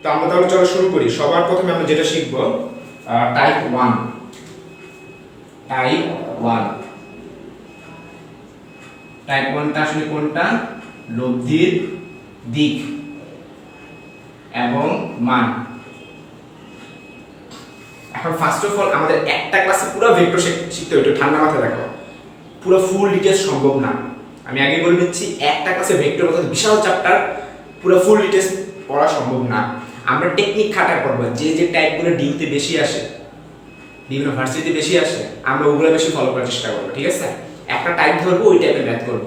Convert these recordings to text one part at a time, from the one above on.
তো আমরা তাহলে চলো শুরু করি। সবার প্রথমে আমরা যেটা শিখব টাইপ 1। টাইপ 1 টা আসলে কোনটা? লব্ধির দিক এবং মান। এখন ফার্স্ট অফ অল আমাদের একটা ক্লাসে পুরো ভেক্টর শিখতে হবে, ঠান্ডা মাথায় রাখো। পুরো ফুল ডিটেইলস সম্ভব না, আমি আগে বলে দিচ্ছি। একটা ক্লাসে ভেক্টর কথা বিশাল চ্যাপ্টার, পুরো ফুল ডিটেইলস পড়া সম্ভব না। আমরা টেকনিক খাটা করব, যে যে টাইপগুলো ডিউতে বেশি আসে, বিভিন্ন ভার্সিটিতে বেশি আসে, আমরা ওগুলো বেশি ফলো করার চেষ্টা করব। ঠিক আছে? একটা টাইপ ধরবো, ওই টাইপের ম্যাথ করব।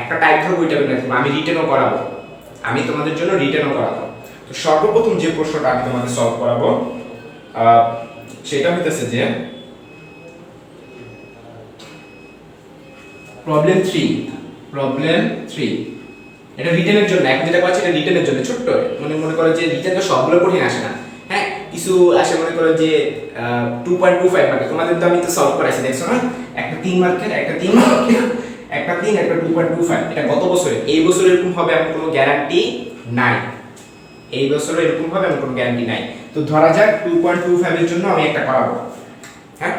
একটা টাইপ ধরবো, ওই টাইপের ম্যাথ করব। আমি রিটেনও করাবো, আমি তোমাদের জন্য রিটেনও করাবো। তো সর্বপ্রথম যে প্রশ্নটা আমি তোমাদের সলভ করাবো সেটা হইতেছে যে প্রবলেম 3। এটা রিটেনের জন্য, এখন যেটা করছি এটা রিটেনের জন্য। ছোট্ট মনে করো যে রিটেন তো সবগুলো কঠিন আসে না, হ্যাঁ, কিছু আসে মনে করো যে 2.25 মার্কের। তোমাদের তো আমি তো সলভ করাইছি, দেখছো না? একটা 3 মার্কের, একটা 3 মার্কের, একটা 3, একটা 2.25। এটা গত বছরে। এই বছর এরকম হবে এমন কোনো গ্যারান্টি নাই। এই বছর এরকম হবে এমন কোনো গ্যারান্টি নাই। তো ধরা যাক 2.25 এর জন্য আমি একটা করাবো, হ্যাঁ।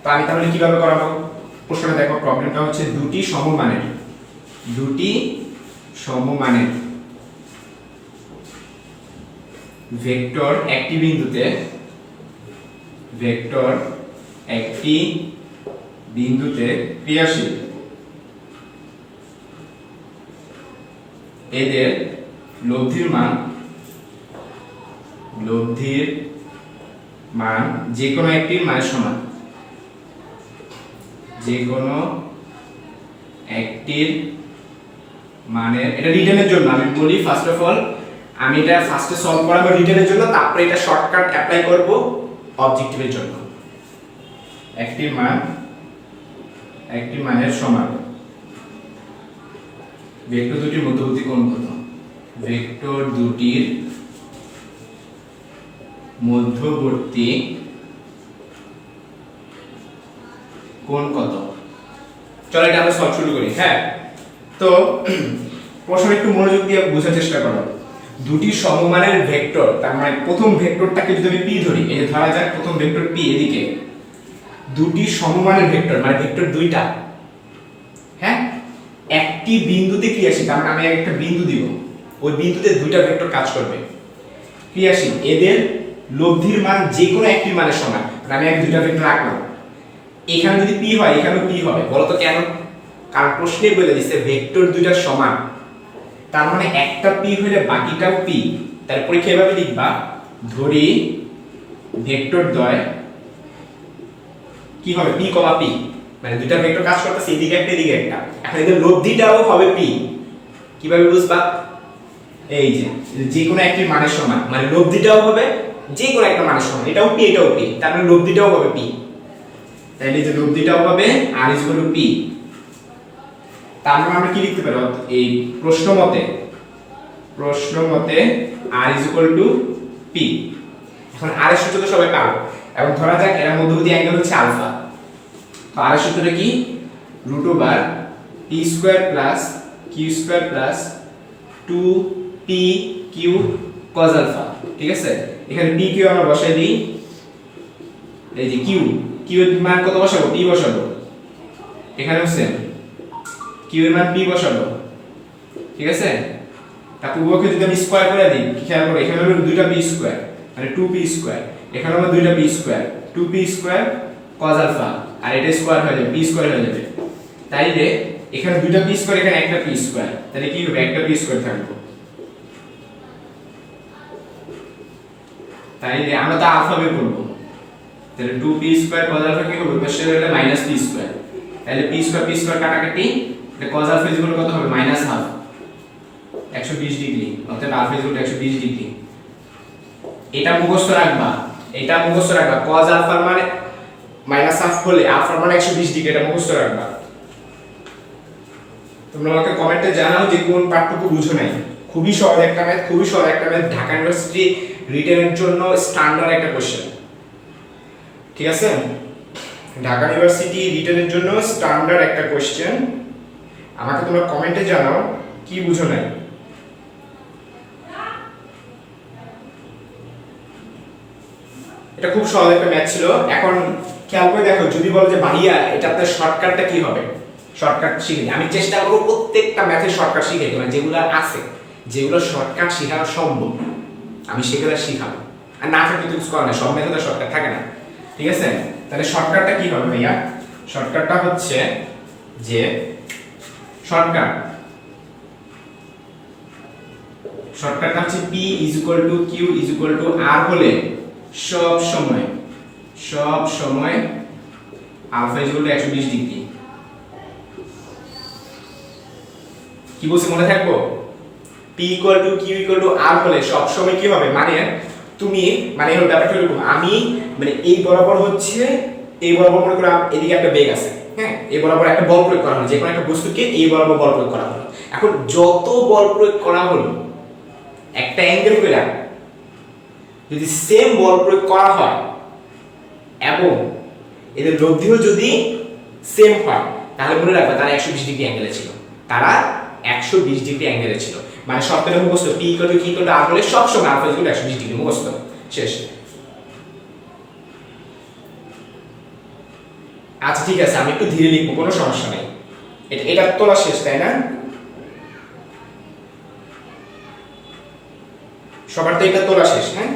তো আমি তাহলে কিভাবে করাবো? প্রশ্নটা দেখো, প্রবলেমটা হচ্ছে দুটি সমমানের ভেক্টর একটি বিন্দুতে ক্রিয়াশীল। এদের লব্ধির মান যে কোনো একটির মানের সমান। যে কোনো একটির মানের, এটা রিটেনের জন্য আমি বলি। ফার্স্ট অফ অল আমি এটা ফার্স্টে সলভ করাবো রিটেনের জন্য, তারপরে এটা শর্টকাট অ্যাপ্লাই করব অবজেক্টিভের জন্য। একটি মানের সমান। ভেক্টর দুটির মধ্যবর্তী কোণ কত? ভেক্টর দুটির মধ্যবর্তী কোণ কত? চলো এটা আমরা সলভ শুরু করি। হ্যাঁ, তো প্রশ্ন একটু মনোযোগ দিয়ে বোঝার চেষ্টা করো। দুটি সমমানের ভেক্টর, তার মানে প্রথম ভেক্টরটাকে যদি আমি পি ধরি, এই যে ধরা যাক প্রথম ভেক্টর পি, এদিকে দুটি সমমানের ভেক্টর, মানে ভেক্টর দুইটা, হ্যাঁ, একটি বিন্দুতে ক্রিয়াশীল। তার মানে আমি একটা বিন্দু দিব, ওই বিন্দুতে দুইটা ভেক্টর কাজ করবে, ক্রিয়াশীল। এদের লব্ধির মান যে কোনো একটির মানের সমান। আমি এক দুইটা ভেক্টর রাখলাম, এখানে যদি পি হয় এখানেও পি হবে। বলো তো কেন? কারণ প্রশ্নে বলে দিচ্ছে ভেক্টর দুইটা সমান, তার মানে একটা পি হলে বাকিটাও পি। তার পরীক্ষা এভাবে লিখবা, ধরি ভেক্টর দ্বয় কি হবে? পি কমা পি, মানে দুইটা ভেক্টর কাজ করতেছে, এদিকে একটা এদিকে একটা। এখন এদের লব্ধিটাও হবে পি। কিভাবে বুঝবা? এই যে যে কোনো একটির মানের সমান, মানে লব্ধিটাও হবে যে কোনো একটা মানের সমান। এটাও পি, এটাও পি, তার মানে লব্ধিটাও হবে পি। তাইলে যে লব্ধিটাও হবে আর ইজ ইকুয়াল টু পি। তার মানে আমরা কি লিখতে পারি? এই প্রশ্ন মতে আর ইজ ইকুয়াল টু পি। এখন আর এর সূত্র তো সবাই পাবো, এবং ধরা যাক এর মধ্যবর্তী অ্যাঙ্গেল হচ্ছে আলফা। তো আর এর সূত্রটা কি? √p² + q² + 2pq cos alpha. ঠিক আছে? এখানে pq আমরা বসাই দিই, এই যে q এর মান কত বসাবো? p বসাবো। এখানেও সেম, q এর মান p বসাবো। ঠিক আছে? তারপর উভয়কে যদি আমি স্কয়ার করে দিই, খেয়াল করো, এখানে হলো দুইটা p² মানে 2p², এখানে হলো দুইটা p², 2p² cos আলফা, আর এটা স্কয়ার হয়ে যাবে, p² হয়ে যাবে। তাইলে এখানে দুইটা p², এখানে একটা p², তাহলে কি হবে? একটা p² থাকবে। তাইলে আমরা তো আলফা বের করব, তাহলে 2p² cos আলফা কি হবে? পাশে হলো -p²। তাহলে p² কাটাকাটি, তাহলে cos আলফা ইকুয়াল কত হবে? -½ 120 ডিগ্রি, অর্থাৎ আলফা ইকুয়াল 120 ডিগ্রি। এটা মুখস্থ রাখবা, cos আলফার মানে -½ হলে আলফার মানে 120 ডিগ্রি, এটা মুখস্থ রাখবা। তোমরা আমাকে কমেন্টে জানাও যে কোন পার্টটুকু বুঝো নাই। খুবই সহজ একটা ম্যাথ, ঢাকা ইউনিভার্সিটি রিটেনের জন্য স্ট্যান্ডার্ড একটা কোশ্চেন। ঠিক আছে? ঢাকা ইউনিভার্সিটি রিটেনের জন্য স্ট্যান্ডার্ড একটা কোশ্চেন। আমাকে তোমরা কমেন্টে জানাও কি বুঝো নাই। এটা খুব সহজ একটা ম্যাথ ছিল। এখন খেয়াল করে দেখো, যদি বলো যে ভাইয়া এটা আপনার শর্টকাটটা কি হবে, শর্টকাট শিখে আমি চেষ্টা করবো প্রত্যেকটা ম্যাথের শর্টকাট শিখে, মানে যেগুলো আছে, যেগুলো শর্টকাট শেখানো সম্ভব আমি সেগুলো শিখাবো। আর না থাকলে কিছু করার না, সব ম্যাথে শর্টকাট থাকে না, ঠিক আছে? তাহলে শর্টকাটটা কি হবে ভাইয়া? শর্টকাটটা হচ্ছে যে শর্টকাটটা হচ্ছে P = Q = R হলে সব সময় আলফা = 120 ডিগ্রি। কি বলছি মনে থাকবো? P = Q = R হলে সব সময় কি হবে, মানে তুমি মানে হলো ব্যাপারটা এরকম, আমি মানে এই বরাবর হচ্ছে, এই বরাবর মনে করো এদিকে একটা বেগ আছে, হ্যাঁ, এই বরাবর একটা বল প্রয়োগ করা হলো, যে কোনো একটা বস্তুকে এই বরাবর বল প্রয়োগ করা হলো। এখন যত বল প্রয়োগ করা হলো একটা অ্যাঙ্গেল করে, যদি সেম বল প্রয়োগ করা হয় এবং এদের লব্ধিও যদি সেম হয়, তাহলে মনে রাখবে তারা 120 ডিগ্রি অ্যাঙ্গেলে ছিল, তারা 120 ডিগ্রি অ্যাঙ্গেলে ছিল। মানে শর্তটা মুখস্থ, P = Q = R হলে সব সময় আলফা = 120 ডিগ্রি, মুখস্থ, শেষ। আচ্ছা ঠিক আছে, আমি একটু ধীরে লিখবো, কোনো সমস্যা নেই। এটা তোলা শেষ, তাই না? সবার তো এটা তোলা শেষ, হ্যাঁ?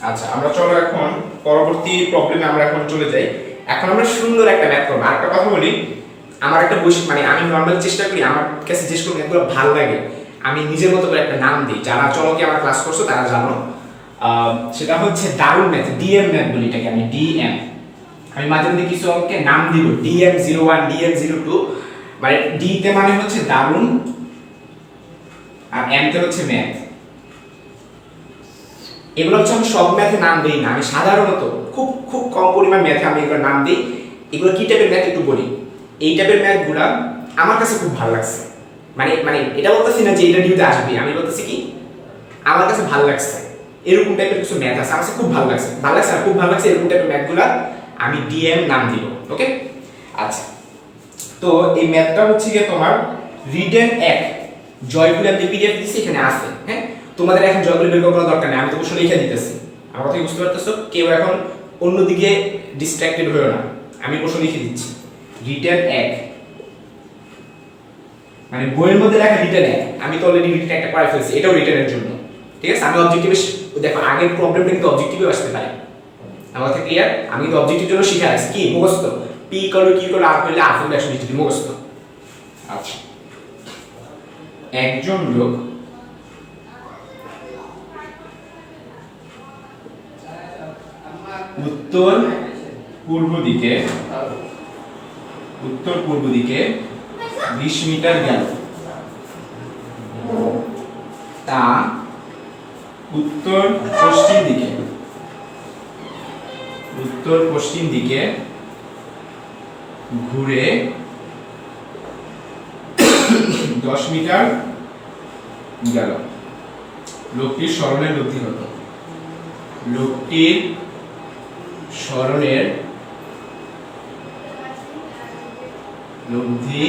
আচ্ছা, আমরা চলো এখন পরবর্তী প্রবলেমে আমরা এখন চলে যাই। এখন আমরা সুন্দর একটা ম্যাথ করব। আরেকটা কথা বলি, আমার একটা বৈশিষ্ট্য, মানে আমি নরমালি চেষ্টা করি, আমার কাছে যে সকল ম্যাথগুলো ভালো লাগে আমি নিজের মতো করে একটা নাম দিই। যারা চলকে আমার ক্লাস করছো তারা জানো, সেটা হচ্ছে দারুণ ম্যাথ, ডিএম ম্যাথ বলি এটাকে আমি, ডিএম। আমি মাঝে মধ্যে কিছু অঙ্কে নাম দিব, DM01, DM02, মানে ডি তে মানে হচ্ছে দারুণ আর এম তে হচ্ছে ম্যাথ। এগুলো হচ্ছে আমি সব ম্যাথে নাম দিই না, আমি সাধারণত খুব খুব কম পরিমাণ ম্যাথে আমি এগুলো নাম দিই। এগুলো কি টাইপের ম্যাথ একটু বলি। এই টাইপের ম্যাথগুলো আমার কাছে খুব ভালো লাগছে, মানে মানে এটা বলতেছি না যে এটা ডিউতে আসবে, আমি বলতেছি কি আমার কাছে ভালো লাগছে, এরকম টাইপের কিছু ম্যাথ আছে আমার কাছে খুব ভালো লাগছে, আর খুব ভালো লাগছে এরকম টাইপের ম্যাথগুলো আমি ডিএম নাম দিব। ওকে, আচ্ছা, তো এই ম্যাথটা হচ্ছে কি তোমার রিটেন 1 জয়গুলো আমি পিডিএফ দিছি, এখানে আছে, হ্যাঁ? তোমাদের এখন জয়গুলো বের করার দরকার নেই, আমি তো বসে লিখে দিতেছি। আমার কথা বুঝতে পারতেছো? কেউ এখন অন্যদিকে ডিস্ট্রাক্টেড হয়েও না, আমি বসে লিখে দিচ্ছি। রিটেন 1 মানে বইয়ের মধ্যে লেখা রিটেন 1, আমি তো অলরেডি রিটেন একটা করে ফেলছি, এটাও রিটেনের জন্য, ঠিক আছে? আমি অবজেক্টিভে দেখো আগের প্রবলেমটা কিন্তু অবজেক্টিভে আসতে পারে, আমার কথা ক্লিয়ার? আমি কিন্তু অবজেক্টিভের জন্য শিখে আসছি কি মুখস্থ, P = Q = R হলে R হলে 120 ডিগ্রি, মুখস্থ। আচ্ছা, একজন লোক উত্তর পূর্ব দিকে 20 মিটার গেল, তা উত্তর পশ্চিম দিকে ঘুরে 10 মিটার গেল। লোকটির স্মরণের লব্ধি কত? লোকটির স্মরণের লব্ধি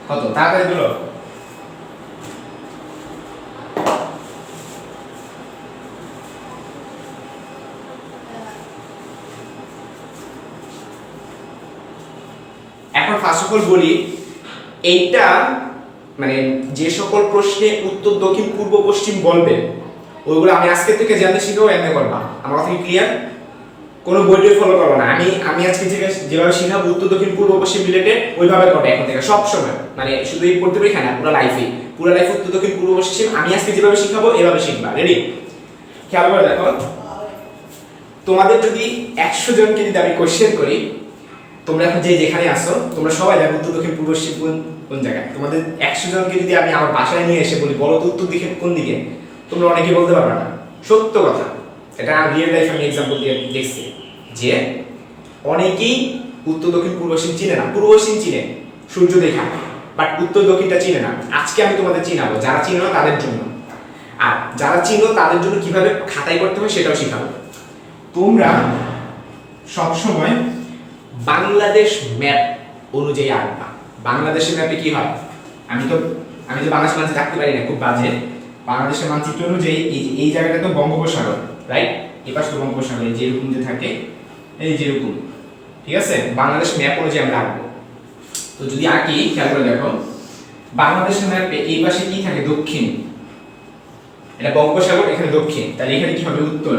কত? তাড়াতাড়ি বলো। এখন ফার্স্ট অফ অল বলি, এইটা মানে যে সকল প্রশ্নে উত্তর দক্ষিণ পূর্ব পশ্চিম বলবে ওইগুলো আমি আজকে থেকে জানতে শিখেও এমনি করবা। আমার কথা কি ক্লিয়ার? কোনো বইটাই ফলো করবো না, আমি আজকে যেভাবে শিখাবো উত্তর দক্ষিণ পূর্ব পশ্চিম রিলেটেড ওইভাবে করবে এখন থেকে সব সময়, মানে শুধু এই পড়তে পরীক্ষা না, পুরো লাইফ উত্তর দক্ষিণ পূর্ব পশ্চিম আমি আজকে যেভাবে শিখাবো এভাবে শিখবা। রেডি? খেয়াল করে দেখো, তোমাদের যদি 100 জনকে যদি আমি কোশ্চেন করি, তোমরা এখন যেখানে আসো তোমরা সবাই জানো উত্তর দক্ষিণ পূর্ব পশ্চিম কোন জায়গায়। তোমাদের 100 জনকে যদি আমি আমার বাসায় নিয়ে এসে বলি বলো তো উত্তর দিকে কোন দিকে, তোমরা অনেকেই বলতে পারবে না। সত্য কথা, এটা রিয়েল লাইফ আমি এক্সাম্পল দিয়ে দেখছি যে অনেকেই উত্তর দক্ষিণ পূর্ব পশ্চিম চিনে না। পূর্ব পশ্চিম চিনে সূর্য দেখা, বাট উত্তর দক্ষিণটা চিনে না। আজকে আমি তোমাদের চিনাবো, যারা চিনো না তাদের জন্য, আর যারা চিনো তাদের জন্য কিভাবে খাতাই করতে হয় সেটাও শিখাবো। তোমরা সবসময় বাংলাদেশ ম্যাপ অনুযায়ী আঁকবা। বাংলাদেশের ম্যাপে কি হয়, আমি যে বাংলাদেশ মানচিত্র আঁকতে পারি না, খুব বাজে। বাংলাদেশের মানচিত্র অনুযায়ী এই জায়গাটা তো বঙ্গোপসাগর, রাইট? এই পাশে তো বঙ্গোপসাগর, এই যেরকম যে থাকে, এই যেরকম, ঠিক আছে? বাংলাদেশ ম্যাপ অনুযায়ী আমরা আঁকবো। তো যদি আঁকি, খেয়াল করে দেখো, বাংলাদেশের ম্যাপে এই পাশে কি থাকে? দক্ষিণ, এটা বঙ্গোপসাগর, এখানে দক্ষিণ, তাহলে এখানে কি হবে? উত্তর।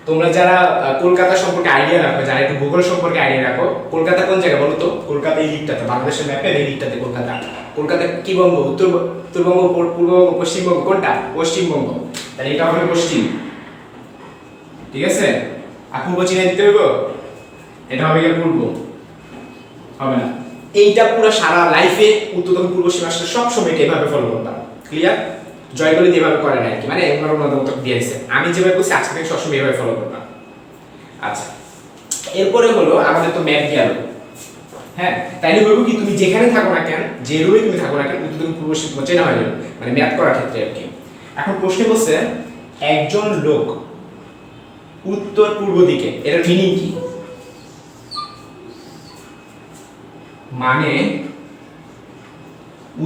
তোমরা যারা কলকাতা সম্পর্কে আইডিয়া রাখো, যারা একটু ভূগোল সম্পর্কে আইডিয়া রাখো, কলকাতা কোন জায়গা বলো তো? কলকাতা এই দিকটাতে, বাংলাদেশের ম্যাপের এই দিকটাতে কলকাতা। কলকাতা কি বঙ্গ? উত্তরবঙ্গ, পূর্ববঙ্গ, পশ্চিমবঙ্গ, কোনটা? পশ্চিমবঙ্গ, তাহলে এটা হবে পশ্চিম, ঠিক আছে? আর পূর্ব চিনে দিতে হবে, এটা হবে কি পূর্ব? হবে না। এইটা পুরো সারা লাইফে উত্তর দক্ষিণ পূর্ব সীমাটা সব সময় এভাবে ফলো করতাম। ক্লিয়ার? জয়গুলি যেভাবে করে না কি, মানে ওনার মতো দিয়ে দিচ্ছে, আমি যেভাবে বলছি আজকে থেকে সবসময় এভাবে ফলো করতাম। আচ্ছা, এরপরে হলো আমাদের তো ম্যাপ গেল, হ্যাঁ? তাইলে বলবো কি, তুমি যেখানে থাকো না কেন, যে রুমে তুমি থাকো না কেন, উত্তর দক্ষিণ পূর্ব সীমা চেনা হয়ে যাবে, মানে ম্যাপ করার ক্ষেত্রে আর কি। এখন প্রশ্ন বলছে একজন লোক উত্তর পূর্ব দিকে, এটার মিনিং কি? মানে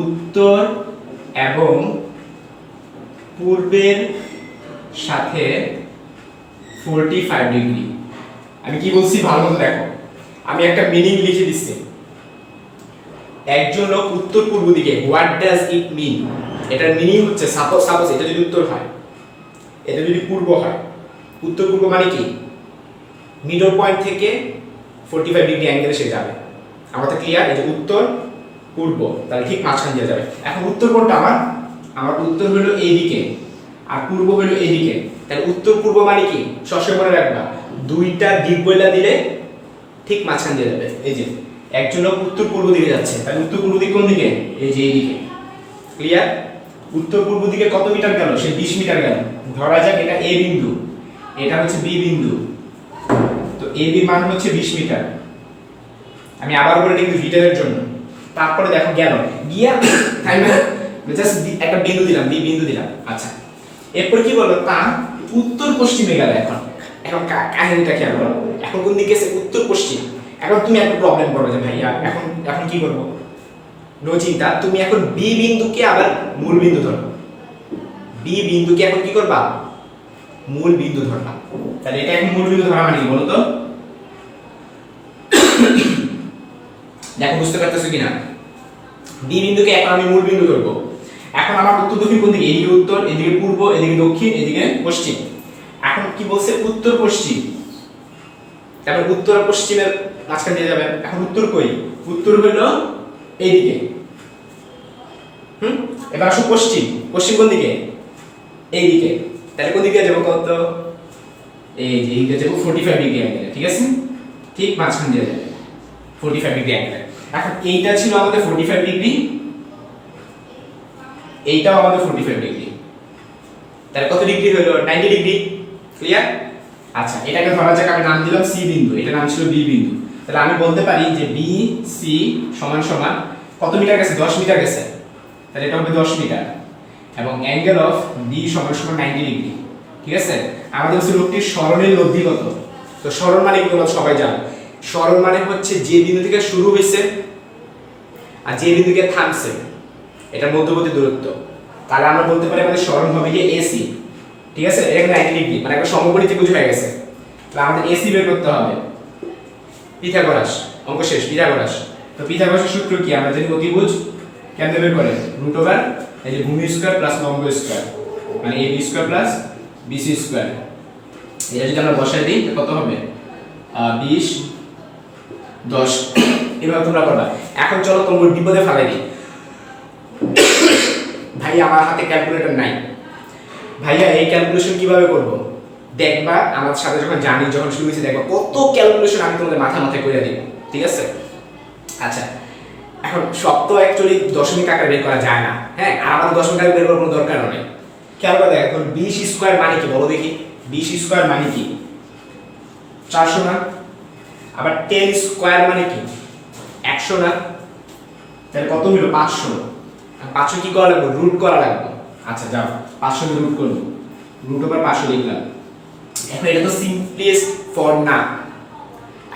উত্তর এবং পূর্বের সাথে 45 ডিগ্রি। আমি কি বলছি ভালো মতো দেখো, আমি একটা মিনিং লিখে দিচ্ছি। একজন লোক উত্তর পূর্ব দিকে, হোয়াট ডাজ ইট মিন? এটার মিনিং হচ্ছে, সাপোজ এটা যদি উত্তর হয়, এটা যদি পূর্ব হয়, উত্তর পূর্ব মানে কি? মিডল পয়েন্ট থেকে 45 ডিগ্রি অ্যাঙ্গেলে সে যাবে। আমাদের ক্লিয়ার? এই যে উত্তর পূর্ব, তাহলে ঠিক মাঝখান দিয়ে যাবে। এখন উত্তর কোনটা আমার উত্তর হলো এইদিকে, আর পূর্ব হলো এইদিকে, তাহলে উত্তর পূর্ব মানে কি? সবসময় মনে রাখবা, দুইটা দিক বইলা দিলে ঠিক মাঝখান দিয়ে যাবে। এই যে একজন লোক উত্তর পূর্ব দিকে যাচ্ছে, তাহলে উত্তর পূর্ব দিক কোন দিকে? এই যে এইদিকে। ক্লিয়ার? উত্তর পূর্ব দিকে কত মিটার গেল? সে 20 মিটার গেল। ধরা যাক এটা এ বিন্দু, এটা হচ্ছে বি বিন্দু, তো এ বি মান হচ্ছে 20 মিটার। আমি আবার বলে দিই ডিটেইলের জন্য। তারপরে দেখো গেল, গিয়া আমি জাস্ট একটা বিন্দু দিলাম, বি বিন্দু দিলাম। আচ্ছা, এরপর কি বলবো? তা উত্তর পশ্চিমে গেল। এখন কাহিনীটা খেয়াল করো, এখন কোন দিকে গেছে? উত্তর পশ্চিম। এখন তুমি একটা প্রবলেম করবে যে ভাইয়া এখন কি করবো? নো চিন্তা, তুমি এখন বি বিন্দুকে আবার মূল বিন্দু ধরো। বি বিন্দুকে এখন কি করবা? মূল বিন্দু ধরবা। তাহলে এটা এখন মূল বিন্দু ধরা মানে কি বলো তো? দেখো বুঝতে পারতেছো কিনা? বি বিন্দুকে এখন আমি মূল বিন্দু ধরবো। এখন আমার উত্তর দক্ষিণ কোন দিকে? এদিকে উত্তর, এদিকে পূর্ব, এদিকে দক্ষিণ, এদিকে পশ্চিম। এখন কি বলছে? উত্তর পশ্চিম। তারপর উত্তর আর পশ্চিমের মাঝখান দিয়ে যাবে। এখন উত্তর কই? উত্তর হলো এইদিকে। এবার আসো পশ্চিম। পশ্চিম কোন দিকে? এইদিকে। তাহলে কোন দিকে যাবো কত? এই যে এইদিকে যাবো 45 ডিগ্রি অ্যাঙ্গেলে, ঠিক আছে? ঠিক মাঝখান দিয়ে যাবে 45 ডিগ্রি অ্যাঙ্গেলে। এখন এইটা ছিল আমাদের 45 ডিগ্রি, এইটাও আমাদের 45 ডিগ্রি, তাহলে কত ডিগ্রি হলো? 90 ডিগ্রি। ক্লিয়ার? আচ্ছা, এটাকে ধরা যাক আমি নাম দিলাম সি বিন্দু, এটা নাম ছিল বি বিন্দু। তাহলে আমি বলতে পারি যে বি সি সমান সমান কত মিটার গেছে? 10 মিটার গেছে, তাহলে এটা হবে 10 মিটার। এবং অ্যাঙ্গেল অফ বি সমান সমান 90 ডিগ্রি, ঠিক আছে? আমাদের হচ্ছে লোকটির সরণের লব্ধি কত? তো সরণ মানে কি তোমরা সবাই জানো? সরণ মানে হচ্ছে যে বিন্দু থেকে শুরু হয়েছে আর যে বিন্দু থেকে থামছে, এটার মধ্যবর্তী দূরত্ব। তাহলে আমরা বলতে পারি আমাদের সরণ হবে কি এসি, ঠিক আছে? এটা 90 ডিগ্রি, মানে একটা সমকোণী ত্রিভুজ হয়ে গেছে। তাহলে আমাদের এসি বের করতে হবে। পিথাগোরাস, অঙ্ক শেষ। পিথাগোরাস, তো পিথাগোরাসের সূত্র কি? আমরা জানি অতিভুজ কেমনে বের করে? রুট ওভার এই যে ভূমি স্কয়ার প্লাস লম্ব স্কয়ার, মানে ab square plus bc square. এটা যদি আমরা বসাই দিই কত হবে? 20 10। এভাবে তোমরা করবা। এখন চলো তোমার বিপদে ফেলাই দিই। ভাই আমার হাতে ক্যালকুলেটর নাই, ভাইয়া এই ক্যালকুলেশন কিভাবে করব? দেখবা আমার সাথে যখন জানি, যখন শুরু হয়েছে, দেখবা কত ক্যালকুলেশন আমি তোমাদের মাথায় করে দিব, ঠিক আছে? আচ্ছা, এখন সব তো অ্যাকচুয়ালি দশমিক আকারে বের করা যায় না, হ্যাঁ? আর আমাদের দশমিক আকারে বের করার কোনো দরকার নেই। খেয়াল করে দেখো, 20 স্কয়ার মানে কি বলো দেখি? 20 স্কয়ার মানে কি? 400 না? আবার 10 স্কয়ার মানে কি? 100 না? তাহলে কত হলো? 500। 500 কি করা লাগবে? রুট করা লাগবে। আচ্ছা যাও, 500 রুট করব, রুট ওভার 500 লিখলাম। এখন এটা তো সিম্পলেস্ট ফর্ম না।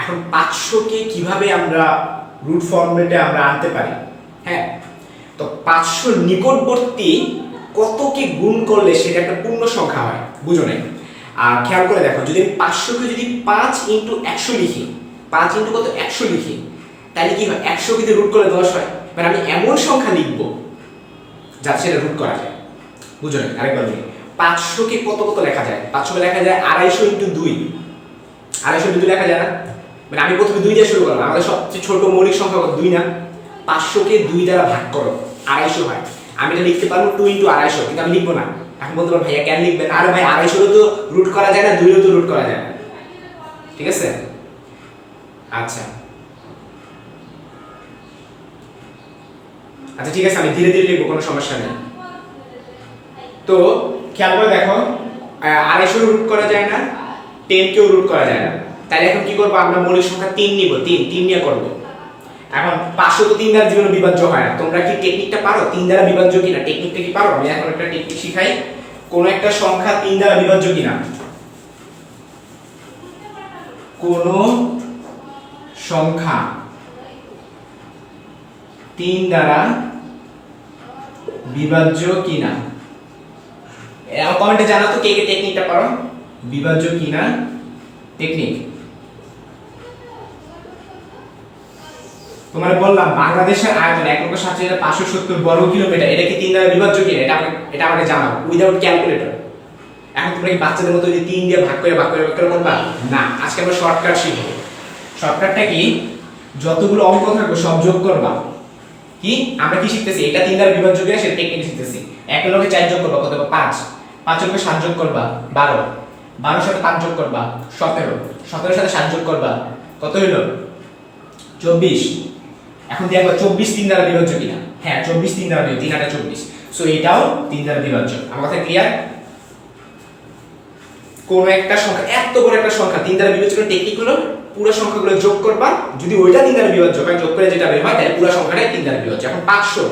এখন 500 কে কিভাবে আমরা রুট ফর্মেটে আমরা আনতে পারি? হ্যাঁ, তো 500 নিকটবর্তী কতকে গুণ করলে সেটা একটা পূর্ণ সংখ্যা হয়, বুঝো নাই? আর খেয়াল করে দেখো, যদি 500 কে যদি 5 ইনটু 100 লিখি, 5 ইনটু কত 100 লিখি, তাহলে কি হয়? 100 কে রুট করলে 10 হয়। মানে আমি এমন সংখ্যা লিখব যাতে সেটা রুট করা যায়, বুঝো নাই? আরেকবার বলি, 500 কে কত কত লেখা যায়? 500 কে লেখা যায় 250 ইনটু 2, 250 ইনটু 2 লেখা যায় না? মানে আমি প্রথমে 2 দিয়ে শুরু করলাম, আমাদের সবচেয়ে ছোট মৌলিক সংখ্যা কত? 2 না? 500 কে 2 দ্বারা ভাগ করো, 250 হয়। আমি এটা লিখতে পারবো 2 ইনটু 250, কিন্তু আমি লিখবো না। এখন বলতে পারো ভাইয়া কেন লিখবেন? আরে ভাই 250 তো রুট করা যায় না, 2 তো রুট করা যায় না, ঠিক আছে? আচ্ছা আচ্ছা ঠিক আছে, আমি ধীরে ধীরে লিখবো, কোনো সমস্যা নেই। তো খেয়াল করে দেখো, 250 রুট করা যায় না, 10 কেও রুট করা যায় না। তাহলে এখন কি করবো? আমরা মৌলিক সংখ্যা 3 নিব, 3 নিয়ে করবো। এখন 500 তো 3 দ্বারা জীবনে বিভাজ্য হয় না। তোমরা কি টেকনিকটা পারো? 3 দ্বারা বিভাজ্য কিনা টেকনিকটা কি পারো? আমি এখন একটা টেকনিক শিখাই, কোন একটা সংখ্যা 3 দ্বারা বিভাজ্য কিনা। কোন সংখ্যা 3 দ্বারা বিভাজ্য কিনা, কমেন্টে জানাও তো কে কে টেকনিকটা পারো, বিভাজ্য কিনা টেকনিক। তোমার বললাম বাংলাদেশের আয়তন 1,67,570 বর্গ কিলোমিটার, এটা কি 3 দ্বারা বিভাজ্য কিনা এটা আমাকে জানাও উইদাউট ক্যালকুলেটর। এখন তোমরা কি বাচ্চাদের মতো যদি 3 দিয়ে ভাগ করে করবা? না, আজকে আমরা শর্টকাট শিখব। শর্টকাটটা কি? যতগুলো অঙ্ক থাকবে সব যোগ করবা। কি আমরা কি শিখতেছি? এটা 3 দ্বারা বিভাজ্য কিনা সেটা টেকনিক শিখতেছি। 1 এর লগে 4 যোগ করবা, কত হবে? 5। 5 এর লগে 7 যোগ করবা, 12। 12 এর সাথে 5 যোগ করবা, 17। 17 এর সাথে 7 যোগ করবা, কত হইল? 24। এখন দেখো 24 3 দ্বারা বিভাজ্য কিনা। হ্যাঁ, 24 3 দ্বারা বিভাজ্য, 3 8 24। সো এটাও 3 দ্বারা বিভাজ্য। আমার কথা ক্লিয়ার? কোন একটা সংখ্যা, এত বড় একটা সংখ্যা 3 দ্বারা বিভাজ্য করার টেকনিক হলো পুরো সংখ্যাগুলো যোগ করবা, যদি ওইটা 3 দ্বারা বিভাজ্য হয়, যোগ করে যেটা বের হয় তাহলে পুরো সংখ্যাটাই 3 দ্বারা বিভাজ্য। এখন 500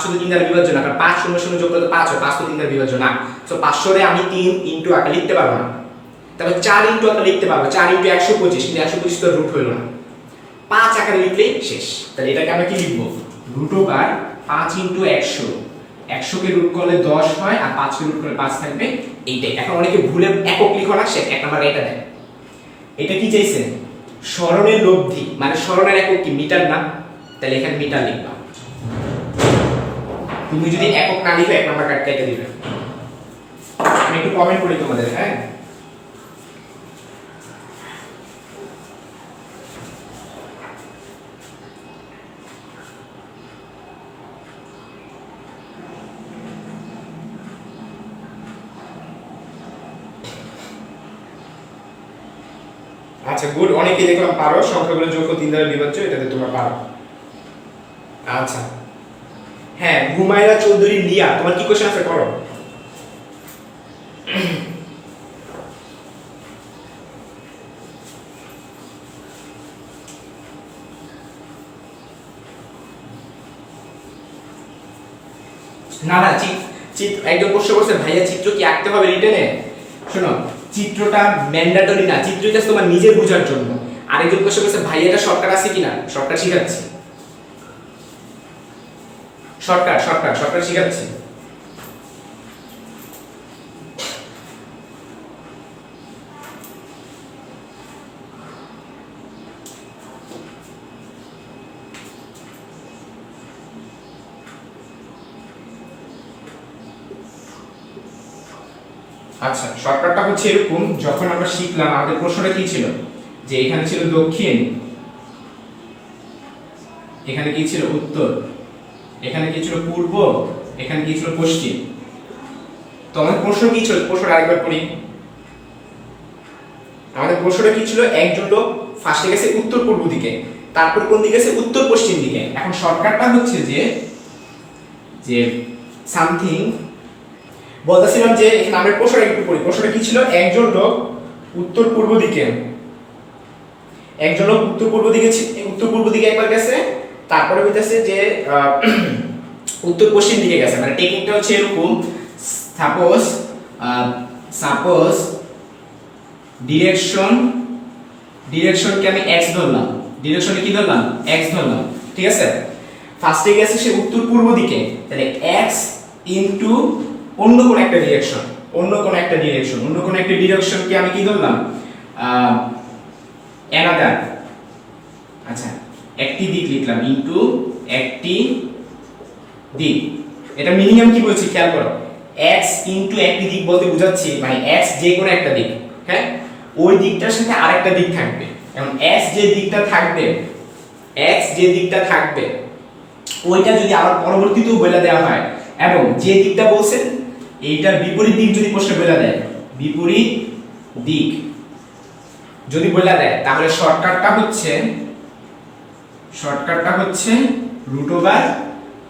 তো 3 দ্বারা বিভাজ্য না, কারণ 5 0 0 যোগ করলে 5 হয়, 5 তো 3 দ্বারা বিভাজ্য না। সো 500 রে আমি 3 ইনটু আকারে লিখতে পারবো না, তবে 4 ইনটু আকারে লিখতে পারবো, 4 ইনটু 125, কিন্তু 125 তো রুট হইল না, 5 আকারে লিখলেই শেষ। তাহলে এটাকে আমরা কি লিখবো? Root over 5 into 100। 100 কে রুট করলে 10 হয়, আর 5 কে রুট করলে 5 থাকবে, এইটাই। এখন অনেকে ভুলে একক লিখো না, সে এক নাম্বার এটা দেয়। এটা কি চাইছেন? স্মরণের লব্ধি, মানে স্মরণের একক কি? মিটার না? তাহলে এখানে মিটার লিখবা। তুমি যদি একক না লিখো 1 নাম্বার কাট কেটে দিবে। আমি একটু কমেন্ট করি তোমাদের, হ্যাঁ? আচ্ছা গুড, অনেকেই দেখলাম পারো, সংখ্যাগুলো যোগ ও 3 দ্বারা বিভাজ্য, এটাতে তোমরা পারো। আচ্ছা হ্যাঁ, ঘুমাইরা চৌধুরী লিয়া, তোমার কি কোশ্চেন আছে করো। না না, একজন প্রশ্ন করছে ভাইয়া চিত্র কি আঁকতে হবে রিটেনে? শোনো, চিত্রটা ম্যান্ডেটরি না, চিত্র জাস্ট তোমার নিজে বোঝার জন্য। আরেকজন প্রশ্ন করছে ভাইয়া এটা শর্টকাট আছে কিনা? শর্টকাট শিখাচ্ছি, শর্টকাট শিখাচ্ছি। আচ্ছা, শর্টকাটটা হচ্ছে এরকম, যখন আমরা শিখলাম আমাদের প্রশ্নটা কি ছিল, যে এখানে ছিল দক্ষিণ, এখানে কি ছিল উত্তর, এখানে কি ছিল পূর্ব, এখানে কি ছিল পশ্চিম। তো আমাদের প্রশ্ন কি ছিল? প্রশ্নটা আরেকবার পড়ি। আমাদের প্রশ্নটা কি ছিল? একজন লোক ফার্স্টে গেছে উত্তর পূর্ব দিকে, তারপর কোন দিকে গেছে? উত্তর পশ্চিম দিকে। এখন শর্টকাটটা হচ্ছে যে সামথিং বলতেছিলাম, যে এখানে আমরা প্রশ্নটা একটু পড়ি। প্রশ্নটা কি ছিল? একজন লোক উত্তর পূর্ব দিকে উত্তর পূর্ব দিকে একবার গেছে, তারপরে হইতাছে যে উত্তর পশ্চিম দিকে গেছে। মানে টেকনিকটা হচ্ছে এরকম, সাপোজ ডিরেকশনকে আমি x ধরলাম, ডিরেকশনে কি ধরলাম x ধরলাম, ঠিক আছে। ফার্স্টে গেছে সে উত্তর পূর্ব দিকে, তাহলে x ইনটু অন্য কোন একটা ডিরেকশন, অন্য কোন একটা ডিরেকশনকে আমি কি ধরলাম অ্যানাদার, আচ্ছা একটি দিক লিখলাম ইনটু একটি দিক। এটা মিনিমাম কি বলছি খেয়াল করো, x ইনটু একটি দিক বলতে বুঝাচ্ছি মানে x যে কোনো একটা দিক, হ্যাঁ ওই দিকটার সাথে আরেকটা দিক থাকবে। এখন x যে দিকটা থাকবে ওইটা যদি আবার পরবর্তীতেও বলে দেওয়া হয় এবং যে দিকটা বলছেন এইটার বিপরীত দিক যদি প্রশ্নে বলে দেয়, বিপরীত দিক যদি বলে দেয়, তাহলে শর্টকাটটা হচ্ছে রুট ওভার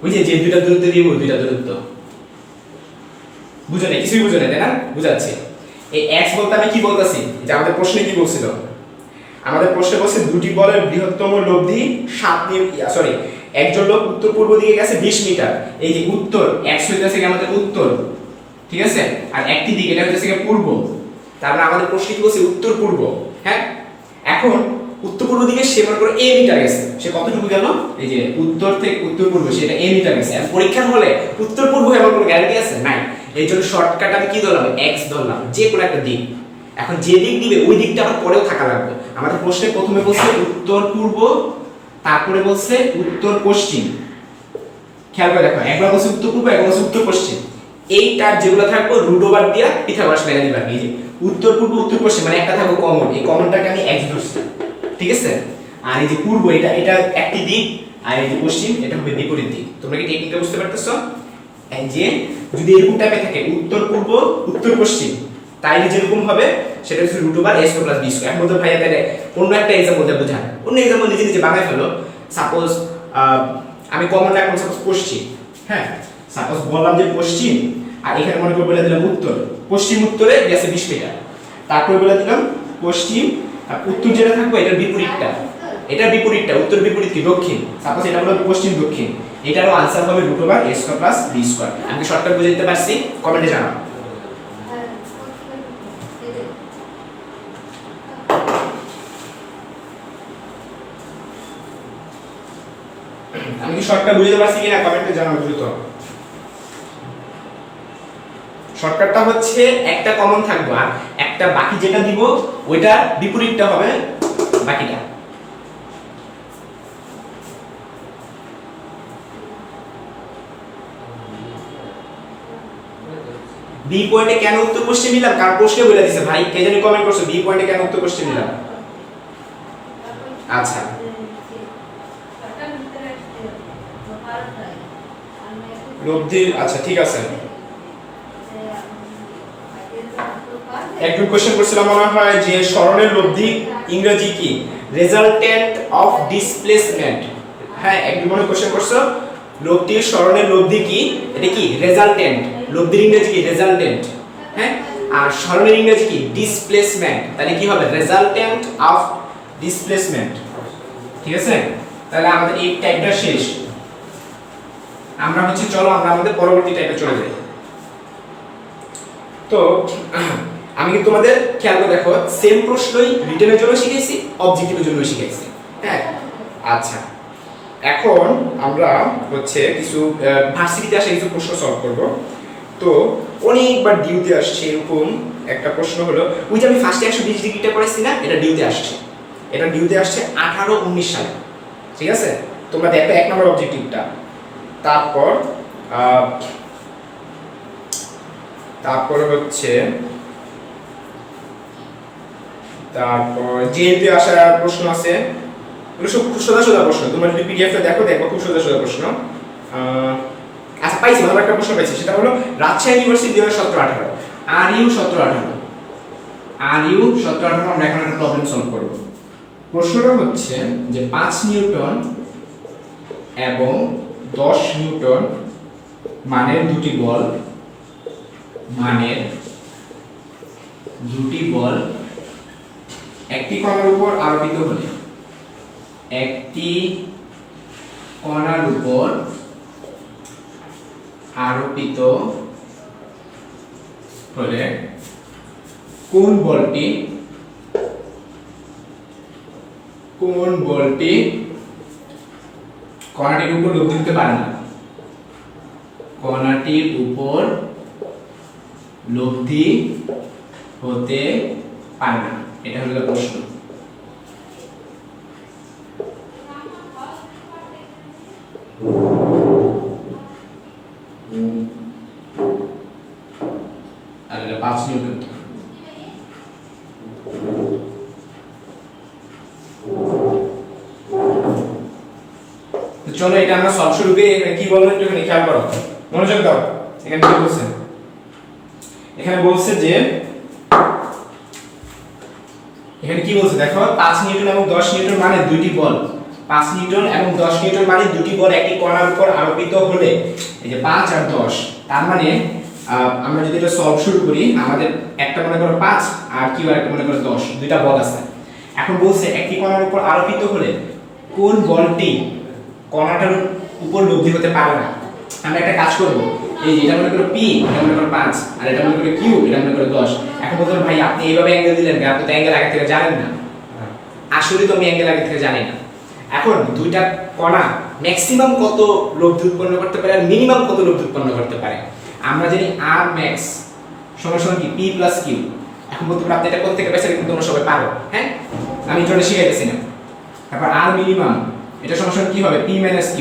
ওই যে দুইটা দূরত্ব দিব, দুইটা দূরত্ব। বুঝো না, কিছুই বুঝো না তাই না, বুঝাচ্ছি। এই x বলতে আমি কি বলতাছি, যে আমাদের প্রশ্নে কি বলছিল, আমাদের প্রশ্নে বলছে দুটি বলের বৃহত্তম লব্ধি 7 সরি একজন লোক উত্তর পূর্ব দিকে গেছে 20 মিটার। এই যে উত্তর x হইতাছে কি আমাদের উত্তর, ঠিক আছে, আর একটি দিক এটা হইতাছে কি পূর্ব। তারপর আমাদের প্রশ্নে কি বলছে উত্তর পূর্ব, হ্যাঁ এখন উত্তর পূর্ব দিকে সে মনে করো a মিটার গেছে, সে কতটুকু গেল, এই যে উত্তর থেকে উত্তর পূর্ব সেটা a মিটার গেছে। আর পরীক্ষার হলে উত্তর পূর্ব এমন কোনো গ্যারান্টি আছে নাই, এই জন্য শর্টকাট আমি কি ধরলাম x ধরলাম, যে কোনো একটা দিক। এখন যে দিক দিবে ওই দিকটা আবার পরেও থাকা লাগবে। আমাদের প্রশ্নে প্রথমে বলছে উত্তর পূর্ব, তারপরে বলছে উত্তর পশ্চিম, খেয়াল করে দেখো, একবার বলছে উত্তর পূর্ব, একবার বলছে উত্তর পশ্চিম। এইটার যেগুলো থাকবে রুট ওভার দিয়া পিথাগোরাস মেনে দিবা, এই যে উত্তর পূর্ব উত্তর পশ্চিম মানে একটা থাকবে কমন, এই কমনটাকে আমি x ধরছি, ঠিক আছে। আর এই যে পূর্ব এটা একটি দিক, আর এই যে পশ্চিম এটা হবে বিপরীত দিক। তোমরা কি টেকনিকটা বুঝতে পারতেছো? এই যে যদি এরকম টাইপে থাকে উত্তর পূর্ব উত্তর পশ্চিম, তাইলে যেরকম হবে সেটা হচ্ছে root over a square plus b square. এখন তো ভাইয়া তাহলে অন্য একটা एग्जांपल দিয়ে বোঝান, অন্য एग्जांपल নিজে বানাই ফেলো। সাপোজ আমি কমন রাখলাম সাপোজ পশ্চিম, হ্যাঁ সাপোজ বললাম যে পশ্চিম, আর এখানে মনে করে বলে দিলাম উত্তর, পশ্চিম উত্তরে গেছে 20 মিটার, তারপর বলে দিলাম পশ্চিম, আর উত্তর যেটা থাকবে এটার বিপরীতটা উত্তর বিপরীত কি দক্ষিণ, সাপোজ এটা হলো পশ্চিম দক্ষিণ, এটারও आंसर হবে root over a square plus b square. আমি শর্টকাট বুঝে দিতে পারছি, কমেন্টে জানাও। আমি কি শর্টকাট বুঝতে পারছি কিনা কমেন্টে জানাও দ্রুত। শর্টকাটটা হচ্ছে একটা কমন থাকবে আর একটা বাকি যেটা দিব ওইটা বিপরীতটা হবে বাকিটা। বি পয়েন্টে কেন উত্তর পশ্চিম নিলাম, কার প্রশ্নে বলে দিয়েছে ভাই, কে জানি কমেন্ট করছে বি পয়েন্টে কেন উত্তর পশ্চিম নিলাম। আচ্ছা লব্ধি, আচ্ছা ঠিক আছে। একটু কোশ্চেন করছিলাম মনে হয় যে সরণের লব্ধি ইংরেজি কি, রেজাল্টেন্ট অফ ডিসপ্লেসমেন্ট। হ্যাঁ একটু মনে কোশ্চেন করছো লব্ধির সরণের লব্ধি কি, এটা কি রেজাল্টেন্ট, লব্ধির ইংরেজি কি রেজাল্টেন্ট, হ্যাঁ আর সরণের ইংরেজি কি ডিসপ্লেসমেন্ট, তাহলে কি হবে রেজাল্টেন্ট অফ ডিসপ্লেসমেন্ট, ঠিক আছে। তাহলে আমাদের এই টাইপটা শেষ, আমরা হচ্ছে চলো আমরা আমাদের পরবর্তী টাইপে চলে যাই। তো আমি কিন্তু তোমাদের খেয়াল করে দেখো সেম প্রশ্নই রিটেনের জন্য শিখাইছি, অবজেক্টিভের জন্য শিখাইছি, হ্যাঁ আচ্ছা। এখন আমরা হচ্ছে কিছু ভার্সিটিতে আসে কিছু প্রশ্ন সলভ করব। তো অনেকবার ডিউতে আসছে এরকম একটা প্রশ্ন হলো, ওই যে আমি ফার্স্টে 120 ডিগ্রিটা করেছি না, এটা ডিউতে আসছে, এটা ডিউতে আসছে 18-19 সালে, ঠিক আছে। তোমরা দেখো এক নম্বর অবজেক্টিভটা, তারপর হচ্ছে তারপর জেএনপি আসা প্রশ্ন আছে, এগুলো সব খুব সোজা সোজা প্রশ্ন, তোমরা যদি পিডিএফটা দেখো খুব সোজা সোজা প্রশ্ন। আচ্ছা পাইছি, ভালো একটা প্রশ্ন পাইছি, সেটা হলো রাজশাহী ইউনিভার্সিটি 2017-18 RU 17-18 আমরা এখন একটা প্রবলেম সলভ করব। প্রশ্নটা হচ্ছে যে 5 নিউটন এবং 10 নিউটন মানের দুটি বল একটি কণার উপর আরোপিত হলে কোন বলটি কোন বলটি কণাটির উপর লব্ধি হতে পারে না? কণাটির উপর লব্ধি হতে পারে না, এটা হলো প্রশ্ন। আর এটা 5 নিউটন। তো চলো এটা আমরা সলভ শুরু করি। এখানে কি বলবো একটু খেয়াল করো, মনোযোগ দাও। এখানে কি বলছে? এখানে বলছে যে এখানে কি বলছে দেখো, 5 নিউটন এবং 10 নিউটন মানে দুইটি বল। 5 নিউটন এবং 10 নিউটন মানে দুটি বল একটি কণার উপর আরোপিত হলে, এই যে 5 আর 10, তার মানে আমরা যদি এটা সলভ শুরু করি, আমাদের একটা মনে করো 5 আর কি আর একটা মনে করো 10, দুইটা বল আছে। এখন বলছে একটি কণার উপর আরোপিত হলে কোন বলটি কণাটার উপর লব্ধি হতে পারে না। আমরা একটা কাজ করব, এই যে এটা মনে করো p, এটা মনে করো 5 আর এটা মনে করো q, এটা মনে করো 10। এখন বলতে ভাই আপনি এইভাবে অ্যাঙ্গেল দিলেন, আপনি তো অ্যাঙ্গেল আগে থেকে জানেন না। আসলে তো আমি অ্যাঙ্গেল আগে থেকে জানি না। এখন দুইটা কণা ম্যাক্সিমাম কত লব্ধি উৎপন্ন করতে পারে আর মিনিমাম কত লব্ধি উৎপন্ন করতে পারে আমরা জানি। r max সমান কি p + q। এখন বলতে পারো আপনি এটা কোথা থেকে পেয়েছেন, কিন্তু তোমরা সবাই পারো। হ্যাঁ, আমি এটা শিখাইতেছি না। তারপর r মিনিমাম, এটা সমান কি হবে p - q।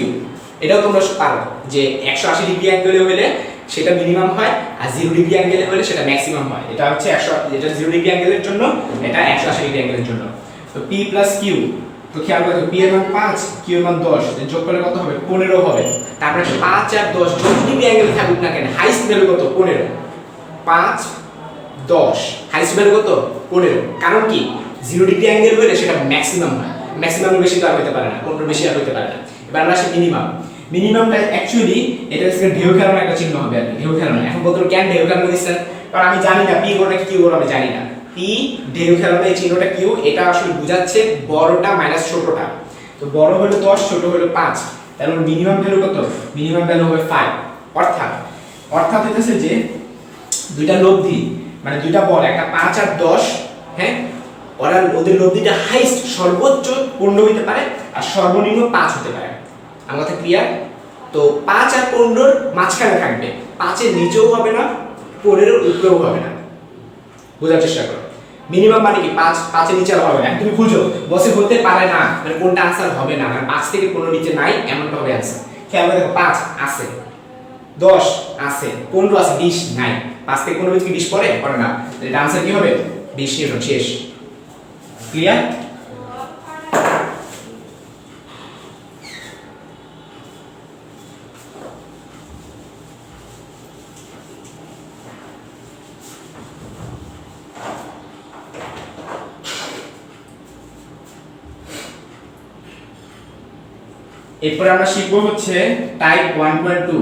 এটাও তোমরা পারো যে 180 ডিগ্রি অ্যাঙ্গেলে হলে সেটা মিনিমাম হয় আর 0 ডিগ্রি অ্যাঙ্গেলে হলে সেটা ম্যাক্সিমাম হয়। এটা হচ্ছে 100, এটা 0 ডিগ্রি অ্যাঙ্গেলের জন্য, এটা 180 ডিগ্রি অ্যাঙ্গেলের জন্য। তো p + q, তো খেয়াল করো p এর মান 5, q এর মান 10, যোগ করলে কত হবে? 15 হবে। তারপরে 5 আর 10 যত ডিগ্রি অ্যাঙ্গেল থাকুক না কেন, হাইস্ট ভ্যালু কত? 15। 5 10 হাইস্ট ভ্যালু কত? 15। কারণ কি 0 ডিগ্রি অ্যাঙ্গেল হলে সেটা ম্যাক্সিমাম হয়, ম্যাক্সিমামের বেশি তো আর হতে পারে না, 15 বেশি আর হতে পারে না। এবার আমরা আসি মিনিমাম। মিনিমামটা অ্যাকচুয়ালি এটা হচ্ছে ঢেউ খেলানোর একটা চিহ্ন হবে আর কি, ঢেউ খেলানো। এখন বলতে কেন ঢেউ খেলানো দিচ্ছেন? কারণ আমি জানি না p কোণটা কি q কোণ আমি জানি না। p ঢেউ খেলানো এই চিহ্নটা q, এটা আসলে বোঝাচ্ছে বড়টা মাইনাস ছোটটা। তো বড় হলো 10, ছোট হলো 5, তাহলে মিনিমাম ভ্যালু কত? মিনিমাম ভ্যালু হবে 5। অর্থাৎ হচ্ছে যে দুইটা লব্ধি মানে দুইটা বল, একটা 5 আর 10, হ্যাঁ, ওদের লব্ধিটা হাইস্ট সর্বোচ্চ 15 হতে পারে আর সর্বনিম্ন 5 হতে পারে। আমার কথা ক্লিয়ার? তো 5 আর 15 মাঝখানে থাকবে, 5 এর নিচেও হবে না, 15 এর উপরেও হবে না। বোঝার চেষ্টা করো। মিনিমাম মানে কি 5 এর নিচে হবে না। তুমি খুঁজো বসে হতে পারে না, মানে কোনটা आंसर হবে না, মানে 5 থেকে 15 নিচে নাই এমনটা হবে आंसर। খেয়াল করে দেখো 5 আছে, 10 আছে, 15 আছে, 20 নাই। 5 থেকে 15 কি 20 পড়ে না। এটা आंसर কি হবে? 20 নিউটন। শেষ। ক্লিয়ার? এরপর আমরা শিখব হচ্ছে টাইপ 1.2।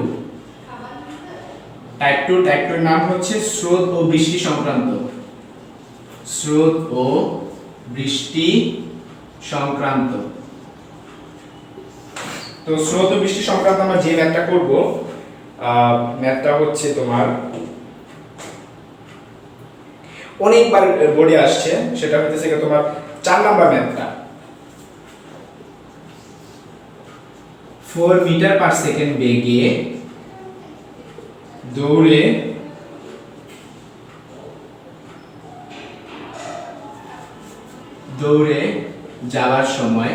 টাইপ 2 এর নাম হচ্ছে স্রোত ও বৃষ্টি সংক্রান্ত। স্রোত ও বৃষ্টি সংক্রান্ত। তো স্রোত ও বৃষ্টি সংক্রান্ত আমরা যে ম্যাথটা করব, ম্যাথটা হচ্ছে তোমার অনেকবার বোর্ডে আসছে, সেটা হচ্ছে তোমার 4 নাম্বার ম্যাথটা। 4 মিটার পার সেকেন্ড বেগে দৌড়ে যাওয়ার সময়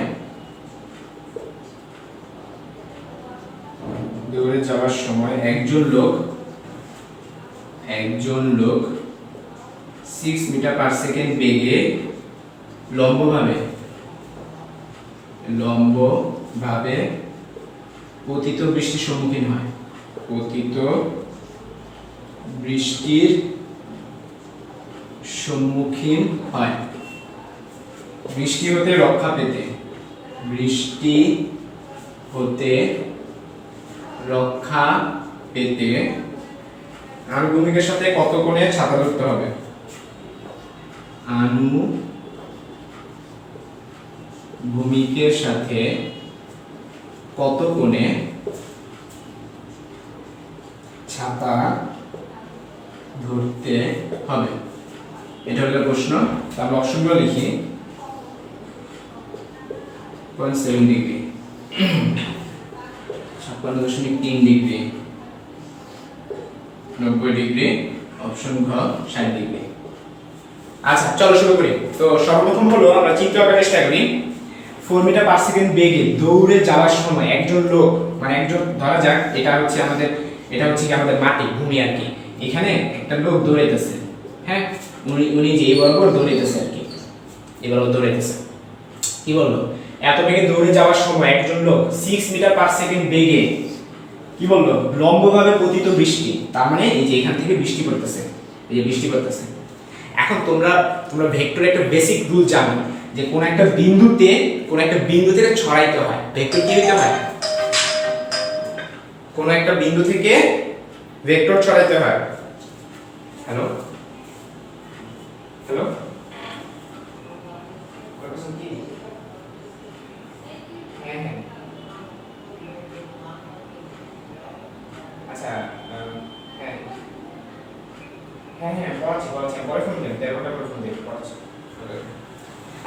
একজন লোক 6 মিটার পার সেকেন্ড বেগে লম্বভাবে পতিত বৃষ্টির সম্মুখীন হয়। পতিত বৃষ্টির সম্মুখীন হয়। বৃষ্টি হতে রক্ষা পেতে আনুভূমিকের সাথে কত কোণে ছাতা ধরতে হবে? আনুভূমিকের সাথে কত কোণে ছাতা ধরতে হবে? এটা হলো প্রশ্ন। তাহলে অপশনগুলো লিখি। 0.7 ডিগ্রি, 56.3 ডিগ্রি, 90 ডিগ্রি, অপশন ঘ 60 ডিগ্রি। আচ্ছা চলো শুরু করি। তো সর্বপ্রথম হলো আমরা চিত্র আঁকার চেষ্টা করি। 4 মিটার পার সেকেন্ড বেগে দৌড়ে যাওয়ার সময় একজন লোক, মানে একজন, ধরা যাক এটা হচ্ছে কি আমাদের মাটি, ভূমি আর কি। এখানে একটা লোক দৌড়াইতেছে, হ্যাঁ, উনি যে এই বরাবর দৌড়াইতেছে আর কি, এই বরাবর দৌড়াইতেছে। কি বললো? এত বেগে দৌড়ে যাওয়ার সময় একজন লোক 6 মিটার পার সেকেন্ড বেগে কি বললো, লম্বভাবে পতিত বৃষ্টি, তার মানে এই যে এখান থেকে বৃষ্টি পড়তেছে, এই যে বৃষ্টি পড়তেছে। এখন তোমরা ভেক্টরের একটা বেসিক রুল জানো যে কোন একটা বিন্দু থেকে ছড়াইতে হয়। ভেক্টর কি হইতে হয়? কোন একটা বিন্দু থেকে ভেক্টর ছড়াইতে হয়। হ্যালো হ্যালো, আচ্ছা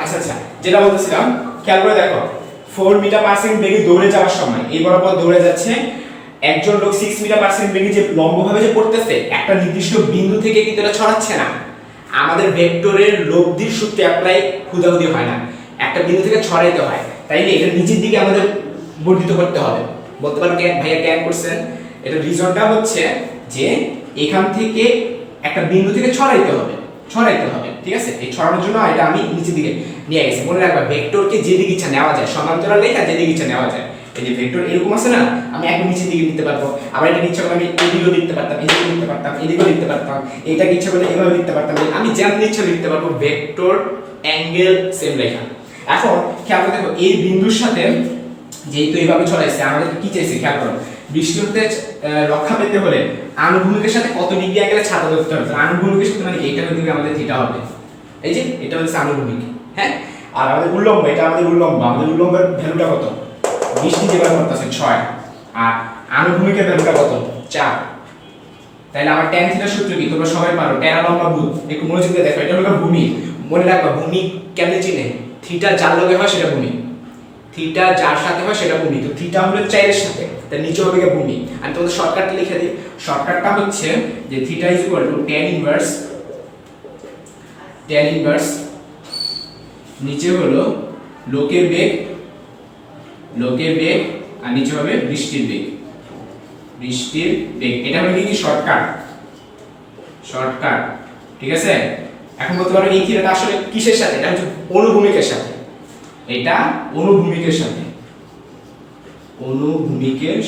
আচ্ছা আচ্ছা, যেটা বলতেছিলাম খেয়াল করে দেখো। 4 মিটার পার সেকেন্ড বেগে দৌড়ে যাওয়ার সময় এই বরাবর দৌড়ে যাচ্ছে একজন লোক। 6 মিটার পার সেকেন্ড বেগে যে লম্বভাবে যে পড়তেছে, একটা নির্দিষ্ট বিন্দু থেকে কিন্তু এটা ছড়াচ্ছে না। আমাদের ভেক্টরের লব্ধির সূত্রে অ্যাপ্লাই হুদাহুদি হয় না, একটা বিন্দু থেকে ছড়াইতে হয়। তাইলে এটা নিচের দিকে আমাদের বর্ধিত করতে হবে। বলতে পারো কেন ভাইয়া, কেন করছেন? এটা রিজনটা হচ্ছে যে এখান থেকে একটা বিন্দু থেকে ছড়াইতে হবে, ঠিক আছে? এই ছড়ানোর জন্য এটা আমি নিচের দিকে নিয়ে গেছি। মনে রাখবা ভেক্টরকে যেদিকে ইচ্ছা নেওয়া যায়, সমান্তরাল রেখা যেদিকে ইচ্ছা নেওয়া যায়। এই যে ভেক্টর এরকম আছে না, আমি একদম নিচের দিকে নিতে পারবো, আবার এটা ইচ্ছা করলে আমি এদিকেও লিখতে পারতাম, এদিকেও লিখতে পারতাম, এদিকেও লিখতে পারতাম, এটাকে ইচ্ছা করলে এভাবে লিখতে পারতাম, আমি যেমন ইচ্ছা লিখতে পারবো। ভেক্টর, অ্যাঙ্গেল, সেম রেখা। এখন খেয়াল করে দেখো, এই বিন্দুর সাথে যেহেতু এইভাবে ছড়াইছে, আমাদের কি চাইছে খেয়াল করো। বৃষ্টি হতে রক্ষা পেতে হলে আনুভূমিকের সাথে কত ডিগ্রি অ্যাঙ্গেলে ছাতা ধরতে হবে। আনুভূমিকের সাথে মানে এইটা হতে আমাদের থিটা হবে, এই যে এটা হচ্ছে আনুভূমিক, হ্যাঁ। আর আমাদের উল্লম্ব, এটা আমাদের উল্লম্ব। আমাদের উল্লম্বের ভ্যালুটা কত? বৃষ্টি যে ব্যবহার করতেছে 6, আর আনুভূমিকের ভ্যালুটা কত? 4। তাহলে আমার ট্যান থিটার সূত্র কি তোমরা সবাই পারো? ট্যান লম্বা ভূত, একটু মনোযোগ দিয়ে দেখো। এটা হলো ভূমি। মনে রাখবা ভূমি কেমনে চিনে? থিটা যার লগে হয় সেটা ভূমি, থিটা যার সাথে হয় সেটা ভূমি। তো থিটা হলো 4 এর সাথে, তার নিচে হবে কি ভূমি। আমি তোমাদের শর্টকাটটা লিখে দিই। শর্টকাটটা হচ্ছে যে theta is equal to tan inverse নিচে হলো লোকের বেগ, আর নিচে হবে বৃষ্টির বেগ। এটা হলো কি শর্টকাট, ঠিক আছে? এখন বলতে পারো এই থিটাটা আসলে কিসের সাথে? এটা হচ্ছে অনুভূমিকের সাথে। এটা অনুভূমিকের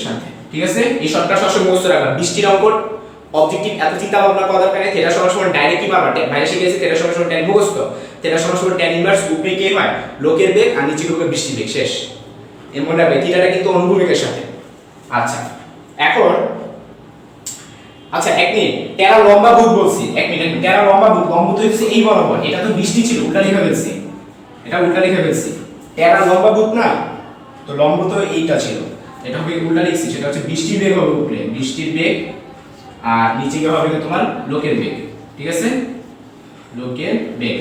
সাথে, ঠিক আছে? এই শর্টকাট সবসময় মুখস্থ রাখবা। বৃষ্টির অঙ্ক অবজেক্টিভ এত চিন্তা ভাবনা করার দরকার নেই। থিটা সমান ডাইরেক্ট কি পাবা? বাইরে শিখেছি থিটা সমান tan মুখস্থ। থিটা সমান tan ইনভার্স উপরে কি হয়? লোকের বেগ, আর নিচে হবে বৃষ্টির বেগ। শেষ। এর মনে রাখবে থিটাটা কিন্তু অনুভূমিকের সাথে। আচ্ছা এখন এক মিনিট, টেরা লম্বা ভূত বলছি। এক মিনিট, টেরা লম্বা ভূত, লম্ব তো হচ্ছে এই বরাবর। এটা তো বৃষ্টি ছিল, উল্টা লিখে ফেলছি। টেরা লম্বা ভূত না, তো লম্ব তো এইটা ছিল, এটা হবে উল্টা লিখছি। সেটা হচ্ছে বৃষ্টির বেগ হবে উপরে, বৃষ্টির বেগ, আর নিচে কি হবে তোমার লোকের বেগ, ঠিক আছে? লোকের বেগ।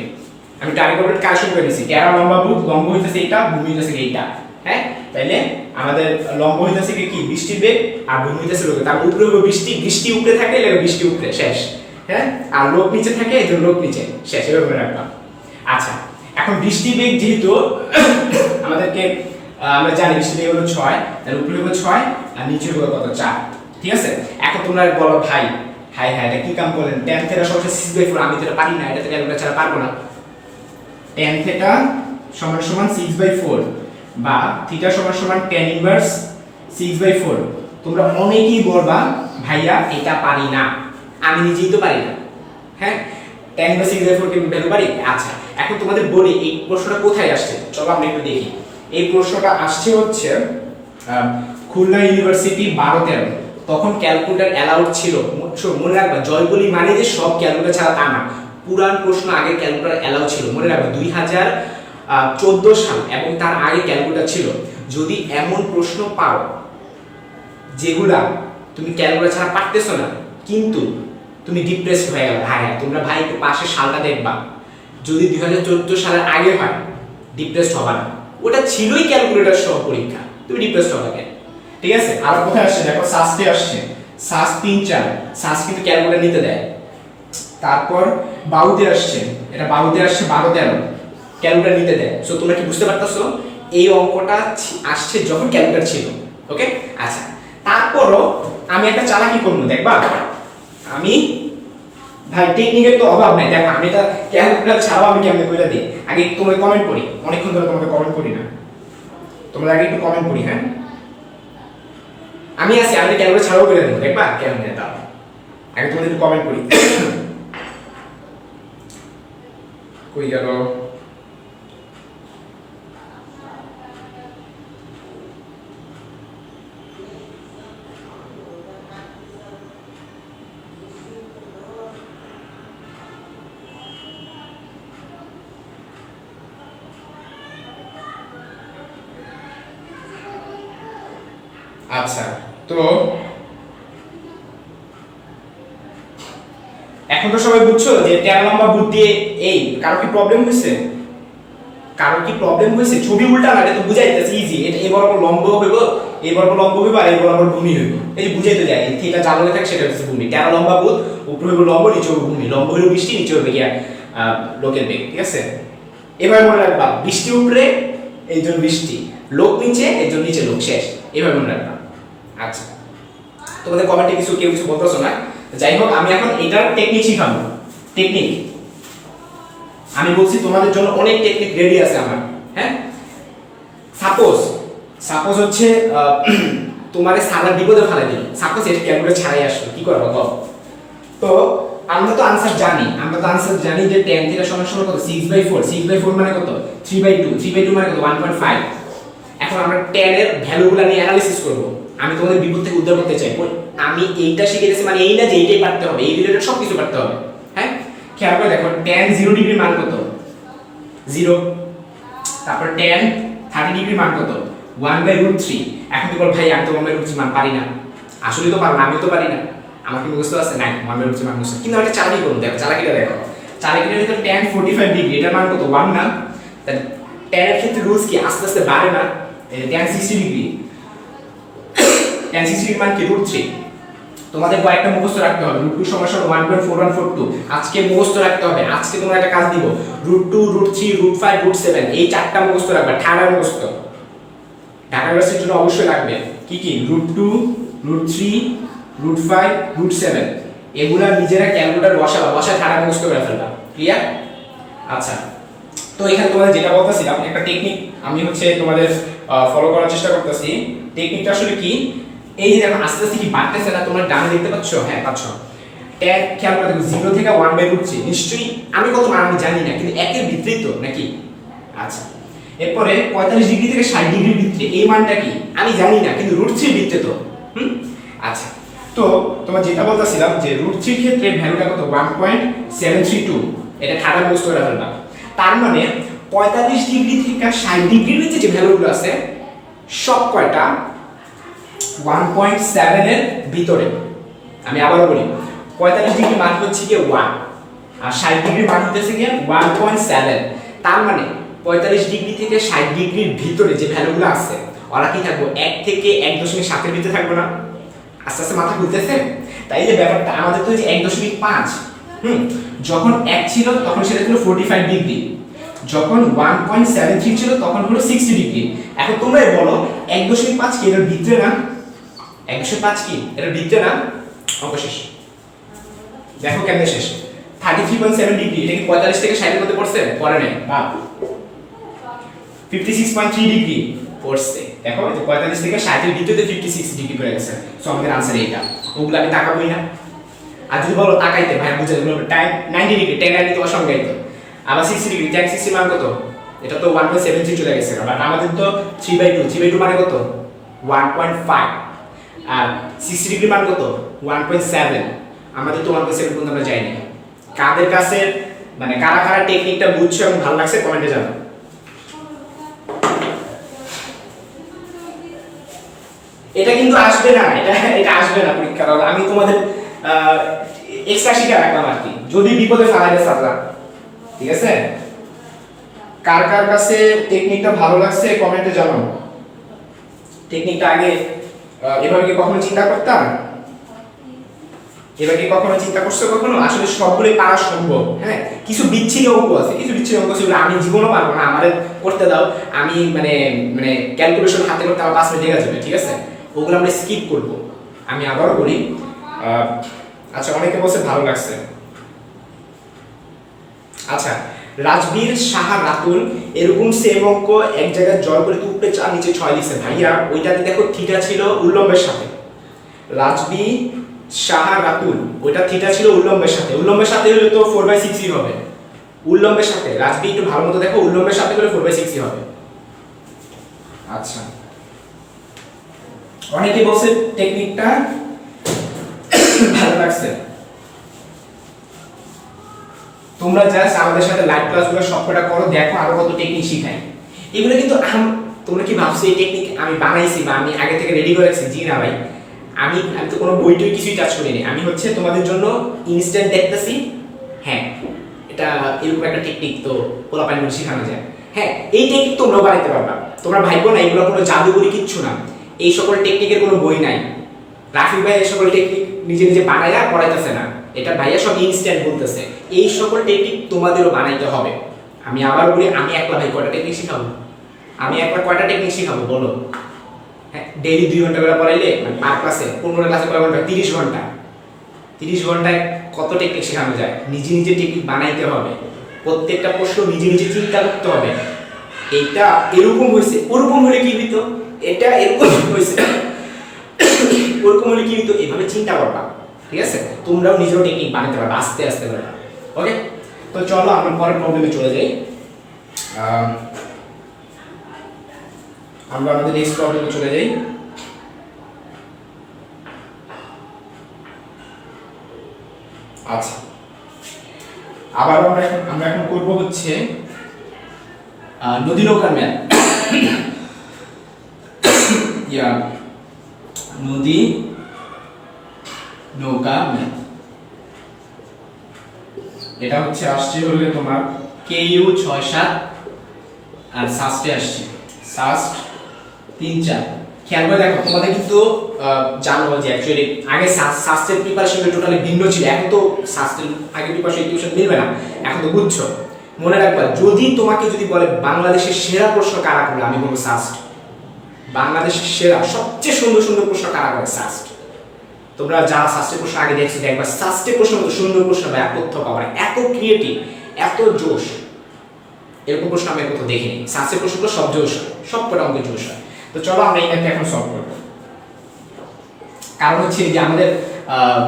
আমি টার্গেট কালেকশন করে দিয়েছি। টেরা লম্বা ভূত, লম্ব হইতেছে এইটা, ভূমি হইতেছে এইটা, হ্যাঁ। তাইলে আমাদের লম্ব হইতেছে কি বৃষ্টির বেগ, আর ভূমি হইতেছে লোক। তার উপরে হবে বৃষ্টি উপরে থাকে, লাগে বৃষ্টি উপরে, শেষ, হ্যাঁ। আর লোক নিচে থাকে, এই যে লোক নিচে, শেষ। এভাবে মনে রাখবা। আচ্ছা এখন বৃষ্টির বেগ যেহেতু আমাদেরকে আমরা জানি বৃষ্টির বেগ হলো 6, তার উপরে হবে 6 আর নিচে হবে কত? 4, ঠিক আছে? এখন তোমরা বলো ভাই, হাই এটা কি কাম করলেন? tan থিটা সমান 6/4, আমি তো এটা পারি না, এটা তো ক্যালকুলেটর ছাড়া পারবো না। tan থিটা সমান 6/4 বা থিটা সমান tan ইনভার্স 6/4। তোমরা অনেকেই বলবা ভাইয়া এটা পারি না, আমি নিজেই তো পারি না, হ্যাঁ। tan ইনভার্স 6/4 কি ভ্যালু পারি? আচ্ছা এখন তোমাদের বলি এই প্রশ্নটা কোথায় আসছে, চলো আমরা একটু দেখি। এই প্রশ্নটা আসছে হচ্ছে খুলনা ইউনিভার্সিটি 12-13। তখন ক্যালকুলেটর অ্যালাউড ছিল। মনে রাখবা জয়গুলি মানে যে সব ক্যালকুলেটর ছাড়া তা না, পুরান প্রশ্ন আগে ক্যালকুলেটর অ্যালাউ ছিল। মনে রাখবা 2014 সাল এবং তার আগে ক্যালকুলেটর ছিল। যদি এমন প্রশ্ন পাও যেগুলা তুমি ক্যালকুলেটর ছাড়া পারতেছো না, কিন্তু তুমি ডিপ্রেসড হয়ে গেল। হ্যাঁ তোমরা ভাই একটু পাশের সালটা দেখবা, যদি 2014 সালের আগে হয় ডিপ্রেসড হবা না, ওটা ছিলই ক্যালকুলেটর সহ পরীক্ষা, তুমি ডিপ্রেসড হবা কেন? ঠিক আছে। আর কোথায় আসছে দেখো, সাস্টে আসছে, সাস 3-4, সাস কিন্তু ক্যালকুলেটর নিতে দেয়। তারপর বাউতে আসছে, এটা বাউতে আসছে 12-13, ক্যালকুলেটর নিতে দেয়। সো তোমরা কি বুঝতে পারতেছো এই অঙ্কটা আসছে যখন ক্যালকুলেটর ছিল। ওকে আচ্ছা, তারপরও আমি একটা চালাকি করবো দেখবা, আমি ভাই টেকনিকের তো অভাব নাই, দেখো আমি এটা ক্যালকুলেটর ছাড়াও আমি কেমনে কইরা দিই। আগে তোমরা কমেন্ট পড়ি, অনেকক্ষণ ধরে তোমাকে কমেন্ট পড়ি না, তোমরা আগে একটু কমেন্ট পড়ি। হ্যাঁ আমি আছি, আমি ক্যালকুলেটর ছাড়াও করে দেবো, দেখবা কেমনে দাও। আগে তোমাদের একটু কমেন্ট পড়ি। কই গেল? আচ্ছা তো এখন তো সবাই বুঝছো যে 13 নম্বর বুট দিয়ে এই কারো কি প্রবলেম হয়েছে? কারো কি প্রবলেম হয়েছে? ছবি উল্টা না, এটা তো বুঝাইতেছে ইজি। এটা এই বরাবর লম্ব হইব, এই বরাবর লম্ব হইব, আর এই বরাবর ভূমি হইব, এই যে বুঝাইতে যায়। থিটা জানলে থাকে সেটা হচ্ছে ভূমি। 13 লম্বা বুট, উপরে হইব লম্ব, নিচে হইব ভূমি। লম্ব হইব বৃষ্টি, নিচে হইব গিয়া লোকের বেগ। ঠিক আছে, এবার মনে রাখবা বৃষ্টি উপরে এই জন্য বৃষ্টি, লোক নিচে এই জন্য নিচে লোক, শেষ। এভাবে মনে রাখবা। আচ্ছা তোমাদের কমেন্টে কেউ কিছু বলতেছো না, যাই হোক আমি এখন এটার টেকনিক শিখাবো। টেকনিক আমি বলছি তোমাদের জন্য অনেক টেকনিক রেডি আছে আমার। হ্যাঁ সাপোজ হচ্ছে তোমারে সারা বিপদে ফেলে দিল, সাপোজ এটা ক্যালকুলেটর ছাড়াই আসলো, কি করবো বল? তো আমরা তো আনসার জানি যে tan থিটা সমান সমান কত 6/4, 6/4 মানে কত 3/2, 3/2 মানে কত 1.5। এখন আমরা tan এর ভ্যালুগুলো নিয়ে অ্যানালিসিস করব। আমি তোমাদের বিপদ থেকে উদ্ধার করতে চাই। আমি এইটা শিখে গেছি মানে এই না যে এইটাই পারতে হবে, এই রিলেটেড সব কিছু পারতে হবে। হ্যাঁ খেয়াল করে দেখো tan 0 ডিগ্রি মান কত 0, তারপর tan 30 ডিগ্রি মান কত 1/√3। এখন কি বল ভাই আমি তো 1/√3 মান পারি না, আসলে তো পারো না, আমি তো পারি না, আমার কি মুখস্থ আছে? নাই, 1/√3 মান মুখস্থ। কিন্তু আমি চালাকি করব, দেখো চালাকিটা দেখো। চালাকিটা ভিতর tan 45 ডিগ্রি, এটার মান কত 1 না? তাহলে tan এর ক্ষেত্রে রুলস কি আস্তে আস্তে বাড়ে না? tan 60 ডিগ্রি, tan 60 ডিগ্রি মান কি √3। তোমাদের কয়েকটা মুখস্থ রাখতে হবে। √2 সমান সমান 1.4142 আজকে মুখস্থ রাখতে হবে। আজকে তোমরা একটা কাজ দিব, √2 √3 √5 √7 এই চারটা মুখস্থ রাখবে, ঠাড়া মুখস্থ। ঢাকা ইউনিভার্সিটির জন্য অবশ্যই লাগবে। কি কি? √2 √3 √5 √7 এগুলা নিজেরা ক্যালকুলেটর বসা ঠাড়া মুখস্থ করে ফেলবা। ক্লিয়ার? আচ্ছা তো এখানে তোমাদের যেটা বলতেছিলাম একটা টেকনিক আমি হচ্ছে তোমাদের ফলো করার চেষ্টা করতেছি। টেকনিকটা আসলে কি, এই যে দেখো আস্তে আস্তে কি বাড়তেছে না, তোমরা ডানে দেখতে পাচ্ছ? হ্যাঁ পাচ্ছ। tan খেয়াল করে দেখো 0 থেকে 1/√3, নিশ্চয়ই আমি কত মান আমি জানি না, কিন্তু একের ভিতরেই তো নাকি? আচ্ছা এরপরে 45 ডিগ্রি থেকে 60 ডিগ্রির ভিতরে এই মানটা কি আমি জানি না, কিন্তু √3 এর ভিতরে তো। আচ্ছা তো তোমার যেটা বলতেছিলাম যে √3 এর ক্ষেত্রে ভ্যালুটা কত 1.732, এটা ঠাড়া মুখস্থ করে ফেলবা। তার মানে 45 ডিগ্রি থেকে 60 ডিগ্রির ভিতরে যে ভ্যালুগুলো আছে সব কয়টা 1.7 এর ভিতরে। আমি আবারও বলি 45 ডিগ্রি মান হচ্ছে কি 1 আর 60 ডিগ্রি মান হচ্ছে কি 1.7। তার মানে 45 ডিগ্রি থেকে 60 ডিগ্রির ভিতরে যে ভ্যালুগুলো আছে ওরা কি থাকবে 1 থেকে 1.7 এর ভিতরে থাকবে না? আস্তে আস্তে মাথা ঘুরতেছে। তাই যে ব্যাপারটা আমাদের তো যে 1.5 যখন 1 ছিল তখন সেটা ছিল 45 ডিগ্রি, যখন 1.73 ছিল তখন হলো 60 ডিগ্রি। এখন তোমরাই বলো 1.5 কি এর ভিতরে না? 1.5 কি এর ভিতরে না? অঙ্ক শেষ। দেখো কেমনে শেষ। 33.7 ডিগ্রি, এটা কি 45 থেকে 60 এর মধ্যে পড়ছে? পড়ে নাই। বা 56.3 ডিগ্রি পড়ছে। দেখো যে 45 থেকে 60 এর ভিতরে 56 ডিগ্রি পড়ে গেছে। সো আমাদের आंसर এইটা। ওগুলা আমি তাকাবই না। আর যদি বলো তাকাইতে ভাই বুঝাই দিলাম টাইম 90 ডিগ্রি, tan 90 তোমার সংজ্ঞায়িত। আবার 60 ডিগ্রি, tan 60 মান কত? এটা তো 1.73 চলে গেছে। বাট আমাদের তো 3/2 মানে কত 1.5 আর 60 ডিগ্রি মান কত 1.7। আমাদের তো 1.7 পর্যন্ত আমরা যাইনি। কাদের কাছে মানে কারা কারা টেকনিকটা বুঝছো এবং ভালো লাগছে কমেন্টে জানাও। এটা কিন্তু আসবে না, এটা আসবে না পরীক্ষার হলে। আমি তোমাদের এক্সট্রা শিখে রাখলাম আর কি, যদি বিপদে ফেলাই দেয় স্যাররা। ঠিক আছে, কার কার কাছে টেকনিকটা ভালো লাগছে কমেন্টে জানাও। টেকনিকটা আগে এভাবে কি কখনো চিন্তা করতাম? এবার কি কখনো চিন্তা করছো কখনো? আসলে সবগুলোই পারা সম্ভব। হ্যাঁ, কিছু বিচ্ছিন্ন অঙ্ক আছে, কিছু বিচ্ছিন্ন অঙ্ক সেগুলো আমি জীবনও পারবো না, আমারে করতে দাও, আমি মানে মানে ক্যালকুলেশন হাতে করতে আমার 5 মিনিট লেগে যাবে। ঠিক আছে, ওগুলো আমরা স্কিপ করব। আমি আবারও বলি, আচ্ছা অনেকে বলছে ভালো লাগছে। আচ্ছা, রাজবীর সাহা রাতুল এরকম সেম অঙ্ক এক জায়গায় জয় করে উপরে 4 নিচে 6 লিখছে। ভাইয়া ওইটাতে দেখো থিটা ছিল উল্লম্বের সাথে। রাজবী সাহা রাতুল ওইটা থিটা ছিল উল্লম্বের সাথে, উল্লম্বের সাথে হলে তো 4/6 হবে। উল্লম্বের সাথে রাজবী একটু ভালো মতো দেখো, উল্লম্বের সাথে হলে 4/6 হবে। আচ্ছা, অনেকে বলছে টেকনিকটা ভালো লাগছে। তোমরা জাস্ট আমাদের সাথে লাইভ ক্লাসগুলো সবকটা করো, দেখো আরো কত টেকনিক শিখাই। এগুলো কিন্তু তোমরা কি ভাবছো এই টেকনিক আমি বানাইছি বা আমি আগে থেকে রেডি করে রাখছি? জি না ভাই, আমি তো কোনো বইটই কিছুই টাচ করিনি। আমি হচ্ছে তোমাদের জন্য ইনস্ট্যান্ট দেখতেছি। হ্যাঁ, এটা এরকম একটা টেকনিক তো পোলাপানি শেখানো যায়। হ্যাঁ, এই টেকনিক তোমরাও বানাইতে পারবা। তোমরা ভাইবো না এগুলো কোনো জাদুঘরি কিচ্ছু না, এই সকল টেকনিকের কোনো বই নাই। রাফি ভাই এই সকল টেকনিক নিজে নিজে বানাইয়া পড়াইতেছে না, এটা ভাইয়া সব ইনস্ট্যান্ট বলতেছে। এই সকল টেকনিক তোমাদেরও বানাইতে হবে। আমি আবার বলি, আমি একলা ভাই কয়টা টেকনিক শিখাবো? আমি একবার কয়টা টেকনিক শিখাবো বলো? হ্যাঁ, ডেইলি 2 ঘন্টা করে পড়াইলে মানে পার ক্লাসে 15 ক্লাসে কয় ঘন্টা? 30 ঘন্টা। 30 ঘন্টায় কত টেকনিক শেখানো যায়? নিজে নিজে টেকনিক বানাইতে হবে, প্রত্যেকটা প্রশ্ন নিজে নিজে চিন্তা করতে হবে। এটা এরকম হয়েছে, ওরকম হলে কি হইতো? এটা এরকম হয়েছে, ওরকম হলে কি হইতো? এইভাবে চিন্তা করবা। ঠিক আছে, তোমরাও নিজেও টেকনিক বানাতে পারবে আস্তে আস্তে করে। ওকে, তো চলো আমরা পরের প্রবলেমে চলে যাই। আমরা আমাদের নেক্সট প্রবলেমে চলে যাই। আচ্ছা, আবার আমরা এখন করব হচ্ছে নদী নৌকার ম্যাথ। নদী নৌকা ম্যাথ। এটা হচ্ছে আসছে হলে তোমার KU 6-7 আর সাস্টে আসছে সাস্ট 3-4। খেয়াল করে দেখো, তোমাদের কিন্তু জানো যে অ্যাকচুয়ালি আগে সাস্টের প্রিপারেশন টোটালি ভিন্ন ছিল। এখন তো সাস্টের আগে প্রিপারেশন টিউশন মিলবে না, এখন তো বুঝছো। মনে রাখবা, তোমাকে যদি বলে বাংলাদেশের সেরা প্রশ্ন কারা করে, আমি বলবো সাস্ট। বাংলাদেশের সেরা সবচেয়ে সুন্দর সুন্দর প্রশ্ন কারা করে? সাস্ট। তোমরা যারা সাস্টের প্রশ্ন আগে দেখছো, দেখবা সাস্টের প্রশ্ন তো সুন্দর প্রশ্ন বা তথ্য পাওয়ার এত ক্রিয়েটিভ, এত জোশ, এরকম প্রশ্ন আমি কোথাও দেখিনি। সাস্টের প্রশ্নগুলো সব জোশ, সব কটা অঙ্কের জোশ হয়। তো চলো আমরা এই ম্যাথটা এখন সলভ করব। কারণ হচ্ছে যে আমাদের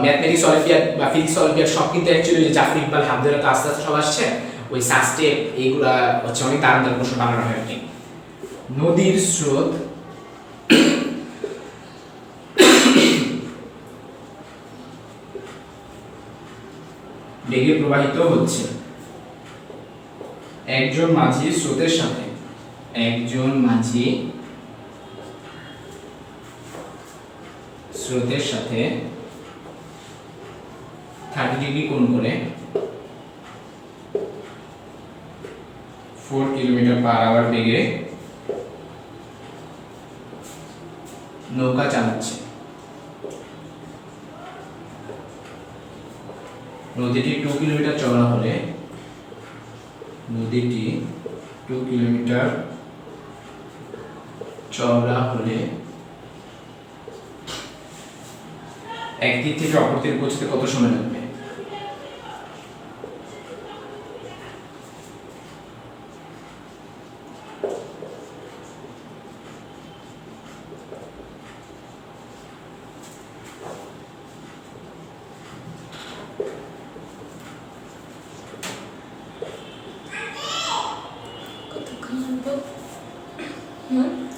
ম্যাথমেটিক্স অলিম্পিয়াড বা ফিজিক্স অলিম্পিয়াড সব কিন্তু অ্যাকচুয়ালি যে জাফর ইকবাল হামদারা তো আস্তে আস্তে সব আসছে, ওই সাস্টে এইগুলা হচ্ছে অনেক তাড়াতাড়ি প্রশ্ন বানানো হয় আর কি। নদীর স্রোত বেগে প্রবাহিত হচ্ছে একজন মাঝি স্রোতের সাথে, একজন মাঝি স্রোতের সাথে 30 ডিগ্রি কোণ করে 4 কিলোমিটার/আওয়ার বেগে নৌকা চালাচ্ছে। নদীটি 2 কিলোমিটার চওড়া হলে, নদীটি 2 কিলোমিটার চওড়া হলে এক দিক থেকে অপর দিকে পৌঁছতে কত সময় লাগবে?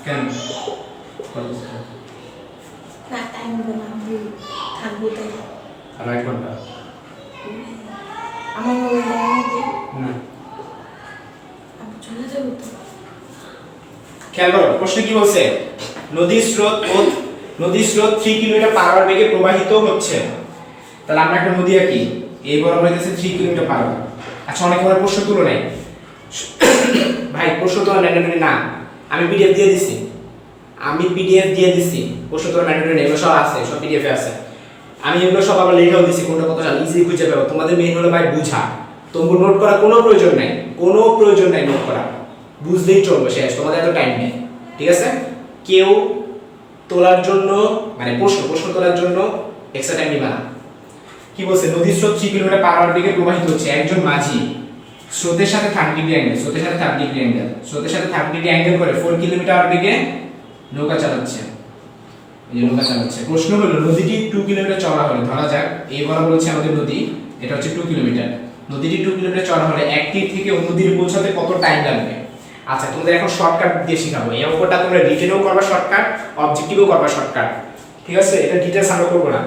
কেন না টাইম বললাম থাকবো তাই আর 1 ঘন্টা আমার মোবাইল নাকি না। আমি চলে যাবো তো। খেয়াল করো প্রশ্ন কি বলছে? নদীর স্রোত 3 কিলোমিটার/আওয়ার বেগে প্রবাহিত হচ্ছে। তাহলে আমরা একটা নদী আঁকি, এই বরাবর হইতেছে 3 কিলোমিটার পার আওয়ার। আচ্ছা অনেক সময় প্রশ্ন তুলো নাই ভাই, প্রশ্ন তোলা ম্যান্ডেটরি না, আমি পিডিএফ দিয়ে দিছি, প্রশ্ন তোলা ম্যান্ডেটরি নেই, এগুলো সব আছে, সব পিডিএফ এ আছে। আমি এগুলো সব আবার লেখাও দিছি, কোনটা কত সাল ইজিলি খুঁজে পাবো। তোমাদের মেইন হলো ভাই বুঝা, তোমার নোট করা কোনো প্রয়োজন নাই, নোট করা, বুঝলেই চলবে শেষ, তোমাদের এত টাইম নেই, ঠিক আছে? কেউ তোলার জন্য মানে প্রশ্ন তোলার জন্য এক্সট্রা টাইম নিবা না। কি বলছে, নদীর স্রোত 3 কিলোমিটার পার আওয়ার দিকে প্রবাহিত হচ্ছে, একজন মাঝি স্রোতের সাথে 30 ডিগ্রি অ্যাঙ্গেল করে 4 কিলোমিটার দিকে নৌকা চালাচ্ছে। প্রশ্ন হলো নদীটি 2 কিলোমিটার চওড়া হলে, ধরা যাক এই বরাবর হচ্ছে আমাদের নদী, এটা হচ্ছে 2 কিলোমিটার, নদীটি 2 কিলোমিটার চওড়া হলে এক তীর থেকে অন্য তীরে পৌঁছাতে কত টাইম লাগবে? আচ্ছা তোমাদের এখন শর্টকাট দিয়ে শেখাবো, এই অঙ্কটা তোমরা রিটেনেও করবা শর্টকাট, অবজেক্টিভেও করবা শর্টকাট, ঠিক আছে? এটা ডিটেইলস আমরা করব না,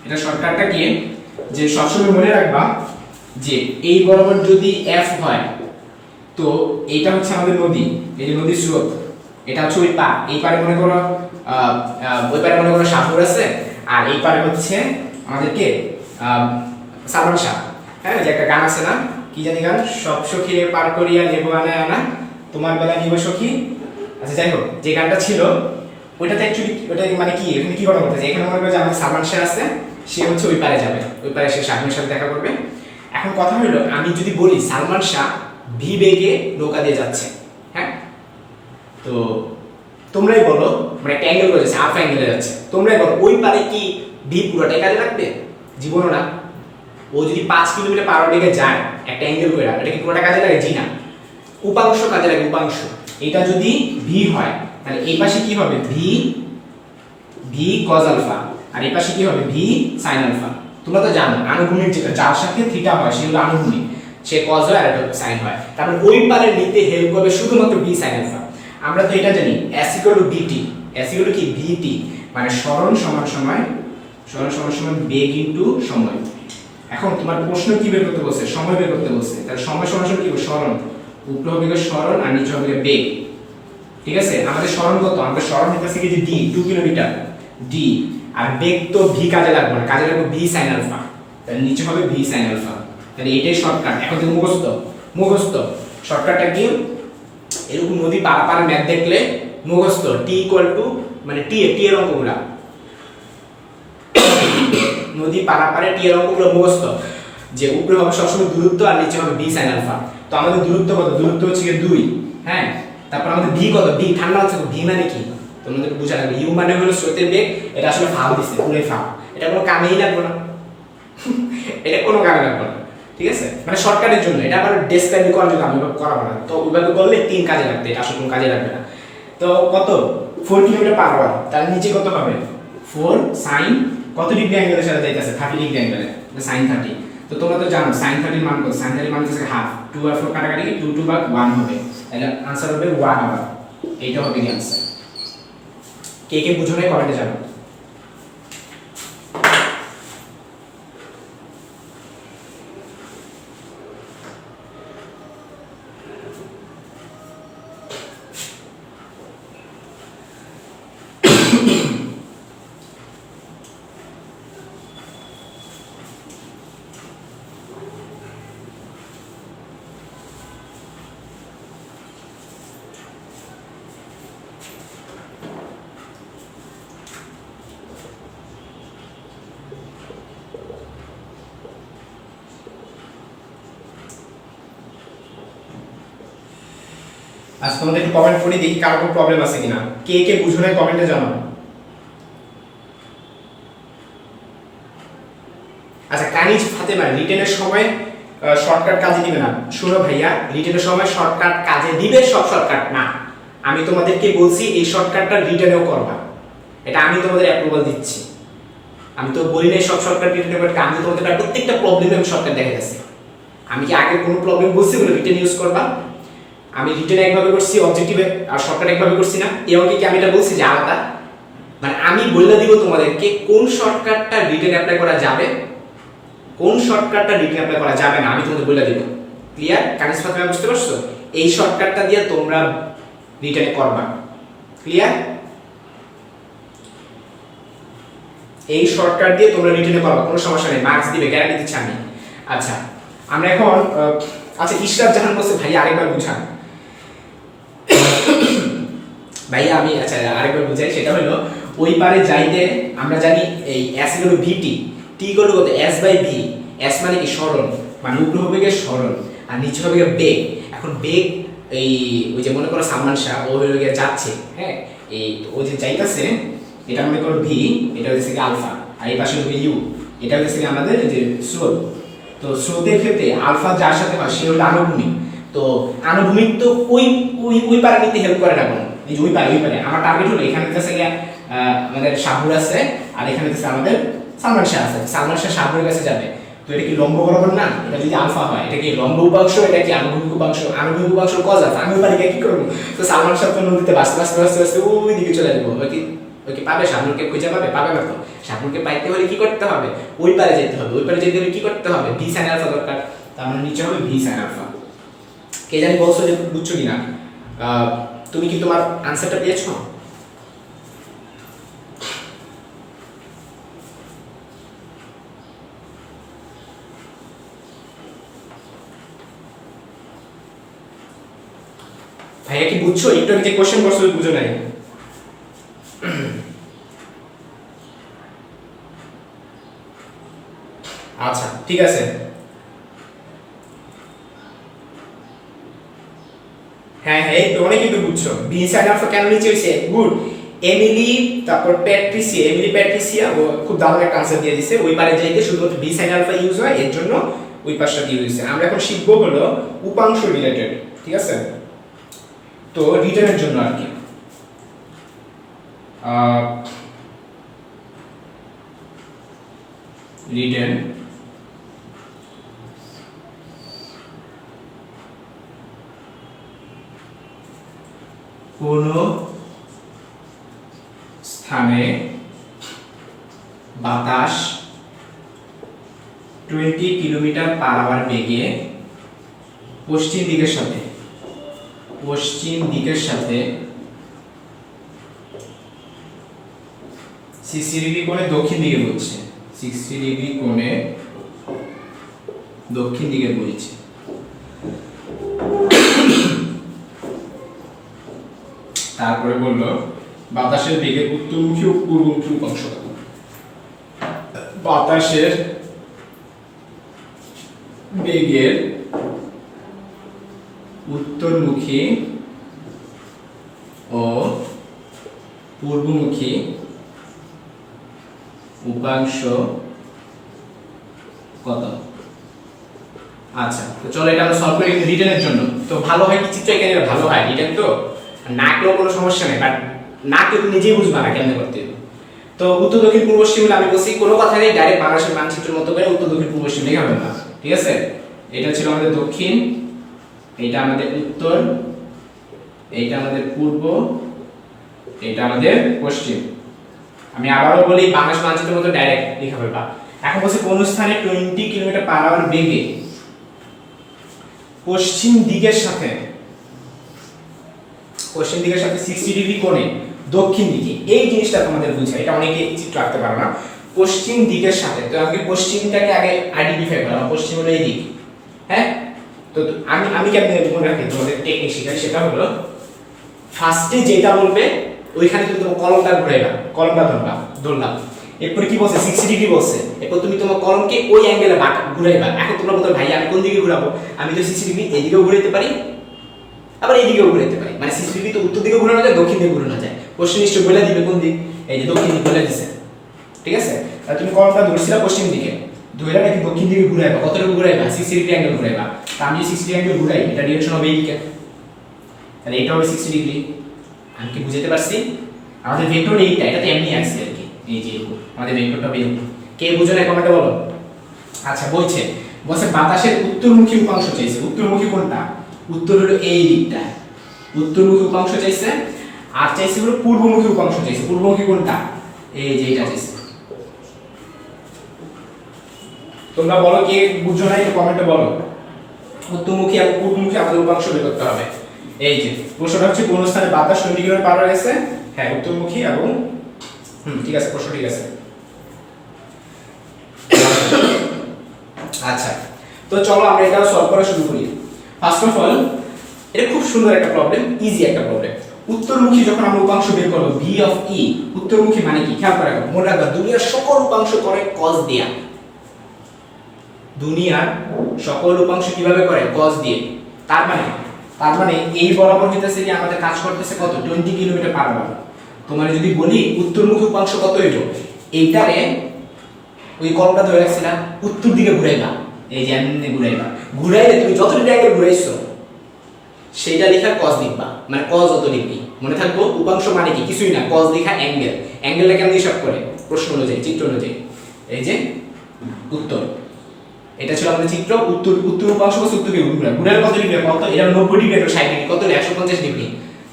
এটা শর্টকাটটা কি যে সবসময় মনে রাখবা যে এই বরাবর যদি f হয় তো এটা হচ্ছে আমাদের নদী, এই যে নদীর স্রোত, এটা হচ্ছে ওই পা, এই পারে মনে করো ওই পারে মনে করো সাপুর আছে, আর এই পারে হচ্ছে আমাদেরকে সালমান শাহ, হ্যাঁ যে একটা গান আছে না, কি জানি গান, সব সখী পার করিয়া নেব আনা আনা তোমার বেলা নিব সখী। আচ্ছা যাই হোক, যে গানটা ছিল ওইটাতে অ্যাকচুয়ালি ওটা মানে কি, এখানে কি করা হচ্ছে, এখানে মনে করো যে আমাদের সালমান শাহ আছে, সে হচ্ছে ওই পারে যাবে, ওই পারে সে শাহরুখের সাথে দেখা করবে। এখন কথা হলো, আমি যদি বলি সালমান শাহ ভি বেগে নৌকা দিয়ে যাচ্ছে, হ্যাঁ, তো তোমরাই বলো, মানে একটা অ্যাঙ্গেল করে যাচ্ছে, হাফ অ্যাঙ্গেলে যাচ্ছে, তোমরাই বলো ওই পারে কি ভি পুরোটাই কাজে লাগবে? জীবনও না। ও যদি 5 কিলোমিটার পার আওয়ার বেগে যায় একটা অ্যাঙ্গেল করে, এটা কি পুরোটা কাজে লাগে? জি না, উপাংশ কাজে লাগে, উপাংশ। এটা যদি ভি হয় তাহলে এই পাশে কি হবে? ভি কজ আলফা, আর এই পাশে কি হবে? V sine alpha. তোমরা তো জানো আনুভূমিক যেটা, যার সাথে থিটা হয় সে হলো আনুভূমিক, সে কজ হয় আর এটা সাইন হয়, তারপরে ওই পারে নিতে হেল্প করবে শুধুমাত্র ভি সাইন আলফা। আমরা তো এটা জানি s = vt, s = কি vt, মানে সরণ সমান বেগ ইনটু সময়। এখন তোমার প্রশ্ন কি বের করতে বলছে? সময় বের করতে বলছে, তাহলে সময় সমান কি হবে? সরণ, উপরে হবে সরণ আর নিচে হবে বেগ, ঠিক আছে? আমাদের সরণ কত? আমাদের সরণ হচ্ছে কি যে d 2 কিলোমিটার d, আর বেগ তো v কাজে লাগবে না, কাজে লাগবে v sin আলফা, তাহলে নিচে হবে v sin আলফা। তাহলে এটাই শর্টকাট। এখন তুমি মুখস্থ শর্টকাটটা কি? এরকম নদী পারাপারের ম্যাপ দেখলে মুখস্থ t মানে t এর অঙ্কগুলা, নদী পারাপারে t এর অঙ্কগুলো মুখস্থ, যে উপরে হবে সবসময় দূরত্ব আর নিচে হবে v sin আলফা। তো আমাদের দূরত্ব কত? দূরত্ব হচ্ছে 2, হ্যাঁ। তারপর আমাদের v কত? v ঠান্ডা হচ্ছে, v মানে কি তোমাদের বুঝা লাগবে। u মানে হলো স্রোতের বেগ, এটা আসলে ফাল দিছে, পুরোই ফাল, এটা কোনো কামেই লাগবে না এটা কোনো কামে লাগবে না, ঠিক আছে? মানে শর্টকাটের জন্য এটা আবার ডেসক্রাইব করার জন্য আমি করাবো না, তো ওইভাবে করলে 3 কাজে লাগবে, এটা আসলে কোনো কাজে লাগবে না। তো কত? 4 কিলোমিটার পার আওয়ার, তার নিচে কত হবে? 4 sin কত ডিগ্রি অ্যাঙ্গেলের সাথে যাইতেছে? 30 ডিগ্রি অ্যাঙ্গেলে, sin 30। তো তোমরা তো জানো sin 30 এর মান কত? sin 30 এর মান হচ্ছে হাফ, 2 আর 4 কাটাকাটি 2 2 ভাগ 1 হবে, তাহলে आंसर হবে 1 আবার, এইটা হবে কি आंसर। কে বুঝো নাই কমেন্টে জানাও। আজ তোমাদের একটু কমেন্ট করি, দেখি কার কোনো প্রবলেম আছে কিনা। কে বুঝো নাই কমেন্টে জানাও। আচ্ছা, কানিজ ফাতেমা রিটেনের সময় শর্টকাট কাজে দিবে না। শোনো ভাইয়া, রিটেনের সময় শর্টকাট কাজে দিবে, সব শর্টকাট না। আমি তোমাদেরকে বলছি এই শর্টকাটটা রিটেনেও করবা, এটা আমি তোমাদের অ্যাপ্রুভাল দিচ্ছি। আমি তো বলি নাই সব শর্টকাট রিটেনে করতে, আমি তোমাদের প্রত্যেকটা প্রবলেমে আমি শর্টকাট দেখা গেছে। আমি কি আগে কোনো প্রবলেম বলছি বলে রিটেন ইউজ করবা? আমি রিটেন একভাবে করছি, অবজেক্টিভে আর শর্টকাট একভাবে করছি না। এই অঙ্কে কি আমি এটা বলছি যে আলাদা? মানে আমি বলে দিব তোমাদেরকে কোন শর্টকাটটা রিটেন অ্যাপ্লাই করা যাবে, কোন শর্টকাটটা রিটেন অ্যাপ্লাই করা যাবে না, আমি তোমাদের বলে দিব। ক্লিয়ার? কানিজ ফাতেমা বুঝতে পারছো? এই শর্টকাটটা দিয়ে তোমরা রিটেনে করবা। ক্লিয়ার? এই শর্টকাট দিয়ে তোমরা রিটেনে পারবা, কোনো সমস্যা নেই, মার্কস দিবে, গ্যারান্টি দিচ্ছি আমি। আচ্ছা আমরা এখন আচ্ছা ইশরাত জাহান বলছে ভাই আরেকবার বুঝান। ভাইয়া আমি আচ্ছা আরেকবার বুঝাই, সেটা হলো ওই পারে যাইতে আমরা জানি এই s হলো vt, t হলো কত s বাই v, s মানে কি সরণ, মানে উপরে হবে গিয়ে সরণ আর নিচে হবে গিয়ে বেগ। এখন বেগ এই ওই যে মনে করো সালমান শাহ ও হলো গিয়ে যাচ্ছে, হ্যাঁ এই ও যে যাইতাছে এটা মনে করো v, এটা হচ্ছে কি আলফা, আর এই পাশে হবে u, এটা হচ্ছে কি আমাদের যে স্রোত। তো স্রোতের ক্ষেত্রে আলফা যার সাথে হয় সে হলো আনুভূমিক। তো আনুভূমিক তো ওই ওই ওই পারে নিতে হেল্প করে না কোনো, এই যে ওই পারে আমার টার্গেট হলো এখানে হচ্ছে গিয়ে আমাদের শাহুর আছে আর এখানে হচ্ছে আমাদের সালমান শাহ আছে, সালমান শাহ শাহুরের কাছে যাবে। তো এটা কি লম্ব বরাবর না, এটা যদি আলফা হয় এটা কি লম্ব উপাংশ, এটা কি আনুভূমিক উপাংশ, আনুভূমিক উপাংশ কজ আছে, আমি ওই পারে কি করবো? তো সালমান শাহ তো নদীতে বাঁচতে বাঁচতে বাঁচতে বাঁচতে ওই দিকে চলে যাবো, ওই কি পাবে শাহনুরকে খুঁজে পাবে না তো। শাহনুরকে পাইতে হলে কি করতে হবে, ওই পারে যেতে হবে, ওই পারে যেতে হলে কি করতে হবে, ভি সাইন আলফা দরকার, তার মানে নিচে হবে ভি সাইন আলফা। কে জানি বলছো যে বুঝছো কিনা, তুমি কি তোমার আনসারটা পেয়েছো? ভাইয়া কি বুঝছো? একটু আগে যে কোশ্চেন করছো বুঝো নাই? আচ্ছা ঠিক আছে, হ্যাঁ হ্যাঁ একটু অনেক কিন্তু বুঝছো। বি সাইন আলফা কেন নিচে হইছে? গুড। এমিলি তারপর প্যাট্রিসিয়া ও খুব দারুণ একটা আনসার দিয়ে দিছে, ওই পারে যাইতে শুধুমাত্র বি সাইন আলফা ইউজ হয়, এর জন্য ওই পাশটা দিয়ে দিয়েছে। আমরা এখন শিখবো হলো উপাংশ রিলেটেড, ঠিক আছে? তো রিটার্নের জন্য আর কি রিটার্ন কোন স্থানে বাতাস 20 কিলোমিটার পার আওয়ার বেগে পশ্চিম দিকের সাথে 60 ডিগ্রি কোণে দক্ষিণ দিকে বইছে, 60 ডিগ্রি কোণে দক্ষিণ দিকে বইছে। তারপরে বললো বাতাসের বেগের উত্তরমুখী ও পূর্বমুখী উপাংশ। বাতাসের বেগের উত্তরমুখী ও পূর্বমুখী উপাংশ কত? আচ্ছা তো চলো এটা আমরা সলভ করি রিটেনের জন্য। তো ভালো হয় কি চিত্র এখানে ভালো হয়, রিটেন তো না কেউ কোনো সমস্যা নেই, বাট না কেউ নিজেই বুঝবা না কেমনে করতে হবে। তো উত্তর দক্ষিণ পূর্ব পশ্চিম আমি বলছি কোনো কথা নেই, ডাইরেক্ট বাংলাদেশের মানচিত্রের মতো করে উত্তর দক্ষিণ পূর্ব পশ্চিম লেখা হবে না, ঠিক আছে? এটা ছিল আমাদের দক্ষিণ, এটা আমাদের উত্তর, এইটা আমাদের পূর্ব, এটা আমাদের পশ্চিম। আমি আবারও বলি বাংলাদেশ মানচিত্রের মতো ডাইরেক্ট লেখা হবে। এখন বলছে কোন স্থানে 20 কিলোমিটার পার আওয়ার বেগে পশ্চিম দিকের সাথে 60 ডিগ্রি কোণে দক্ষিণ দিকে, এই জিনিসটা তোমাদের বুঝাই, এটা অনেকে চিত্র আঁকতে পারো না। পশ্চিম দিকের সাথে, তো আগে পশ্চিমটাকে আগে আইডেন্টিফাই করো, পশ্চিম হলো এই দিক, হ্যাঁ? তো আমি কেমনে মনে রাখি তোমাদের টেকনিক শেখাই, সেটা হলো ফার্স্টে যেটা বলবে ওইখানে তুমি তোমার কলমটা ঘুরাইবা, কলমটা ধরলাম, এরপরে কি বলছে 60 ডিগ্রি বলছে, এরপর তুমি তোমার কলমকে ওই অ্যাঙ্গেলে ঘুরাইবা। এখন তোমরা বলতে ভাই আমি কোন দিকে ঘুরাবো, আমি তো 60 ডিগ্রি এইদিকেও ঘুরাইতে পারি আবার এইদিকেও ঘুরাইতে পারি, মানে 60 ডিগ্রি তো উত্তর দিকে ঘুরানো যায়, দক্ষিণ দিকে ঘুরানো যায়। পশ্চিম নিশ্চয় বলে দিবে কোন দিক, এই যে দক্ষিণ দিক বলে দিছে, ঠিক আছে? আর তুমি কলমটা ধরছিলা পশ্চিম দিকে, ধরে নাকি দক্ষিণ দিকে ঘুরাইবা, কতটুকু ঘুরাইবা? 60 ডিগ্রি অ্যাঙ্গেল ঘুরাইবা। তা আমি 60 ডিগ্রি অ্যাঙ্গেল ঘুরাই, এটা ডিরেকশন হবে এইদিকে, তাহলে এটা হবে 60 ডিগ্রি। আমি কি বুঝাতে পারছি? আমাদের ভেক্টর এইটা, এটা তো এমনি আসছে আর কি, এই যে আমাদের ভেক্টরটা বের। কে বুঝো না কমেন্টে বলো। আচ্ছা বলছে বাতাসের উত্তরমুখী উপাংশ চাইছে। উত্তরমুখী কোনটা? উত্তর হলো এই দিকটা, উত্তরমুখী উপাংশ চাইছে। আর চাইছে হলো পূর্বমুখী উপাংশ চাইছে। পূর্বমুখী কোনটা? এই যে এটা চাইছে। তোমরা বলো কে বুঝো না, একটু কমেন্টে বলো। উত্তরমুখী এবং পূর্বমুখী আমাদের উপাংশ বের করতে হবে। এই যে প্রশ্নটা হচ্ছে কোন স্থানে বাতাস 20 কিলোমিটার পার হয়ে গেছে, হ্যাঁ উত্তরমুখী এবং ঠিক আছে, প্রশ্ন ঠিক আছে। আচ্ছা, তো চলো আমরা এটা সলভ করা শুরু করি। ফার্স্ট অফ অল এটা খুব সুন্দর একটা প্রবলেম, ইজি একটা প্রবলেম। উত্তরমুখী যখন আমরা উপাংশ বের করব b অফ e, উত্তরমুখী মানে কি খেয়াল করে রাখো, মনে রাখবা দুনিয়ার সকল উপাংশ করে cos দিয়া। দুনিয়ার সকল উপাংশ কিভাবে করে? cos দিয়ে। তার মানে এই বরাবর হইতেছে কি আমাদের কাজ করতেছে কত? 20 কিলোমিটার পার আওয়ার। তোমার যদি বলি উত্তরমুখী উপাংশ কত হইল, এইটারে ওই কলমটা ধরে রাখছিলাম উত্তর দিকে ঘুরাইবা, এই যে এমনি ঘুরাইবা, ঘুরাইলে তুমি যত ডিগ্রি অ্যাঙ্গেল ঘুরাইছো সেইটা লেখা cos লিখবা, মানে cos যত ডিগ্রি। মনে থাকবো উপাংশ মানে কি? কিছুই না, cos লেখা অ্যাঙ্গেল। অ্যাঙ্গেলটা কেমন হিসাব করে? প্রশ্ন অনুযায়ী, চিত্র অনুযায়ী। এই যে উত্তর, এটা ছিল আমাদের চিত্র। উত্তর উপাংশ কত? উত্তর দিকে ঘুরালে কত ডিগ্রি? কত? এটা 90 ডিগ্রি, এটা 60 ডিগ্রি, কত? 150 ডিগ্রি।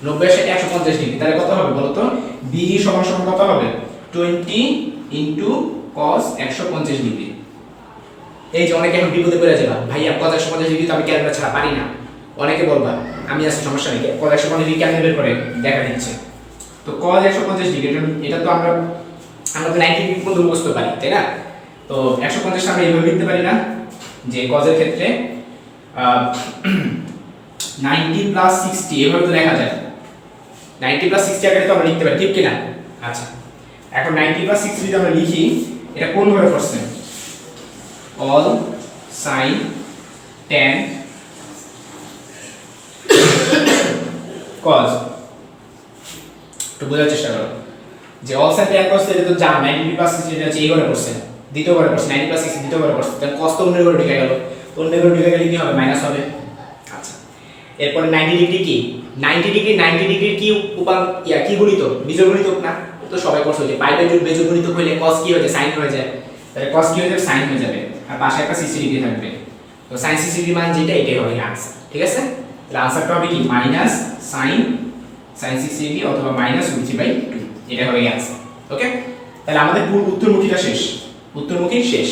90 এর সাথে 150 ডিগ্রি, তাহলে কত হবে বলো তো? BE সমান সমান কত হবে? 20 cos 150 ডিগ্রি। এই যে অনেকে এখন বিপদে পড়ে যাবে, ভাইয়া cos 150 ডিগ্রি তো আমি ক্যালকুলেটর ছাড়া পারি না। অনেকে বলবা আমি আছি, সমস্যা নেই, cos 150 ডিগ্রি কেমনে বের করে দেখা দিচ্ছে। তো cos 150 ডিগ্রি এটা তো আমরা তো 90 ডিগ্রি পর্যন্ত বুঝতে পারি, তাই না? তো 150 আমরা এইভাবে লিখতে পারি না যে cos এর ক্ষেত্রে 90 প্লাস 60 এভাবে তো লেখা যায়। 90 প্লাস 60 আকারে তো আমরা লিখতে পারি, ঠিক কি না? আচ্ছা, এখন 90 প্লাস 60 যদি আমরা লিখি, এটা কোন ভাবে করছে? অল sin tan cos, তো বোঝার চেষ্টা করো যে অল sin tan cos এটা তো জান 90 প্লাস 60 এটা হচ্ছে এই ঘরে করছে, দ্বিতীয় ঘরে করছে, 90 প্লাস 60 দ্বিতীয় ঘরে করছে, তাহলে cos তো অন্য ঘরে ঢুকে গেল, তো অন্য ঘরে ঢুকে গেলে কি হবে? মাইনাস হবে। আচ্ছা, এরপর 90 ডিগ্রি কি? 90 ডিগ্রি কি কি গুণিত? বিজোড় গুণিতক না? তো সবাই করছে যে পাই বাই বিজোড় গুণিতক হইলে cos কি হয়ে যায়? sin হয়ে যায়। তাহলে cos কি হয়ে যাবে? sin হয়ে যাবে, আর পাশে একটা 60 ডিগ্রি থাকবে। তো sin 60 ডিগ্রি মান যেটা, এটাই হবে आंसर। ঠিক আছে, তাহলে आंसरটা হবে কি? মাইনাস sin 60 ডিগ্রি অথবা মাইনাস √3/2, এটা হবে आंसर। ওকে, তাহলে আমাদের উত্তরমুখীটা শেষ, উত্তরমুখী শেষ।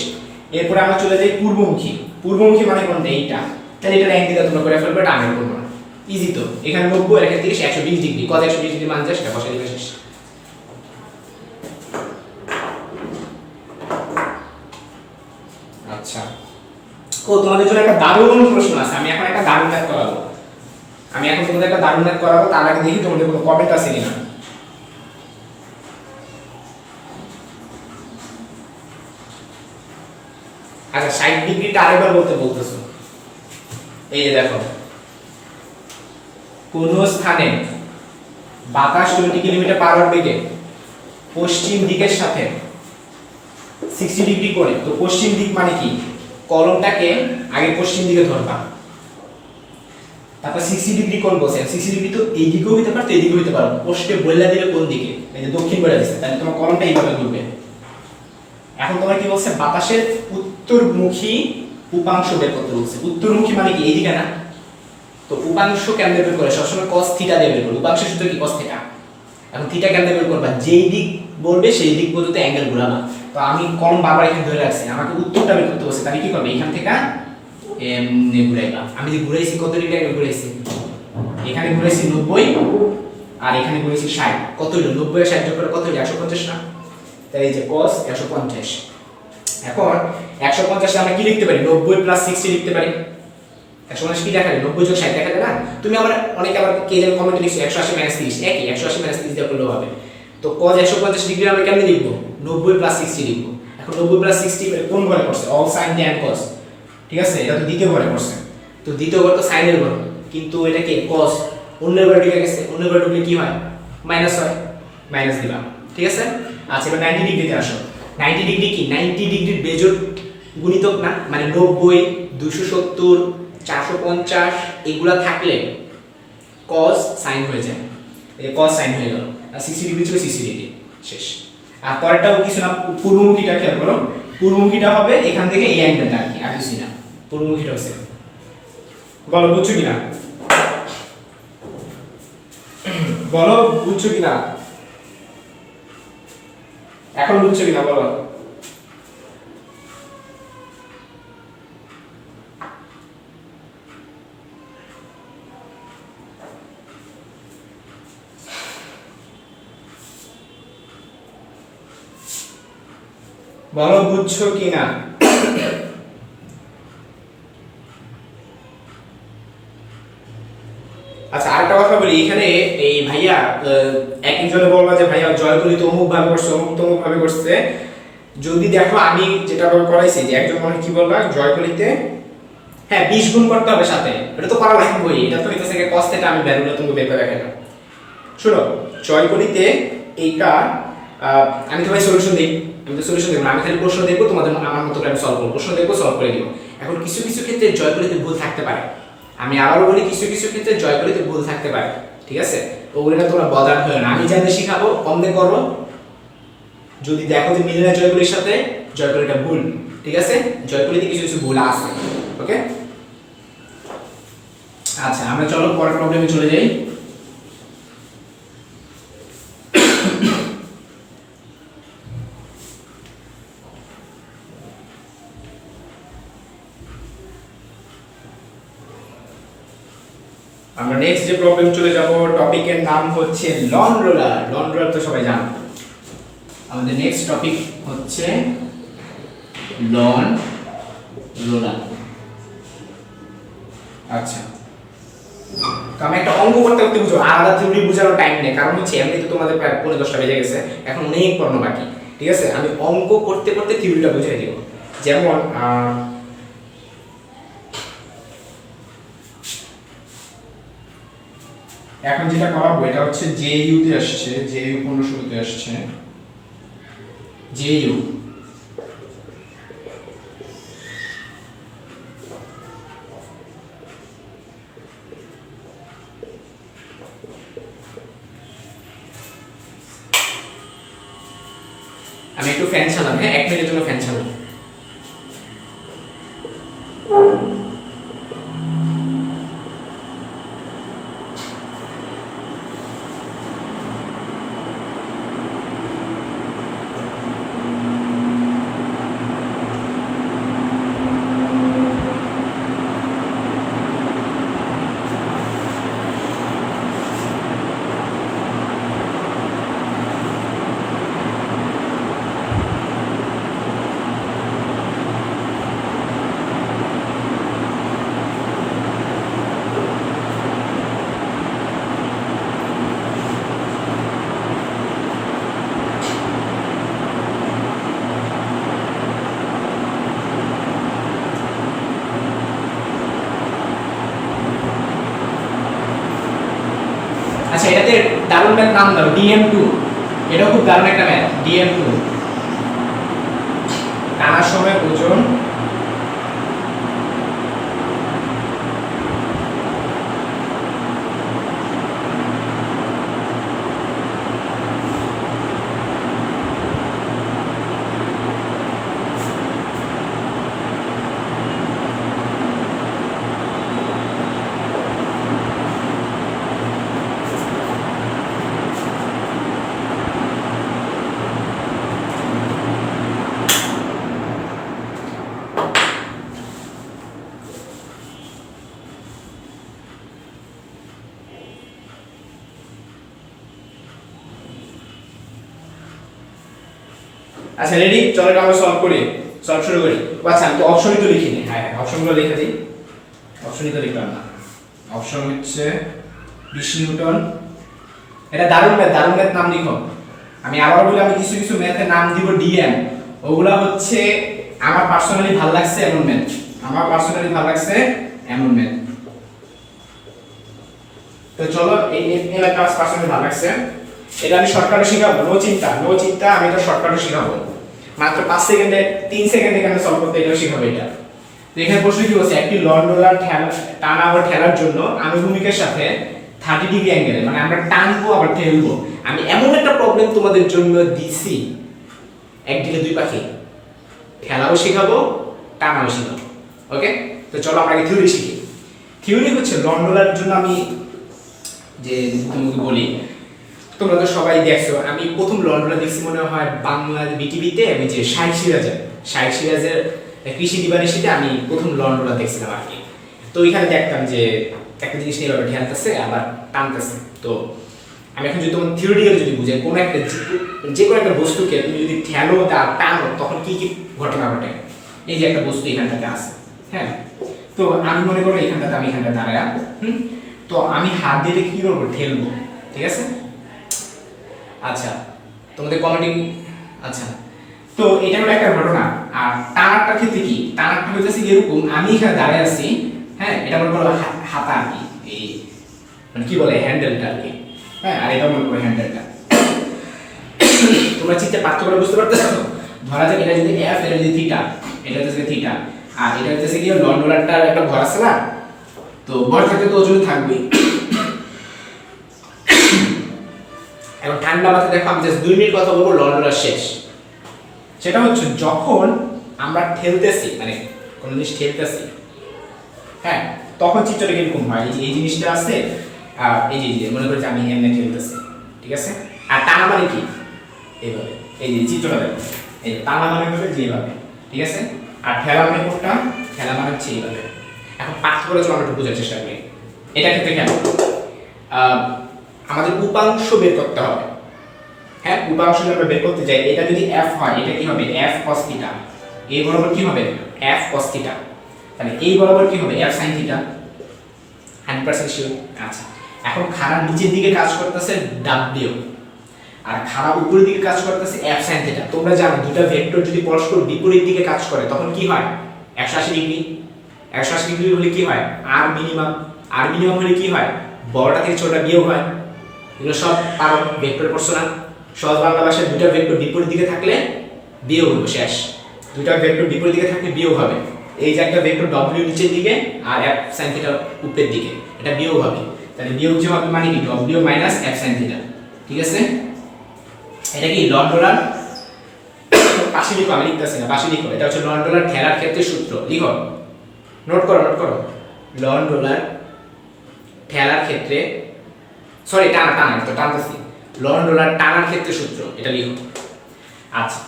এরপর আমরা চলে যাই পূর্বমুখী। পূর্বমুখী মানে কোনটা? এইটা। তাহলে এটা অ্যাঙ্গেল তোমরা করে ফেলবে, এটা আগে করব না, ইজি তো। এখানে 90 আর এখানে 30, 120 ডিগ্রি, cos 120 ডিগ্রি মান যা সেটা বসাই দিবে, শেষ। আচ্ছা, ও তোমাদের জন্য একটা দারুণ প্রশ্ন আছে। আমি এখন একটা দারুণ ম্যাথ করাবো। তার আগে দেখি তোমাদের কোনো কমেন্ট আছে কিনা। আচ্ছা, 60 ডিগ্রিটা আরেকবার বলতেছো। এই যে দেখো, কোন স্থানে বাতাস 20 কিলোমিটার পার আওয়ার বেগে পশ্চিম দিকের সাথে 60 ডিগ্রি করে, তো পশ্চিম দিক মানে কি? কলমটাকে আগে পশ্চিম দিকে ধরবা, তারপর 60 ডিগ্রি কোণ বসে। 60 ডিগ্রি তো এই দিকেও হতে পারে, এই দিকেও হতে পারে, পোস্টে বললা দিবে কোন দিকে, এই যে দক্ষিণ বলে দিছে, তাহলে তোমার কলমটা এইভাবে ঘুরবে। এখন তোমার কি বলছে? বাতাসের উত্তরমুখী উপাংশ বের করতে বলছে। উত্তরমুখী মানে কি? এইদিকে না? তো উপাংশ কেমনে বের করে? সবসময় cos থিটা দিয়ে বের করবে। উপাংশের সূত্র কি? cos theta. এখন থিটা কেমনে বের করবা? যেই দিক বলবে সেই দিক পর্যন্ত অ্যাঙ্গেল ঘোরাবা। তো আমি কলম বারবার এখানে ধরে রাখছি, আমাকে উত্তরটা বের করতে বলছে, তাহলে কি করবে? এখান থেকে এমনি ঘুরাইবা। আমি যে ঘুরাইছি কত ডিগ্রি অ্যাঙ্গেল ঘুরাইছি? এখানে ঘুরাইছি 90 আর এখানে ঘুরাইছি 60। কত হলো? 90 আর 60 যোগ করে কত হলো? 150 না? তাই এই যে cos 150। এখন 150 আমরা কি লিখতে পারি? 90 প্লাস 60 লিখতে পারি। 150 কি দেখা যায়? 90 যোগ 60 দেখা যায় না? তুমি অনেকে আবার কে যেন কমেন্টে লিখছো 180 মাইনাস 30, একই 180 মাইনাস 30 দিয়ে করলেও হবে। তো cos 150 ডিগ্রি আমরা কেমনে লিখবো? 90 প্লাস 60 লিখবো। এখন 90 প্লাস 60 কোন ঘরে পড়ছে? All sin tan cos। ঠিক আছে, এটা তো দ্বিতীয় ঘরে পড়ছে। তো দ্বিতীয় ঘর তো sin এর ঘর, কিন্তু এটা কি? cos অন্য ঘরে ঢুকে গেছে। অন্য ঘরে ঢুকলে কি হয়? মাইনাস হয়, মাইনাস দিবা। ঠিক আছে, আচ্ছা এবার 90 ডিগ্রিতে আসো। 90 ডিগ্রি কি? 90 ডিগ্রির বেজোড় গুণিতক না? মানে 90, 270, 450 এগুলা থাকলে cos sin হয়ে যায়। এই cos sin হয়ে গেল, আর 60 ডিগ্রি ছিল 60 ডিগ্রি, শেষ। আর পরেরটাও কিছু না, পূর্বমুখীটা খেয়াল করো। পূর্বমুখীটা হবে এখান থেকে এই অ্যাঙ্গেলটা, আর কি, আর কিছু না। পূর্বমুখীটা হচ্ছে, বলো বুঝছো কিনা? বলো বুঝছো কিনা? এখন বুঝছো কিনা বলো? বলো বুঝছো কিনা? বলি এখানে এই ভাইয়া এক একজনে বলবা যে ভাইয়া জয়কলি তো অমুক ভাবে করছে অমুক তমুক ভাবে করছে। যদি দেখো আমি যেটা করাইছি যে একজন মনে কি বলবা জয়কলিতে হ্যাঁ 20 গুণ করতে হবে সাথে, এটা তো করা লাগবেই, এটা তো হইতেছে কস থেকে আমি ভ্যালুটা তুমি বের করে রাখলাম। শুনো জয়কলিতে এইটা আমি তো ভাই সলিউশন দিই, আমি তো সলিউশন দেব না, আমি খালি প্রশ্ন দেখবো তোমাদের আমার মতো করে আমি সলভ করব, প্রশ্ন দেখবো সলভ করে দিব। এখন কিছু কিছু ক্ষেত্রে জয়কলিতে ভুল থাকতে পারে, আমি আবারও বলি কিছু কিছু ক্ষেত্রে জয়কলিতে ভুল থাকতে পারে, ঠিক আছে? ওগুলো তোমরা বদার হয়ে না, আমি যাদের শিখাবো কমনে করো, যদি দেখো যে মিলে না জয়কলির সাথে জয়কলিটা ভুল, ঠিক আছে? জয়কলিতে কিছু কিছু ভুল আছে, ওকে? আচ্ছা আমরা চলো পরের প্রবলেমে চলে যাই। আমরা নেক্সট যে প্রবলেম চলে যাব, টপিকের নাম হচ্ছে লন রোলার। লন রোলার তো সবাই জানো। আমাদের নেক্সট টপিক হচ্ছে লন রোলার। আচ্ছা তো আমি একটা অঙ্ক করতে করতে বুঝো, আলাদা থিওরি বোঝানোর টাইম নেই, কারণ হচ্ছে এমনি তো তোমাদের প্রায় 10:30 বেজে গেছে, এখন অনেক পড়ানো বাকি, ঠিক আছে? আমি অঙ্ক করতে করতে থিওরিটা বুঝিয়ে দিব। যেমন এখন যেটা করাবো এটা হচ্ছে জেইউ তে আসছে, জেইউ 1500 তে আসছে, জেইউ আমি একটু ফ্যান চালাম, হ্যাঁ 1 মিনিটের জন্য ফ্যান চালাম। আচ্ছা এটাতে দারুণ ম্যাথ নাম দাও DM2, এটা খুব দারুণ একটা ম্যাথ DM2। টানার সময় ওজন আচ্ছা রেডি, চলো এটা আমরা সলভ করি, সলভ শুরু করি। আচ্ছা আমি তো অপশনই তো লিখিনি, হ্যাঁ অপশনগুলো লিখে দিই, অপশনই তো লিখলাম না। অপশন হচ্ছে 20 নিউটন, এটা দারুণ ম্যাথ নাম লিখো। আমি আবার বলি আমি কিছু কিছু ম্যাথের নাম দিব DM, ওগুলা হচ্ছে আমার পার্সোনালি ভালো লাগছে এমন ম্যাথ, আমার পার্সোনালি ভালো লাগছে এমন ম্যাথ। তো চলো এই ম্যাথটা আমার পার্সোনালি ভালো লাগছে, এটা আমি শর্টকাটে শিখাবো, নো চিন্তা আমি এটা শর্টকাটে শিখাবো, মাত্র 5 সেকেন্ডে 3 সেকেন্ডে কেন সলভ করতে এটাও শিখাবো এটা। তো এখানে প্রশ্ন কি বলছে, একটি লন রোলার টানা ও ঠেলার জন্য আনুভূমিকের সাথে 30 ডিগ্রি অ্যাঙ্গেলে, মানে আমরা টানবো আবার ঠেলবো। আমি এমন একটা প্রবলেম তোমাদের জন্য দিছি, একদিকে দুই পাখি, ঠেলাও শিখাবো টানাও শিখাবো, ওকে? তো চলো আমরা আগে থিওরি শিখি। থিওরি হচ্ছে লন রোলার জন্য আমি যে তোমাকে বলি, তোমরা তো সবাই দেখছো, আমি প্রথম লন রোলার দেখছি মনে হয় বাংলা বিটিভিতে, আমি যে শাইখ সিরাজের কৃষি দিবানিশীতে আমি প্রথম লন রোলার দেখছিলাম আর কি। তো ওইখানে দেখতাম যে একটা জিনিস নিয়ে ঢেলতেছে আবার টানতেছে। তো আমি এখন যদি তোমার থিওরিটিক্যাল যদি বুঝাই, কোনো একটা যে কোনো একটা বস্তুকে তুমি যদি ঠেলো টানো তখন কি কি ঘটনা ঘটে। এই যে একটা বস্তু এখানটাতে আছে, হ্যাঁ, তো আমি মনে করো এখানটাতে আমি এখানটা দাঁড়ায়, তো আমি হাত দিয়ে কি করবো, ঠেলবো, ঠিক আছে। আচ্ছা তোমাদের কমেন্টিং, আচ্ছা তো এটা হলো একটা ঘটনা। আর টানারটার ক্ষেত্রে কি, টানারটা হইতেছে এরকম, আমি এখানে দাঁড়িয়ে আছি, হ্যাঁ, এটা মনে করো হাতা আর কি, এই মানে কি বলে হ্যান্ডেলটা আর কি, হ্যাঁ, আর এটা মনে করো হ্যান্ডেলটা। তোমরা চিত্তে পার্থক্য বুঝতে পারতেছো? ধরা যাক এটা যদি এফ, এটা যদি থিটা, এটা হচ্ছে থিটা, আর এটা হচ্ছে কি লন ডলারটার একটা ভর আছে না, তো ভর থাকলে তো ওজন থাকবেই। এখন ঠান্ডা মাথায় দেখো, আমি জাস্ট 2 মিনিট কথা বলবো, লন ডলার শেষ। সেটা হচ্ছে যখন আমরা ঠেলতেছি, মানে কোনো জিনিস ঠেলতেছি, হ্যাঁ, তখন চিত্রটা কিরকম হয়, এই জিনিসটা আছে, এই যে মনে করি যে আমি এমনি ঠেলতেছি, ঠিক আছে। আর টানা মানে কি, এইভাবে, এই যে চিত্রটা দেখো, এই টানা মানে হবে যেভাবে, ঠিক আছে। আর ঠেলা মানে কোনটা, ঠেলা মানে হচ্ছে এইভাবে। এখন পার্থক্যটা চলো আমরা একটু বোঝার চেষ্টা করি। এটা ক্ষেত্রে কেন আমাদের উপাংশ বের করতে হবে, হ্যাঁ, উপাংশ যদি আমরা বের করতে যাই, এটা যদি f হয়, এটা কি হবে f cos θ, এই বরাবর কি হবে f cos θ, তাহলে এই বরাবর কি হবে f sin θ, 100% শিওর। আচ্ছা এখন খাড়া নিচের দিকে কাজ করতেছে w, আর খাড়া উপরের দিকে কাজ করতেছে f sin θ। তোমরা জানো দুটো ভেক্টর যদি পরস্পর বিপরীত দিকে কাজ করে তখন কি হয়, 180 ডিগ্রি। 180 ডিগ্রি হলে কি হয়, r মিনিমাম। r মিনিমাম হলে কি হয়, বড়টা থেকে ছোটটা বিয়োগ হয়। এগুলো সব পারো, ভেক্টর পড়ছো না, সহজ বাংলা ভাষায় দুটো ভেক্টর বিপরীত দিকে থাকলে বিয়োগ হবে, শেষ। দুটো ভেক্টর বিপরীত দিকে থাকলে বিয়োগ হবে। এই যে একটা ভেক্টর w নিচের দিকে আর f sin θ উপরের দিকে, এটা বিয়োগ হবে। তাহলে বিয়োগ যে হবে মানে কি, w মাইনাস f sin θ, ঠিক আছে। এটা কি লন ডলার, পাশে লিখো, আমি লিখতেছি না, পাশে লিখো। এটা হচ্ছে লন ডলার ঠেলার ক্ষেত্রে সূত্র, লিখো, নোট করো, নোট করো। লন ডলার ঠেলার ক্ষেত্রে, সরি টানা, তো টানতেছি, লন ডলার টানার ক্ষেত্রে সূত্র, এটা লিখো। আচ্ছা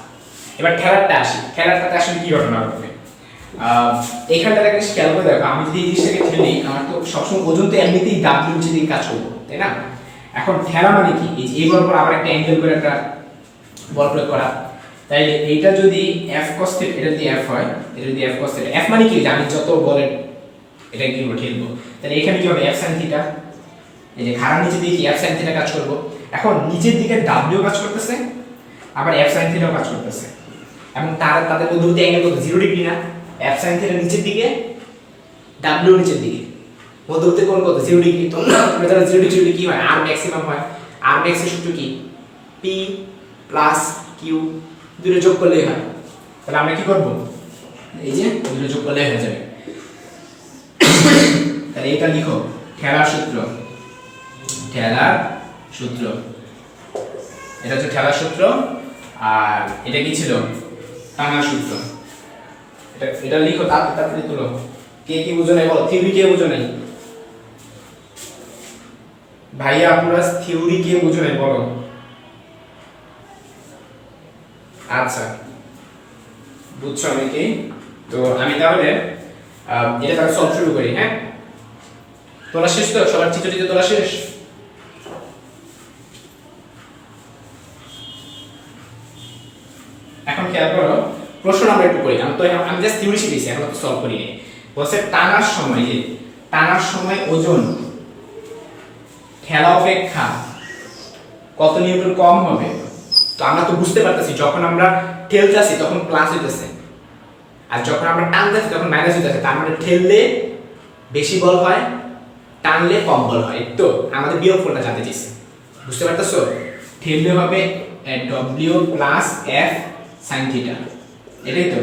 এবার ঠেলারটা আসি, ঠেলারটাতে আসলে কি ঘটনা ঘটবে, এইখানটা একটা খেয়াল করে দেখো, আমি যদি এই জিনিসটাকে ঠেলি, আমার তো সবসময় ওজন তো এমনিতেই ডাব্লিউ নিচে দিকে কাজ করবো, তাই না। এখন ঠেলা মানে কি, এই যে এই বরাবর আবার একটা অ্যাঙ্গেল করে একটা বল প্রয়োগ করা, তাইলে এইটা যদি f cos θ, এটা যদি f হয়, এটা যদি f cos θ, f মানে কি, আমি যত বলের এটা কি করব, ঠেলবো, তাহলে এখানে কি হবে f sin θ, এই যে খাড়া নিচে দিকে f sin θ কাজ করব। এখন নিচের দিকে w কাজ করতেছে, আবার f sin θ কাজ করতেছে, এবং তাদের মধ্যে অ্যাঙ্গেল কত, 0 ডিগ্রি না। f sin θ নিচের দিকে, w নিচের দিকে, মধ্যবর্তী কোণ কত, 0 ডিগ্রি। তোমরা জানো 0 ডিগ্রি কি হয়, r ম্যাক্সিমাম হয়। r ম্যাক্স এর সূত্র কি, p প্লাস q, দুটো যোগ করলেই হয়। তাহলে আমরা কি করব, এই যে দুটো যোগ করলেই হয়ে যাবে। তাহলে এটা লিখো, ঠেলার সূত্র, ঠেলার সূত্র, এটা হচ্ছে ঠেলার সূত্র। আর এটা কি ছিল, টানার সূত্র। এটা লিখো, তাড়াতাড়ি তুলো। কে কি বুঝো নাই বলো, থিওরি কে বুঝো নাই ভাইয়া, আপুরা থিওরি কে বুঝো নাই বলো। আচ্ছা বুঝছো অনেকে, তো আমি তাহলে এটা তাহলে সলভ শুরু করি। হ্যাঁ, তোলা শেষ তো, সবার চিত্র তোলা শেষ। এখন খেয়াল করো, প্রশ্ন আমরা একটু করি, আমি জাস্ট থিওরি শিখেছি, এখন তো সলভ করি নি। বলছে টানার সময়, যে টানার সময় ওজন ঠেলা অপেক্ষা কত নিউটন কম হবে। তো আমরা তো বুঝতে পারতেছি, যখন আমরা ঠেলতেছি তখন প্লাস হইতেছে, আর যখন আমরা টানতেছি তখন মাইনাস হইতেছে। তার মানে ঠেললে বেশি বল হয়, টানলে কম বল হয়। তো আমাদের বিয়োগফলটা জানতে চাইছে, বুঝতে পারতেছো, ঠেললে হবে w প্লাস f sin θ, এটাই তো।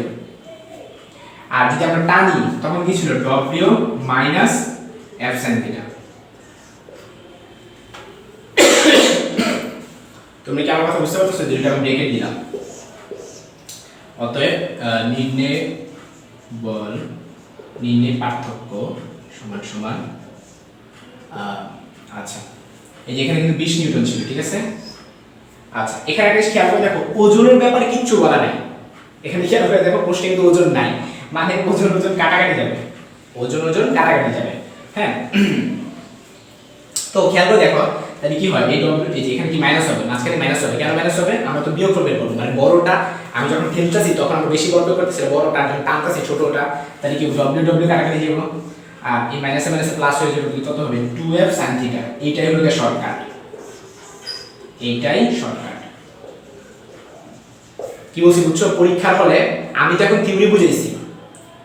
আর যদি আমরা টানি তখন কি ছিল, w মাইনাস f sin θ। তুমি কি আমার কথা বুঝতে পারছো, যেটা আমি ব্রেকেট দিলাম। অতএব নির্ণয় বল, নির্ণয় পার্থক্য সমান সমান, আচ্ছা এই যে এখানে কিন্তু 20 নিউটন ছিল, ঠিক আছে। আচ্ছা এখানে একটা খেয়াল করে দেখো, ওজনের ব্যাপারে কিচ্ছু বলা নাই। এখানে খেয়াল করে দেখো, প্রশ্নে কিন্তু ওজন নাই, মানে ওজন কাটাকাটি যাবে, ওজন কাটাকাটি যাবে। হ্যাঁ, তো খেয়াল করে দেখো, তাহলে কি হয়, এই ডব্লিউ, এই যে এখানে কি মাইনাস হবে, মাঝখানে মাইনাস হবে। কেন মাইনাস হবে, আমরা তো বিয়োগফল বের করব, মানে বড়টা আমি যখন ঠেলতেছি তখন আমরা বেশি বল বের করতেছি, বড়টা যখন টানতেছি ছোটটা, তাহলে কি ডব্লিউ কাটাকাটি যাবে। আর এই মাইনাসে মাইনাসে প্লাস হয়ে যাবে, কত হবে 2f sin θ। এইটাই হলো শর্টকাট, এইটাই শর্টকাট। কি বলছি বুঝছো? পরীক্ষার হলে আমি তো এখন থিওরি বুঝাইছি,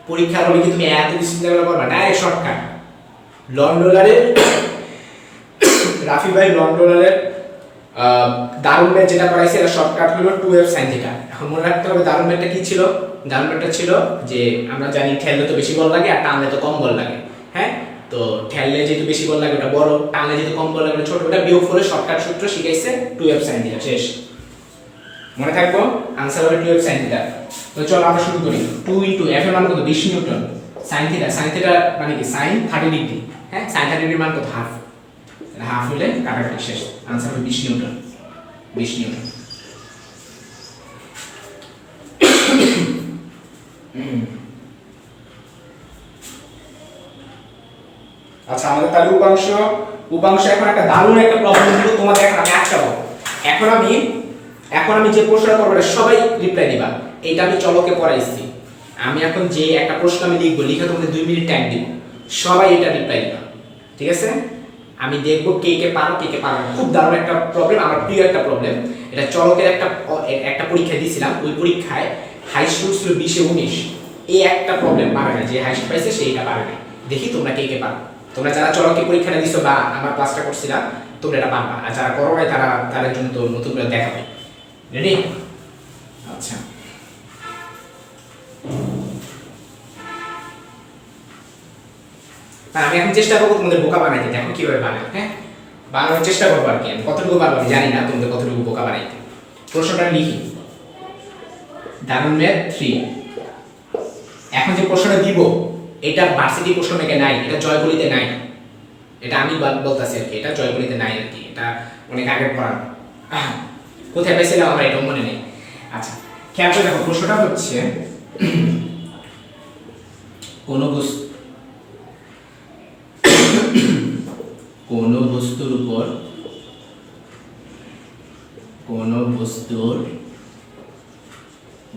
পরীক্ষার হলে কি তুমি এত কিছু চিন্তা করে করবা? Direct shortcut. লন্ডলারের রাফি ভাই লন্ডলারের দারুণ ম্যাথ যেটা করাইছে এটা শর্টকাট হলো 2f sin θ। এখন মনে রাখতে হবে দারুণ ম্যাথটা কি ছিল? দারুণ ম্যাথটা ছিল যে আমরা জানি ঠেললে তো বেশি বল লাগে আর টানলে তো কম বল লাগে, হ্যাঁ? তো ঠেললে যেহেতু বেশি বল লাগে ওটা বড়, টানলে যেহেতু কম বল লাগে ওটা ছোট। ওটা বিয়োগফলের শর্টকাট সূত্র শিখাইছে 2f sin θ। শেষ, মনে থাকবো? आंसर হবে 2f sin θ। তো চলো আমরা শুরু করি। 2 f এর মান কত? 20 নিউটন। sin θ, sin θ মানে কি? sin 30 ডিগ্রি, হ্যাঁ? sin 30 ডিগ্রির মান কত? হাফ। হাফ হলে কাটাকাটি শেষ। आंसर হবে 20 নিউটন। 20 নিউটন। আচ্ছা, আমাদের তাহলে উপাংশ এখন একটা দারুণ একটা প্রবলেম দিল তোমাদের। এখন আমি আটকাবো। এখন আমি যে প্রশ্নটা করবো এটা সবাই রিপ্লাই দিবা। এটা আমি চলকে পড়াইছি। আমি এখন যে একটা প্রশ্ন আমি লিখবো, লিখে তোমাদের 2 মিনিট টাইম দিব, সবাই এটা রিপ্লাই দিবা, ঠিক আছে? আমি দেখবো কে কে পারো কে কে পারো না। খুব দারুণ একটা প্রবলেম, আমার প্রিয় একটা প্রবলেম। এটা চলকের একটা পরীক্ষা দিয়েছিলাম, ওই পরীক্ষায় হাইস্ট ছিল 20 এ 19। এই একটা প্রবলেম পারে না, যে হাইস্ট পাইছে সেইটা পারে না। দেখি তোমরা কে কে পারো। তোমরা যারা চলকে পরীক্ষাটা দিছো বা আমার ক্লাসটা করছিলাম, তোমরা এটা পারবা। আর যারা করো নাই তাদের জন্য তো নতুন করে দেখাবে। রেডি? আচ্ছা, আমি এখন চেষ্টা করবো তোমাদের বোকা বানাইতে। দেখো কিভাবে বানাই, হ্যাঁ? বানানোর চেষ্টা করবো আর কি। আমি কতটুকু পারবো আমি জানি না, তোমাদের কতটুকু বোকা বানাইতে। প্রশ্নটা লিখি, দারুণ ম্যাথ 3। এখন যে প্রশ্নটা দিব এটা ভার্সিটি প্রশ্ন থেকে নাই, এটা জয়গুলিতে নাই। এটা আমি বলতাছি আর কি, এটা জয়গুলিতে নাই আর কি। এটা অনেক আগে পড়ানো। কোথায় পাইছিলাম আমার এটা মনে নেই। আচ্ছা, খেয়াল করে দেখো, প্রশ্নটা হচ্ছে কোন বস্তুর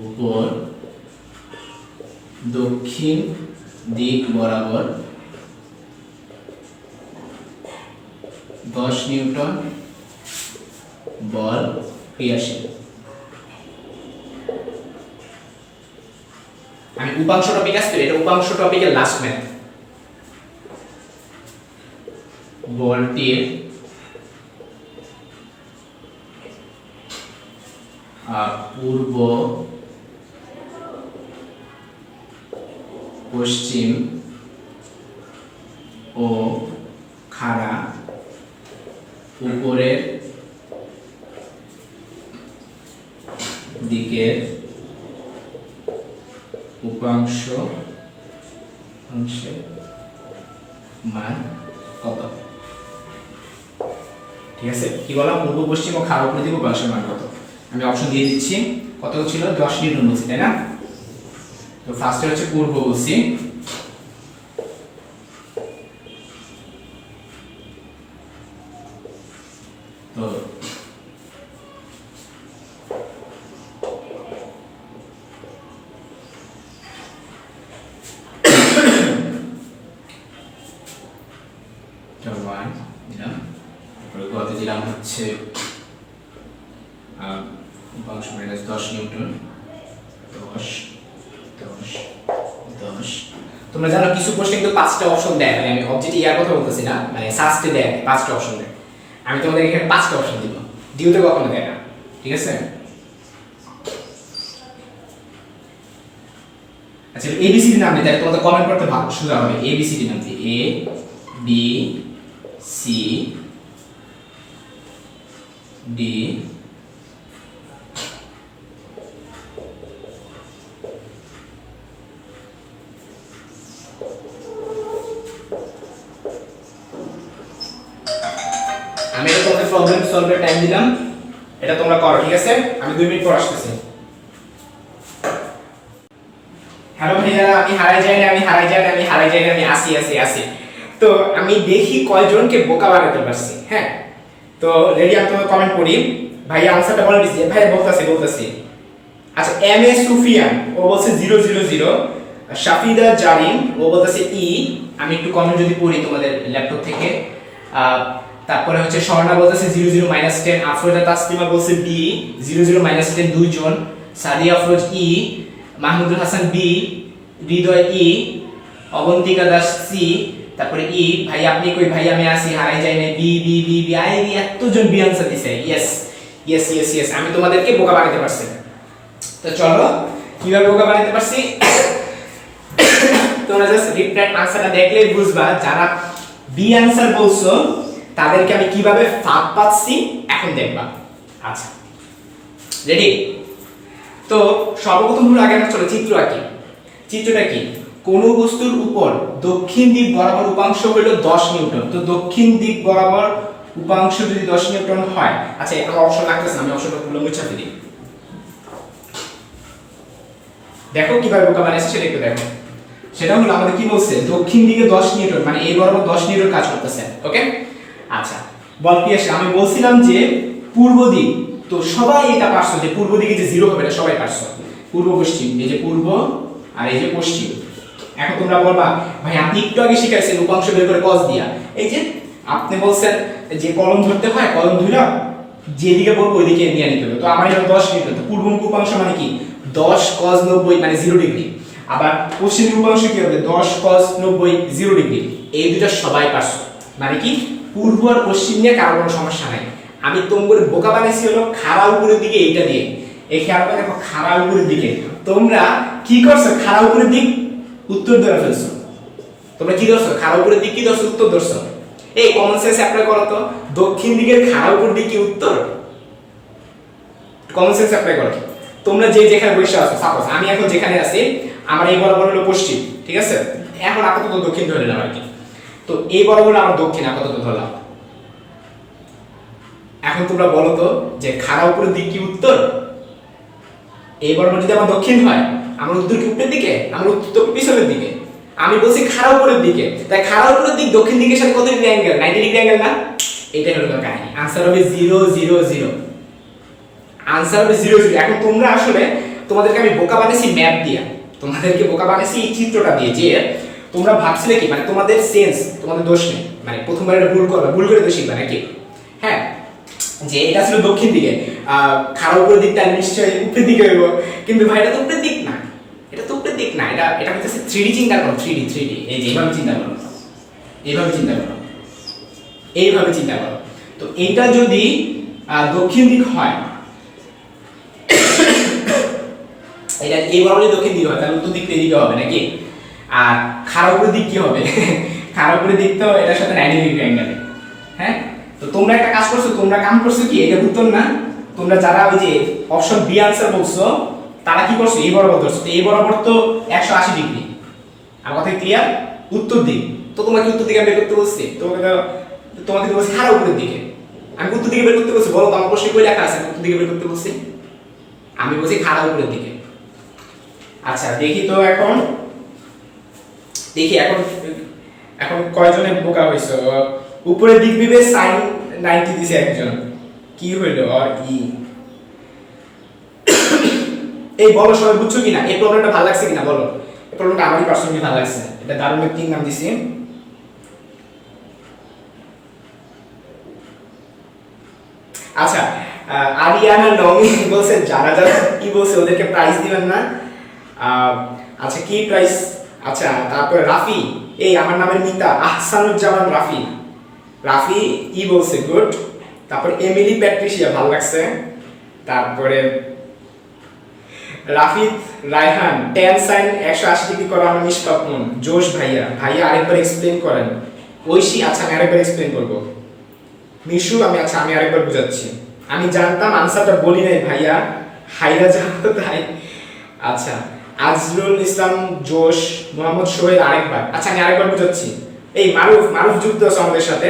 উপর দক্ষিণ দিক বরাবর 10 নিউটন বল ক্রিয়াশীল। আমি উপাংশ টপিক আসছে, এটা উপাংশ টপিকের লাস্ট ম্যাথ। বলটির পূর্ব পশ্চিম ও খাড়া উপরের দিকের উপাংশ অংশের মান কত? ঠিক আছে, কি বললাম? পূর্ব পশ্চিম ও খাড়া উপরের দিকে উপাংশের মান কত? আমি অপশন দিয়ে দিচ্ছি। কত ছিল? 10 নিউটন বলছি, তাই না? তো ফার্স্টে হচ্ছে পূর্ব বলছি, তো দিলাম হচ্ছে উপাংশ মাইনাস 10 নিউটন। 10 10 10। তোমরা জানো কিছু প্রশ্ন কিন্তু 5টা অপশন দেয়, মানে আমি অবজেক্ট ইয়ার কথা বলতেছি না, মানে সাস্টে দেয় 5টা অপশন দেয়। আমি তোমাদের এখানে 5টা অপশন দিব, ডিউতে কখনো দেয় না, ঠিক আছে? আচ্ছা, এবিসিডি নাম দিয়ে তোমাদের কমেন্ট করতে ভালো সুবিধা হবে। এবিসিডি নাম দিয়ে এ বি সি ডি আমি এটা তোমাদের প্রবলেম সলভের টাইম দিলাম, এটা তোমরা করো, ঠিক আছে? আমি 2 মিনিট পর আসতেছি। হ্যালো ভাইয়া, আমি হারাই যাই না, আমি আসি। তো আমি দেখি কয়জনকে বোকা বানাতে পারছি, হ্যাঁ? তো রেডি? আমি তোমাকে কমেন্ট করি। ভাইয়া আনসারটা বলে দিছি। ভাই বলতাছি। আচ্ছা, এম এ সুফিয়ান ও বলছে 000, শাফিদা জারিন ও বলতেছে ই, আমি একটু কমেন্ট যদি পড়ি তোমাদের ল্যাপটপ থেকে। তারপরে হচ্ছে স্বর্ণা বলতেছে 00 -10, আফরোজা তাসলিমা বলছে বি 00 -10 দুইজন, সাদিয়া আফরোজ ই, মাহমুদুল হাসান বি, হৃদয় ই, অবন্তিকা দাস সি, তারপরে ই, ভাই আপনি কই, ভাই আমি আসি, হারাই যাই না, বি বি বি বি, আই এতজন বি আনসার দিছে। ইয়েস ইয়েস ইয়েস ইয়েস, আমি তোমাদেরকে বোকা বানাতে পারছি। তো চলো কিভাবে বোকা বানাতে পারছি তোমরা জাস্ট রিপ্লাই আনসারটা দেখলেই বুঝবা। যারা বি আনসার বলছো তাদেরকে আমি কিভাবে ফাঁক পাচ্ছি এখন দেখবা। আচ্ছা রেডি? তো সর্বপ্রথম হলো আগে আমরা চলো চিত্র আঁকি। চিত্রটা কি? কোন বস্তুর উপর দক্ষিণ দিক বরাবর উপাংশ হলো 10 নিউটন। তো দক্ষিণ দিক বরাবর উপাংশ যদি 10 নিউটন হয়, আচ্ছা আমার অপশন লাগতেছে না, আমি অপশনটা খুলে মুছে ফেলি। দেখো কিভাবে বোকা বানাইছে সেটা একটু দেখো। সেটা হলো আমাদের কি বলছে, দক্ষিণ দিকে 10 নিউটন মানে এই বরাবর 10 নিউটন কাজ করতেছে। ওকে আচ্ছা বল কি আসে? আমি বলছিলাম যে পূর্ব দিক, তো সবাই এটা পারছো যে পূর্ব দিকে যে 0 হবে এটা সবাই পারছো। পূর্ব পশ্চিম, এই যে পূর্ব আর এই যে পশ্চিম। এখন তোমরা বলবা ভাই আপনি একটু আগে শিখাইছেন উপাংশ বের করে cos দিয়া, এই যে আপনি বলছেন যে কলম ধরতে হয়, কলম ধইরা যেদিকে বলবো ওইদিকে নিয়ে নিতে হবে। তো আমার এটা 10 নিউটন, তো পূর্বমুখী উপাংশ মানে কি 10 cos 90 মানে 0 ডিগ্রি। আবার পশ্চিম উপাংশ কি হবে 10 cos 90 0 ডিগ্রি। এই দুটো সবাই পারছো, মানে কি পূর্ব আর পশ্চিম নিয়ে কারো কোনো সমস্যা নাই। আমি তোমাদের বোকা বানাইছি হলো খাড়া উপরের দিকে এইটা দিয়ে। এই খেয়াল করে দেখো খাড়া উপরের দিকে তোমরা কি করছো, খাড়া উপরের দিক উত্তর ধরে ফেলছো। তোমরা কি ধরছো, খাড়া উপরের দিক কি ধরছো, উত্তর ধরছো। এই কমন সেন্স অ্যাপ্লাই করো তো, দক্ষিণ দিকের খাড়া উপর দিক কি উত্তর? কমন সেন্স অ্যাপ্লাই করো। তোমরা যে যেখানে বসে আছো, সাপোজ আমি এখন যেখানে আছি আমার এই বরাবর হলো পশ্চিম, ঠিক আছে? এখন আপাতত দক্ষিণ ধরে নিলাম আর কি। তো এই বরাবর আমার দক্ষিণ আপাতত ধরলাম। এখন তোমরা বলো তো যে খাড়া উপরের দিক কি উত্তর? এই বরাবর যদি আমার দক্ষিণ হয়, আমার উত্তর কি উপরের দিকে? আমার উত্তর তো পিছনের দিকে। আমি বলছি খাড়া উপরের দিকে, তাই খাড়া উপরের দিক দক্ষিণ দিকের সাথে কত ডিগ্রি অ্যাঙ্গেল? 90 ডিগ্রি অ্যাঙ্গেল না? এটাই হলো কাহিনী। आंसर হবে 0 0 0। आंसर হবে 0 0। এখন তোমরা আসলে তোমাদেরকে আমি বোকা বানাইছি ম্যাপ দিয়া, তোমাদেরকে বোকা বানাইছি এই চিত্রটা দিয়ে, যে তোমরা ভাবছিলে কি মানে তোমাদের সেন্স, তোমাদের দোষ নেই, মানে প্রথমবার এটা ভুল করবে, ভুল করে তো শিখবে নাকি? হ্যাঁ, যে এটা ছিল দক্ষিণ দিকে, খাড়া উপরের দিকটা নিশ্চয়ই উপরের দিকে হইব, কিন্তু ভাই এটা তো উপরের দিক না, এটা তো উপরের দিক না, এটা হচ্ছে 3D চিন্তা করো, 3D এই যে এইভাবে চিন্তা করো, এইভাবে চিন্তা করো, এইভাবে চিন্তা করো। তো এইটা যদি দক্ষিণ দিক হয়, এটা এই বরাবরই দক্ষিণ দিক হয়, তাহলে উত্তর দিক এদিকে হবে নাকি? আর খাড়া উপরের দিক কি হবে? খাড়া উপরের দিক তো এটার সাথে 90 ডিগ্রি অ্যাঙ্গেলে। হ্যাঁ, তো তোমরা একটা কাজ করছো, তোমরা কাম করছো কি, এটা উত্তর না, তোমরা যারা ওই যে অপশন বি আনসার বলছো তারা কি করছো, এই বরাবর ধরছো। তো এই বরাবর তো 180 ডিগ্রি। আমার কথা ক্লিয়ার? উত্তর দিক। তো তোমাকে উত্তর দিকে বের করতে বলছি, তোমাকে বলছি খাড়া উপরের দিকে, আমি উত্তর দিকে বের করতে বলছি। বলো তো আমার প্রশ্নে কই লেখা আছে উত্তর দিকে বের করতে বলছি? আমি বলছি খাড়া উপরের দিকে। আচ্ছা দেখি তো এখন, দেখি এখন কয়জনে বোকা হইছো? উপরের দিক বিবে sin 90 দিছে একজন, কি হইল আর ই? এই বলো সবাই বুঝছো কিনা? এই প্রবলেমটা ভালো লাগছে কিনা বলো? এই প্রবলেমটা আমারই পার্সোনালি ভালো লাগছে, এটা দারুণ একটি নাম দিছি। আচ্ছা আরিয়ানা নমি বলছে যারা যারা কি বলছে ওদেরকে প্রাইজ দিবেন না। আচ্ছা কি প্রাইজ? আচ্ছা তারপরে রাফি, এই আমার নামের মিতা, আহসানুজ্জামান রাফি, রাফি ই বলছে গুড। তারপর এমিলি প্যাট্রিশিয়া ভালো লাগছে। তারপরে Rafid Raihan, tan sin 180 degree করা আমার নিষ্পাপ মন। জোশ ভাইয়া, ভাইয়া আরেকবার এক্সপ্লেইন করেন। ঐশী, আচ্ছা আমি আরেকবার এক্সপ্লেইন করব। মিশু, আচ্ছা আমি আরেকবার বুঝাচ্ছি। আমি জানতাম আনসারটা বলি নাই ভাইয়া, হাইরা যাবো তাই। আচ্ছা আজরুল ইসলাম জোশ, মোহাম্মদ সোহেল আরেকবার, আচ্ছা আমি আরেকবার বুঝাচ্ছি। এই মারুফ যুক্ত আছে আমাদের সাথে।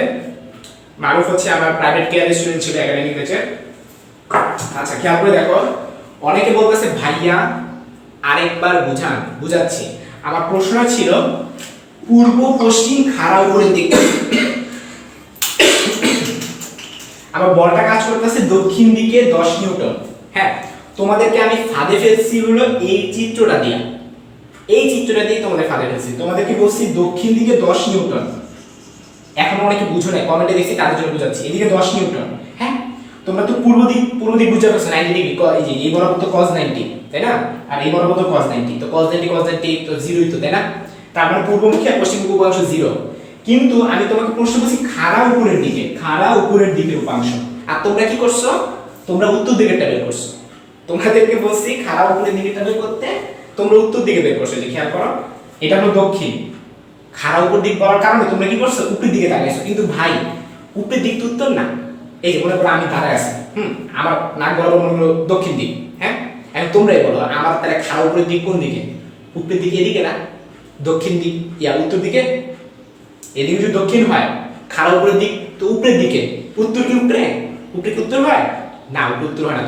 মারুফ হচ্ছে আমার প্রাইভেট কেয়ার স্টুডেন্ট ছিল একাডেমিক ব্যাচে। আচ্ছা খেয়াল করে দেখো, অনেকে বলতেছে ভাইয়া আরেকবার বুঝান, বুঝাচ্ছি। আমার প্রশ্ন ছিল পূর্ব পশ্চিম খাড়া উপরের দিক, আমার বলটা কাজ করতেছে দক্ষিণ দিকে 10 নিউটন। হ্যাঁ, তোমাদেরকে আমি ফাঁদে ফেলছি হলো এই চিত্রটা দিয়ে। এই চিত্রটা দিয়ে তোমাদের ফাঁদে ফেলছি। তোমাদেরকে বলছি দক্ষিণ দিকে 10 নিউটন, এখন অনেকে বুঝো না, কমেন্টে দেখছি তাদের জন্য বুঝাচ্ছি। এদিকে 10 নিউটন, হ্যাঁ তোমরা তো পূর্ব দিক বুঝতে পারছো 90 ডিগ্রি, এই যে এই বরাবর তো cos 90 তাই না, আর এই বরাবর তো cos 90, তো cos 90 তো জিরোই তো তাই না, তার মানে পূর্বমুখী আর পশ্চিমমুখী উপাংশ জিরো। কিন্তু আমি তোমাকে প্রশ্ন করছি খাড়া উপরের দিকে উপাংশ, আর তোমরা কি করছো, তোমরা উত্তর দিকেরটা বের করছো। তোমাদেরকে বলছি খাড়া উপরের দিকেরটা বের করতে, তোমরা উত্তর দিকে বের করছো। যে খেয়াল করো, এটা হলো দক্ষিণ, খাড়া উপর দিক বলার কারণে তোমরা কি করছো, উপরের দিকে তাকাইছো। কিন্তু ভাই উপরের দিক তো উত্তর না, এই যে মনে করো আমি দাঁড়ায় আছি, আমার নাক বরাবর মনে হলো দক্ষিণ দিক, হ্যাঁ এখন তোমরাই বলো আমার তাহলে খাড়া উপরের দিক কোন দিকে, উপরের দিকে এদিকে না দক্ষিণ দিক, উত্তর দিকে। এদিকে যদি দক্ষিণ হয়, খাড়া উপরের দিক তো উপরের দিকে, উত্তর কি উপরে, উপরে কি উত্তর হয় না, উত্তর হয় না।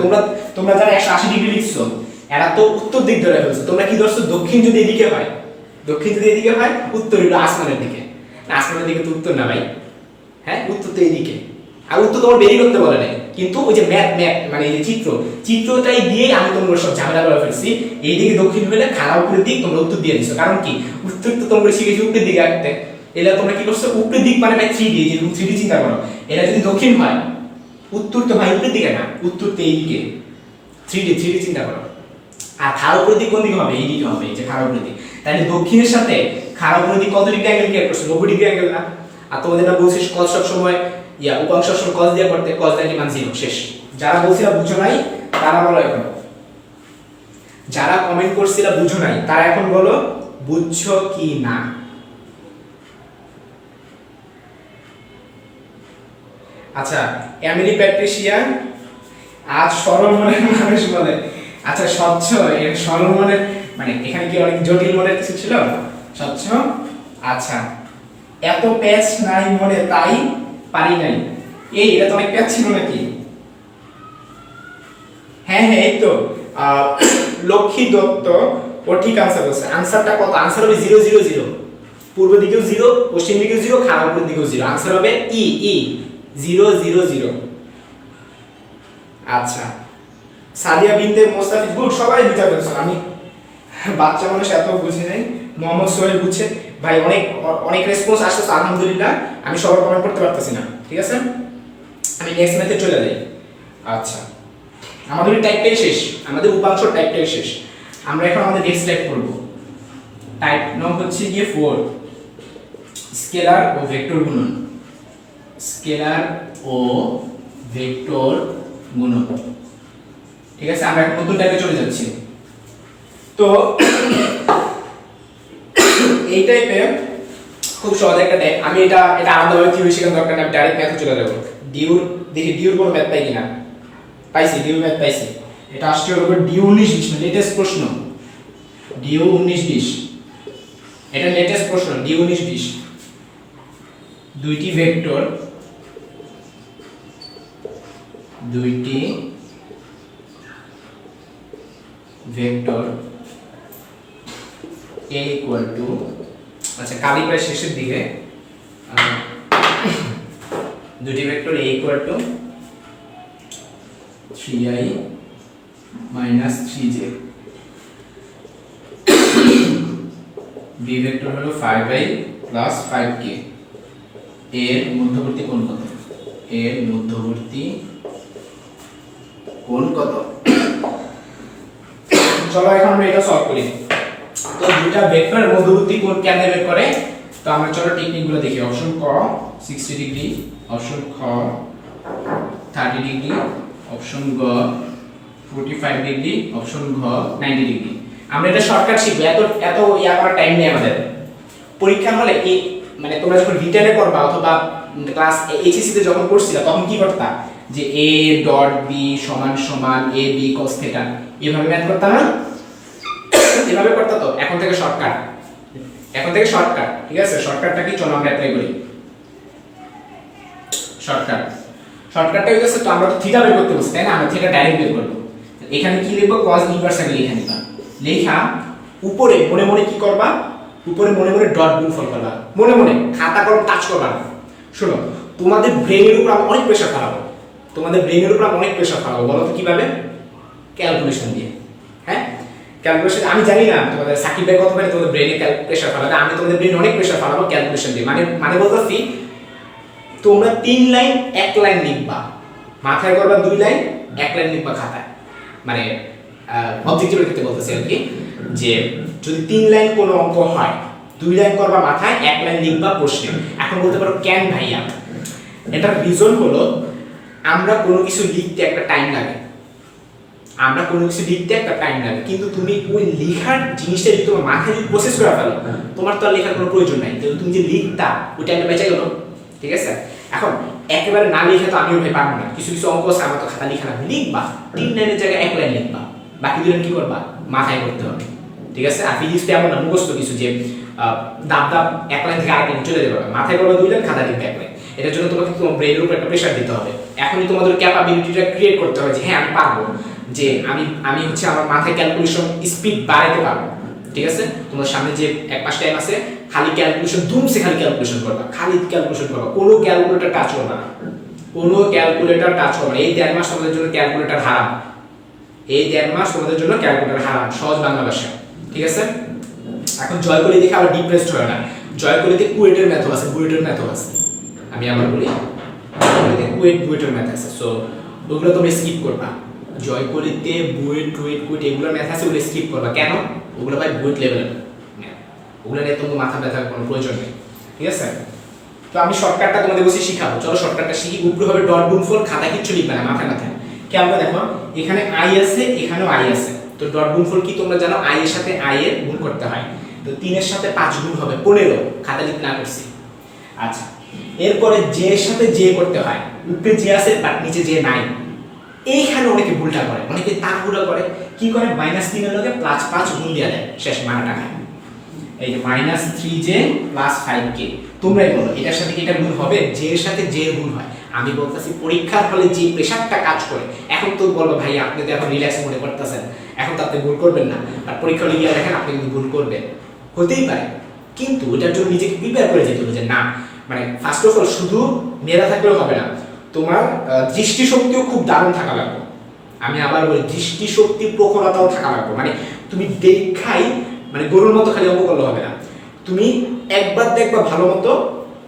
তোমরা যারা 180 ডিগ্রি লিখছো এরা তো উত্তর দিক ধরে ফেলছো। তোমরা কি ধরছো, দক্ষিণ যদি এদিকে হয়, উত্তর হলো আসমানের দিকে, না আসমানের দিকে তো উত্তর না ভাই, হ্যাঁ উত্তর তো এদিকে। আর উত্তর তোমার বেরিয়ে করতে বলে নাই, কিন্তু ওই যে ম্যাপ মানে এই যে চিত্রটাই দিয়েই আমি তোমার সব ঝামেলা করে ফেলছি। এইদিকে দক্ষিণ হলে খাড়া উপরের দিক, তোমরা উত্তর দিয়ে দিছো। কারণ কি, উত্তর তো তোমরা শিখেছি উপরের দিকে আঁকতে, এলা তোমরা কি করছো উপরের দিক মানে ভাই 3D, যে 3D চিন্তা করো, এরা যদি দক্ষিণ হয় উত্তর তো ভাই উপরের দিকে না, উত্তর তো এইদিকে, 3D চিন্তা করো। আর খাড়া উপরের দিক কোন দিকে হবে, এইদিকে হবে, এই যে খাড়া উপরের দিক। তাহলে দক্ষিণের সাথে খাড়া উপরের দিক কত ডিগ্রি অ্যাঙ্গেল ক্রিয়েট করছে, 90 ডিগ্রি অ্যাঙ্গেল না। আর তোমাদের না বলছিস cos সব সময় উপাংশ সব cos দিয়ে করতে, cos 90 মান 0 শেষ। যারা বলছিলা বুঝো নাই তারা বলো এখন, যারা কমেন্ট করছিলা বুঝো নাই তারা এখন বলো বুঝছো কি না। আচ্ছা এমিলি প্যাট্রিশিয়া, আজ সরল মনের মানুষ বলে, আচ্ছা স্বচ্ছ এর সরল মনের মানে এখানে কি অনেক জটিল মনের কিছু ছিল, স্বচ্ছ। আচ্ছা এত প্যাচ নাই মনে তাই পারি নাই, এটা তো অনেক প্যাচ ছিল নাকি। হ্যাঁ এই তো লক্ষ্মী দত্ত ও ঠিক আনসার বলছে। আনসারটা কত, আনসার হবে 0 0 0, পূর্ব দিকেও 0, পশ্চিম দিকেও 0, খাড়া উপরের দিকেও 0, আনসার হবে ই 0 0 0। আচ্ছা সাদিয়া বিনতে মোস্তাফিজ, গুড, সবাই বুঝা পেরেছো। আমি বাচ্চা মানুষ এত বুঝে নাই। মোহাম্মদ সোহেল বুঝছে ভাই, অনেক রেসপন্স আসছে আলহামদুলিল্লাহ। আমি সবার কমেন্ট করতে পারতেছি না, ঠিক আছে আমি নেক্সট ম্যাথে চলে যাই। আচ্ছা আমাদের টাইপটাই শেষ, আমাদের উপাংশ টাইপটাই শেষ। আমরা এখন আমাদের নেক্সট টাইপ করব। টাইপ নং হচ্ছে গিয়ে 4, স্কেলার ও ভেক্টর গুণন। স্কেলার ও ভেক্টর গুণন, ঠিক আছে আমরা এখন নতুন টাইপে চলে যাচ্ছি। তো এই টাইপে খুব সহজ একটা টাইপ। আমি এটা আলাদাভাবে থিওরি শেখার দরকার না, আমি ডাইরেক্ট ম্যাথে চলে যাব। ডিউর দেখি ডিউর কোনো ম্যাথ পাই কিনা, পাইছি ডিউ ম্যাথ পাইছি। এটা আসছে হলো ডিউ 19-20, লেটেস্ট প্রশ্ন, ডিউ 19-20, এটা লেটেস্ট প্রশ্ন ডিউ 19-20। দুইটি ভেক্টর a ইকুয়াল টু, আচ্ছা কালি প্রায় শেষের দিকে, দুটি vector a equal to 3i minus 3j, b vector হলো 5i plus 5k, এর মধ্যবর্তী কোণ কত, এর মধ্যবর্তী কোণ কত। চলো এখন আমরা এটা সলভ করি। তো দুইটা ভেক্টরের মধ্যবর্তী কোণ কেমনে বের করে, তো আমরা চলো টেকনিকগুলো দেখি। অপশন ক 60 ডিগ্রি, অপশন খ 30 ডিগ্রি, অপশন গ 45 ডিগ্রি, অপশন ঘ 90 ডিগ্রি। আমরা এটা শর্টকাট শিখবো, এত ইয়া করার টাইম নেই আমাদের। পরীক্ষা হলে এই মানে তোমরা যখন রিটেনে করবা অথবা ক্লাস এইচএসসি তে যখন করছিলা তখন কি করতা, যে a ডট b সমান সমান a b cos θ, এভাবে ম্যাথ করতা না, এভাবে করতা। তো এখন থেকে শর্টকাট, ঠিক আছে। শর্টকাটটা কি, চলো আমরা অ্যাপ্লাই করি। শর্টকাটটা হইতেছে, তো আমরা তো থিটা বের করতে বলছি তাই না, আমরা থিটা ডাইরেক্ট বের করব। এখানে কি লিখব, cos ইনভার্স আগে লিখে নিবা। লেখা উপরে মনে মনে কি করবা, উপরে মনে মনে ডট গুণফল করবা, মনে মনে, খাতা কলম টাচ করবা না। শোনো তোমাদের ব্রেনের উপর অনেক প্রেসার ফেলাবো, বলো তো কিভাবে, ক্যালকুলেশন দিয়ে। হ্যাঁ ক্যালকুলেশন আমি জানি না তোমাদের সাকিব ভাই কত মানে তোমাদের ব্রেনে প্রেসার ফেলাবে, আমি তোমাদের ব্রেনে অনেক প্রেসার ফেলাবো ক্যালকুলেশন দিয়ে। মানে বলতেছি তোমরা 3 লাইন 1 লাইন লিখবা, মাথায় করবা 2 লাইন 1 লাইন লিখবা খাতায়। মানে অবজেক্টিভের ক্ষেত্রে বলতেছি আর কি, যে যদি 3 লাইন কোনো অঙ্ক হয় 2 লাইন করবা মাথায়, 1 লাইন লিখবা প্রশ্নে। এখন বলতে পারো কেন ভাইয়া? এটার রিজন হলো আমরা কোনো কিছু লিখতে একটা টাইম লাগে, কিন্তু তুমি ওই লেখার জিনিসটা যদি তোমার মাথায় যদি প্রসেস করে ফেলো, তোমার তো আর লেখার কোনো প্রয়োজন নাই। কিন্তু তুমি যে লিখতা ওই টাইমটা বেঁচে গেল, ঠিক আছে? এখন একেবারে না লিখে তো আমিও ভাই পারবো না, কিছু কিছু অঙ্ক আছে আমার তো খাতা লিখা লাগবে, লিখবা 3 লাইনের জায়গায় 1 লাইন লিখবা, বাকি 2 লাইন কি করবা? মাথায় করতে হবে, ঠিক আছে? আর ফিজিক্সটা এমন না মুখস্থ কিছু যে দাব 1 লাইন থেকে আরেক লাইন চলে যাবে, মাথায় করবা 2 লাইন, খাতা লিখবে 1 লাইন। এটার জন্য তোমাকে তোমার ব্রেনের উপর একটা প্রেসার দিতে হবে। এখনই তোমাদের ক্যাপাবিলিটিটা ক্রিয়েট করতে হবে যে হ্যাঁ আমি পারবো, যে আমি হচ্ছে আমার মাথায় ক্যালকুলেশন স্পিড বাড়াতে পারবো, ঠিক আছে? তোমার সামনে যে 1 মাস টাইম আছে, খালি ক্যালকুলেশন ধুমসে খালি ক্যালকুলেশন করবা, কোনো ক্যালকুলেটর টাচ করবা না, এই 1.5 মাস তোমাদের জন্য ক্যালকুলেটর হারাম, সহজ বাংলা ভাষা, ঠিক আছে? এখন জয়কলি দেখে আবার ডিপ্রেসড হয় না, জয়কলিতে কুয়েটের ম্যাথ আছে, আমি আবার বলি জয়কলিতে বুয়েটের ম্যাথ আছে, সো ওগুলো তুমি স্কিপ করবা। জয়কলিতে কুয়েট এগুলো ম্যাথ আছে, ওগুলো স্কিপ করবা। কেন? ওগুলো ভাই বুয়েট লেভেলের ম্যাথ, ওগুলো নিয়ে তোমার মাথা ব্যথার কোনো প্রয়োজন নেই, ঠিক আছে? তো আমি শর্টকাটটা তোমাদের বসে শিখাবো, চলো শর্টকাটটা শিখি। উপরে হবে ডট গুণফল, খাতা কিচ্ছু লিখবে না, মাথায় খেয়াল করে দেখো, এখানে আই আছে, এখানেও আই আছে, তো ডট গুণফল কি তোমরা জানো? আই এর সাথে আই এর গুণ করতে হয়, তো 3 এর সাথে 5 গুণ হবে 15, খাতা লিখতে না করছি। আচ্ছা, এরপরে জে এর সাথে জে করতে হয়, উপরে জে আছে বাট নিচে জে নাই। এইখানে অনেকে ভুলটা করে, অনেকে তাড়াহুড়ো করে, কি করে? -3 এর লগে +5 গুণ দিয়ে দেয়, শেষ মানাটা খায়। এই যে -3j + 5k, তোমরাই বলো এটার সাথে কি এটা গুণ হবে? জে এর সাথে জে গুণ হয়। আমি বলতাছি পরীক্ষার হলে যে প্রেসারটা কাজ করে, এখন তো বলবো ভাই আপনি তো এখন রিল্যাক্স মোডে করতেছেন, এখন তো আপনি ভুল করবেন না, আর পরীক্ষা হলে গিয়ে দেখেন আপনি কিন্তু ভুল করবেন, হতেই পারে। কিন্তু এটার জন্য নিজেকে প্রিপেয়ার করে যেতে হবে যে না, মানে ফার্স্ট অফ অল শুধু মেধা থাকলেও হবে না, তোমার দৃষ্টিশক্তিও খুব দারুণ থাকা লাগবে। আমি আবার বলি দৃষ্টিশক্তি, প্রখরতাও থাকা লাগবে। মানে তুমি দেখাই মানে গরুর মতো খালি অঙ্ক করলে হবে না, তুমি একবার দেখবা ভালো মতো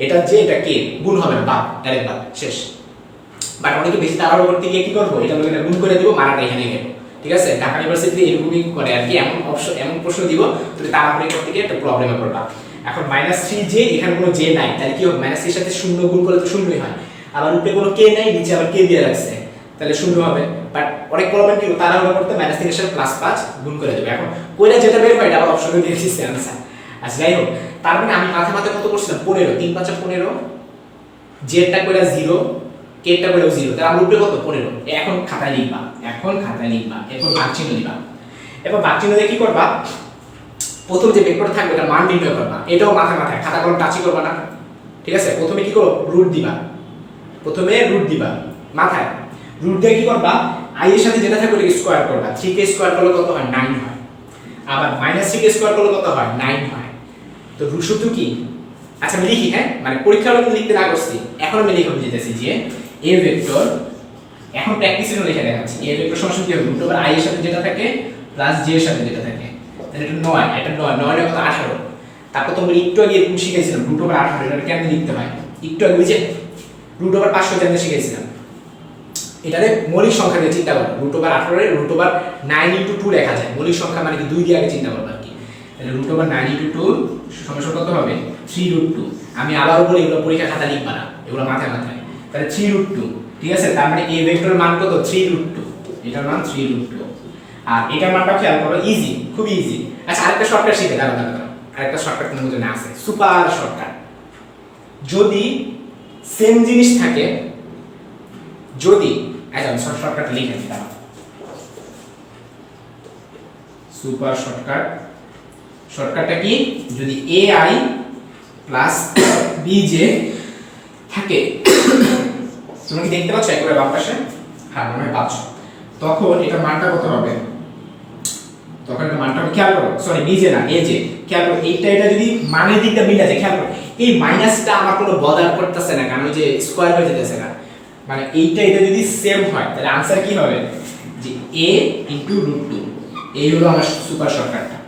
এটা যে এটা কে গুণ হবে না, বাদ, ডাইরেক্ট বাদ, শেষ। বাট অনেকে বেশি তাড়াহুড়ো করতে গিয়ে কি করবো, এটা লোকেরা গুণ করে দিব, মারাটা এখানে গেল, ঠিক আছে? ঢাকা ইউনিভার্সিটি এরকমই করে আর কি, এমন প্রশ্ন দিব তুমি তাড়াহুড়ো করতে গিয়ে একটা প্রবলেমে পড়বা। এখন -3j, এখানে কোনো j নাই, তাহলে কি হবে? -3 এর সাথে 0 গুণ করলে তো 0ই হয়, আবার উপরে কোনো k নাই, নিচে আবার k দিয়ে রাখছে, তাহলে 0 হবে। বাট অনেক প্রবলেম কি তাড়াহুড়ো করতে -3 এর সাথে +5 গুণ করে দেবে। এখন কইরা যেটা বের হয় এটা আবার অপশনে দিয়ে দিচ্ছে आंसर। আচ্ছা যাই হোক, তার মানে আমি মাথায় কত করছিলাম? 15, 3 5 15, জেডটা কইরা 0, কেটা কইরা 0, তাহলে আমার উপরে কত? 15। এখন খাতায় লিখবা, এরপর ভাগচিহ্ন দিবা। এরপর ভাগচিহ্ন দিয়ে কি করবা? প্রথম যে ভেক্টর থাকবে এটা মান নির্ণয় করবা, এটাও মাথায় খাতা কলম টাচই করবা না, ঠিক আছে? প্রথমে কি করো? রুট দিবা, মাথায় রুট দিয়ে কি করবা? আই এর সাথে যেটা থাকবে ওটাকে স্কয়ার করবা। 3k স্কয়ার করলে কত হয়? 9 হয়। আবার -3k স্কয়ার করলে কত হয়? 9 হয়। তো রুট সূত্র কি? আচ্ছা আমি লিখি, হ্যাঁ, মানে পরীক্ষার হলে লিখতে না করছি, এখন আমি লিখে বুঝাইতেছি যে a ভেক্টর, এখন প্র্যাকটিসের লিখে দেখাচ্ছি। a ভেক্টর সমান কি হবে? রুট ওভার i এর সাথে যেটা থাকে প্লাস j এর সাথে যেটা থাকে, তাহলে এটা 9, এটা 9 এর কত? 18। তারপর তোমরা একটু আগে এরকম শিখেছিলাম রুট ওভার 18 এটা কেমনে লিখতে হয়, একটু আগে বুঝে রুট ওভার 500 জানতে শিখেছিলাম। এটারে মৌলিক সংখ্যা দিয়ে চিন্তা করো, রুট ওভার 18 এর রুট ওভার 9 * 2 লেখা যায়, মৌলিক সংখ্যা মানে কি 2 দিয়ে আগে চিন্তা করবা আর কি। তাহলে রুট ওভার 9 * 2 সমান কত হবে? 3√2। আমি আবার বলি এগুলো পরীক্ষা খাতা লিখবা না, এগুলো মাথায়, তাহলে 3√2, ঠিক আছে? তার মানে a ভেক্টরের মান কত? 3√2, এটার মান 3√2। আর এটার মানটা খেয়াল করো, ইজি, খুব ইজি। আচ্ছা আরেকটা শর্টকাট শিখে দাও, আরেকটা শর্টকাট তোমাদের জন্য আছে, সুপার শর্টকাট। যদি সেম জিনিস থাকে, যদি আচ্ছা আমি শর্টকাট লিখে দিলাম, সুপার শর্টকাটটা কি? যদি ai প্লাস bj থাকে, তুমি কি দেখতে পাচ্ছ একবারে বাম পাশে? হ্যাঁ মনে হয় পাচ্ছ। তখন এটা মানটা কত হবে? তখন এটা মানটা খেয়াল করো, সরি bj না aj, খেয়াল করো এটা যদি মানের দিকটা মিলে যায়, খেয়াল করো এই মাইনাসটা আমার কোনো বদার করতেছে না, কারণ ওই যে স্কয়ার হয়ে যেতেছে না, মানে এটা যদি সেম হয় তাহলে आंसर কি হবে? যে a * √2, a এই হলো আমার সুপার শর্টকাটটা।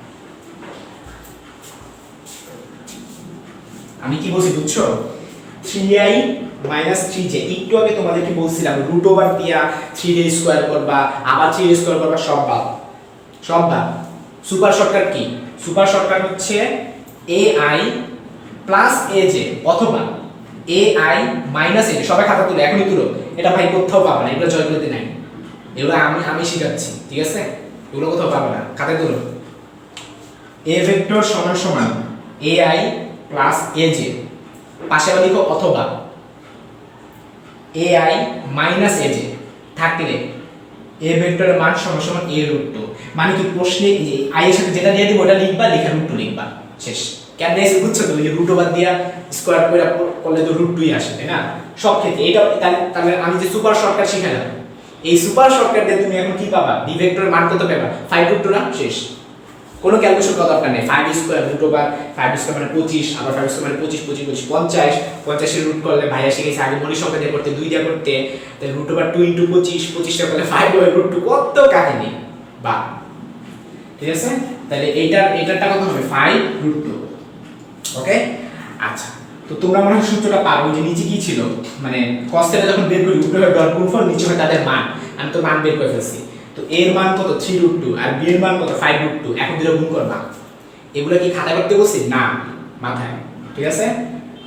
আমি কি বলছি বুঝছো? 3i - 3j, একটু আগে তোমাদেরকে বলছিলাম রুট ওভার দিয়া 3j স্কয়ার করবা, আবার 3j স্কয়ার করবা, সব বাদ। Super shortcut key? Super shortcut হচ্ছে ai প্লাস aj অথবা ai মাইনাস aj। সবাই খাতা তুলো, এখনই তুলো। এটা ভাই কোথাও পাবে না, এগুলো জয়গুলোতে নাই। এগুলো আমি শিখাচ্ছি, ঠিক আছে? এগুলো কোথাও পাবে না, খাতায় তুলো। a ভেক্টর সমান সমান ai প্লাস aj, পাশে আবার লিখো অথবা ai মাইনাস aj থাকলে a ভেক্টরের মান সমান সমান a রুট 2। মানে কি প্রশ্নে এই যে i এর সাথে যেটা দিয়ে দিব ওটা লিখবা, লেখা রুট 2 লিখবা, শেষ। কেন এসে বুঝছো তো? এই যে রুট ওভার দিয়া স্কয়ার করে করলে তো রুট 2ই আসে, তাই না? সব ক্ষেত্রে এটা তাহলে আমি যে সুপার শর্টকাট শিখালাম, এই সুপার শর্টকাট দিয়ে তুমি এখন কি পাবা? b ভেক্টরের মান কত পাবা? 5 রুট 2 না, শেষ। কোনো ক্যালকুলেশন করার দরকার নেই। 5 স্কয়ার রুট ওভার 5 স্কয়ার মানে 25, আবার 5 স্কয়ার মানে 25 25 25 50, 50 এর রুট করলে ভাইয়া শিখেছে আগে মৌলিক সংখ্যা দিয়ে করতে, 2 দিয়ে করতে, তাহলে রুট ওভার 2 * 25, 25 টা করলে 5 ওভার রুট 2, কত কাহিনী বা, ঠিক আছে? তাহলে এইটারটা কত হবে? 5 রুট 2। ওকে, আচ্ছা। তো তোমরা মনে হয় সূত্রটা পারো, যে নিচে কি ছিল, মানে cos θ যখন বের করি উপরে হয় ডট গুণফল, নিচে হয় তাদের মান। আমি তো মান বের করে ফেলছি। তো এর মান কত? 3 রুট 2 আর b এর মান কত? 5 রুট 2। এখন দুটো গুণ করবা। এগুলো কি খাতায় করতে বলছি? না, মাথায়, ঠিক আছে?